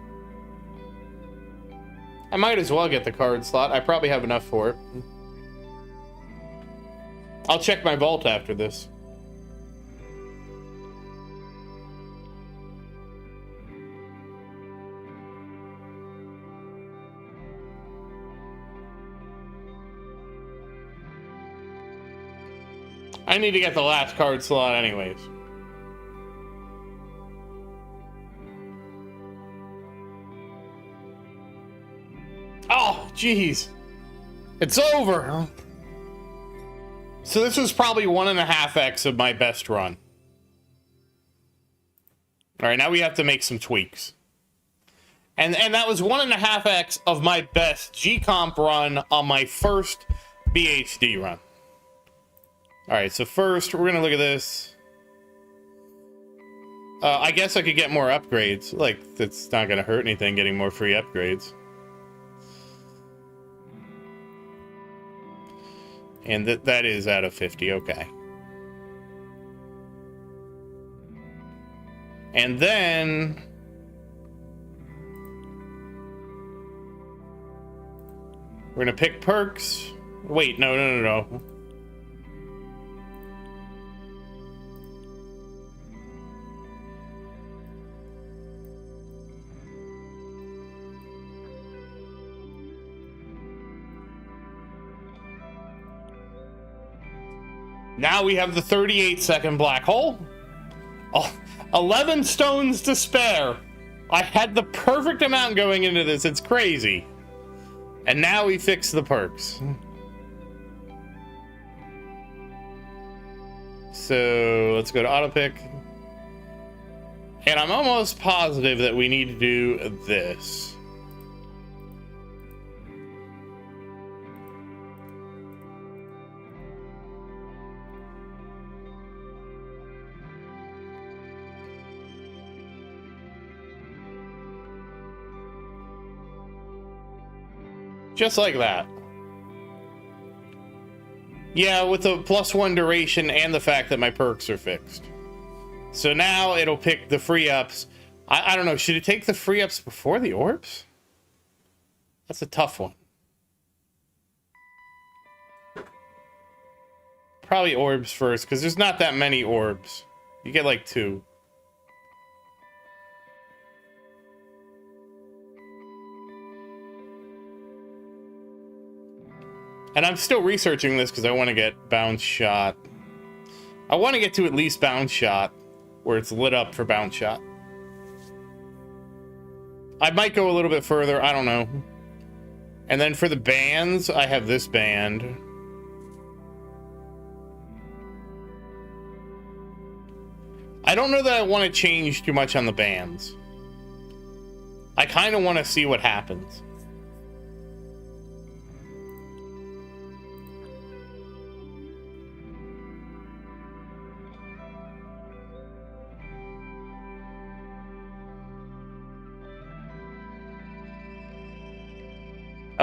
I might as well get the card slot. I probably have enough for it. I'll check my vault after this. I need to get the last card slot anyways. Oh, jeez. It's over. So this was probably 1.5x of my best run. All right, now we have to make some tweaks. And that was 1.5x of my best G-Comp run on my first BHD run. All right, so first we're going to look at this. I guess I could get more upgrades. Like, that's not going to hurt anything getting more free upgrades. And that is out of 50, okay. And then we're gonna pick perks. Wait, no. Now we have the 38-second black hole. Oh, 11 stones to spare. I had the perfect amount going into this. It's crazy. And now we fix the perks. So let's go to auto pick. And I'm almost positive that we need to do this. Just like that. Yeah, with the +1 duration and the fact that my perks are fixed. So now it'll pick the free ups. I don't know, should it take the free ups before the orbs? That's a tough one. Probably orbs first, because there's not that many orbs. You get like 2. And I'm still researching this because I want to get bounce shot. I want to get to at least bounce shot, where it's lit up for bounce shot. I might go a little bit further, I don't know. And then for the bands, I have this band. I don't know that I want to change too much on the bands. I kind of want to see what happens.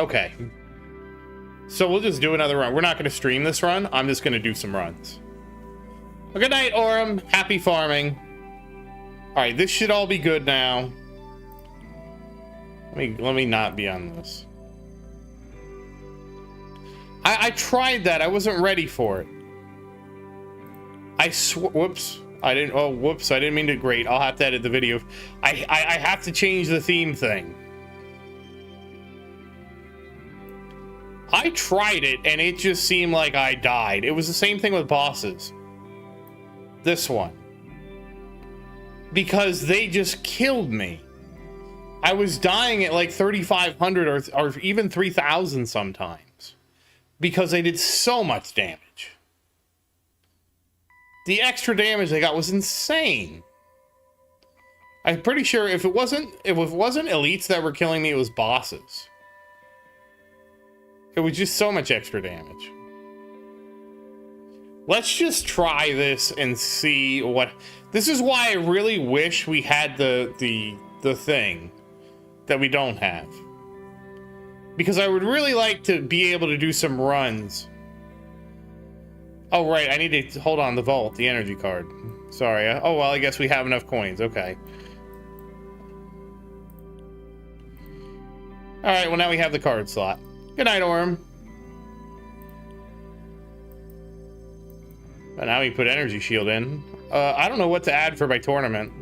Okay. So we'll just do another run. We're not going to stream this run. I'm just going to do some runs. Well, good night, Orem. Happy farming. All right, this should all be good now. Let me not be on this. I tried that. I wasn't ready for it. Whoops. I didn't. Oh, whoops. I didn't mean to grate. I'll have to edit the video. I have to change the theme thing. I tried it and it just seemed like I died. It was the same thing with bosses. This one. Because they just killed me. I was dying at like 3,500 or even 3,000 sometimes. Because they did so much damage. The extra damage they got was insane. I'm pretty sure if it wasn't elites that were killing me, it was bosses. It was just so much extra damage. Let's just try this and see what... This is why I really wish we had the thing that we don't have. Because I would really like to be able to do some runs. Oh, right. I need to... Hold on. The vault. The energy card. Sorry. Oh, well, I guess we have enough coins. Okay. All right. Well, now we have the card slot. Good night, Orem. But now we put energy shield in. I don't know what to add for my tournament.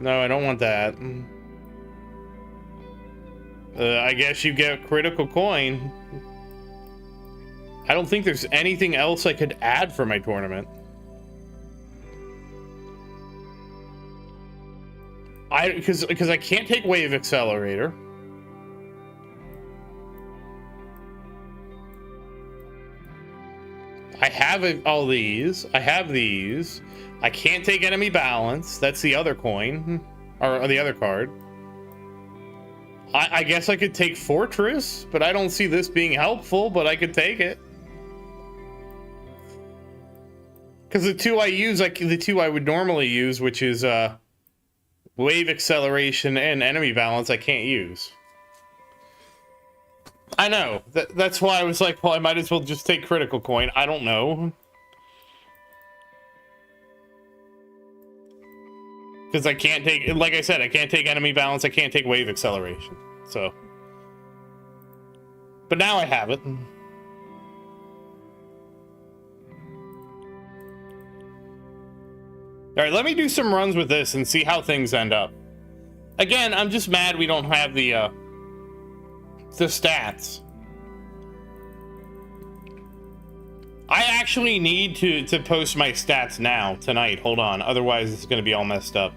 No, I don't want that. I guess you get critical coin. I don't think there's anything else I could add for my tournament. Because I can't take wave accelerator. I have all these. I have these. I can't take enemy balance. That's the other coin. Or the other card. I guess I could take fortress, but I don't see this being helpful, but I could take it. Because the two I use, like the two I would normally use, which is wave acceleration and enemy balance, I can't use. I know. That's why I was like, well, I might as well just take critical coin. I don't know. Because I can't take, like I said, I can't take enemy balance. I can't take wave acceleration. So. But now I have it. All right, let me do some runs with this and see how things end up. Again, I'm just mad we don't have the stats. I actually need to post my stats now, tonight. Hold on, otherwise it's going to be all messed up.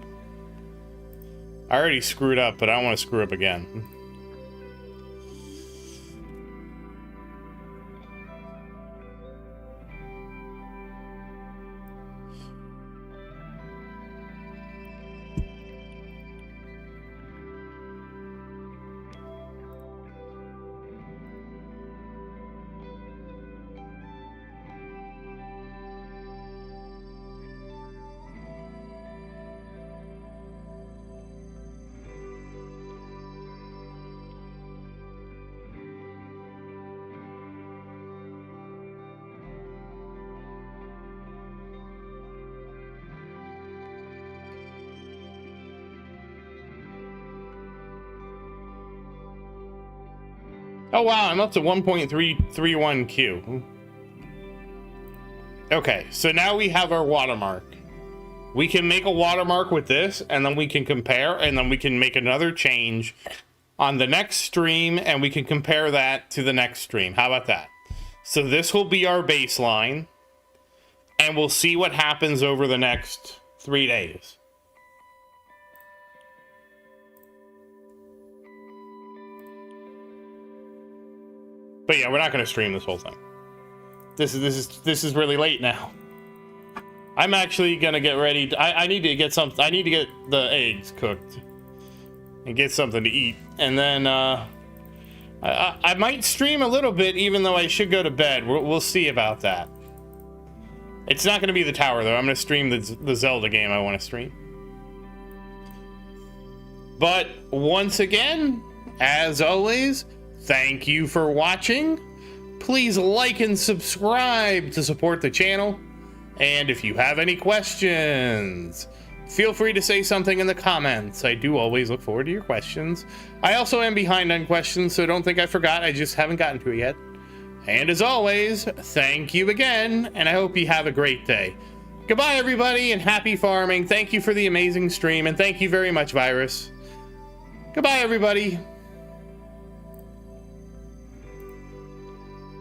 I already screwed up, but I don't want to screw up again. Oh wow, I'm up to 1.331Q. Okay, so now we have our watermark. We can make a watermark with this, and then we can compare, and then we can make another change on the next stream, and we can compare that to the next stream. How about that? So this will be our baseline, and we'll see what happens over the next 3 days. But yeah, we're not going to stream this whole thing. This is really late now. I'm actually going to get ready. I need to get something. I need to get the eggs cooked and get something to eat. And then I might stream a little bit, even though I should go to bed. We'll see about that. It's not going to be the tower, though. I'm going to stream the Zelda game I want to stream. But once again, as always, thank you for watching. Please like and subscribe to support the channel. And if you have any questions, feel free to say something in the comments. I do always look forward to your questions. I also am behind on questions, so don't think I forgot. I just haven't gotten to it yet. And as always, thank you again, and I hope you have a great day. Goodbye, everybody, and happy farming. Thank you for the amazing stream, and thank you very much, Virus. Goodbye, everybody.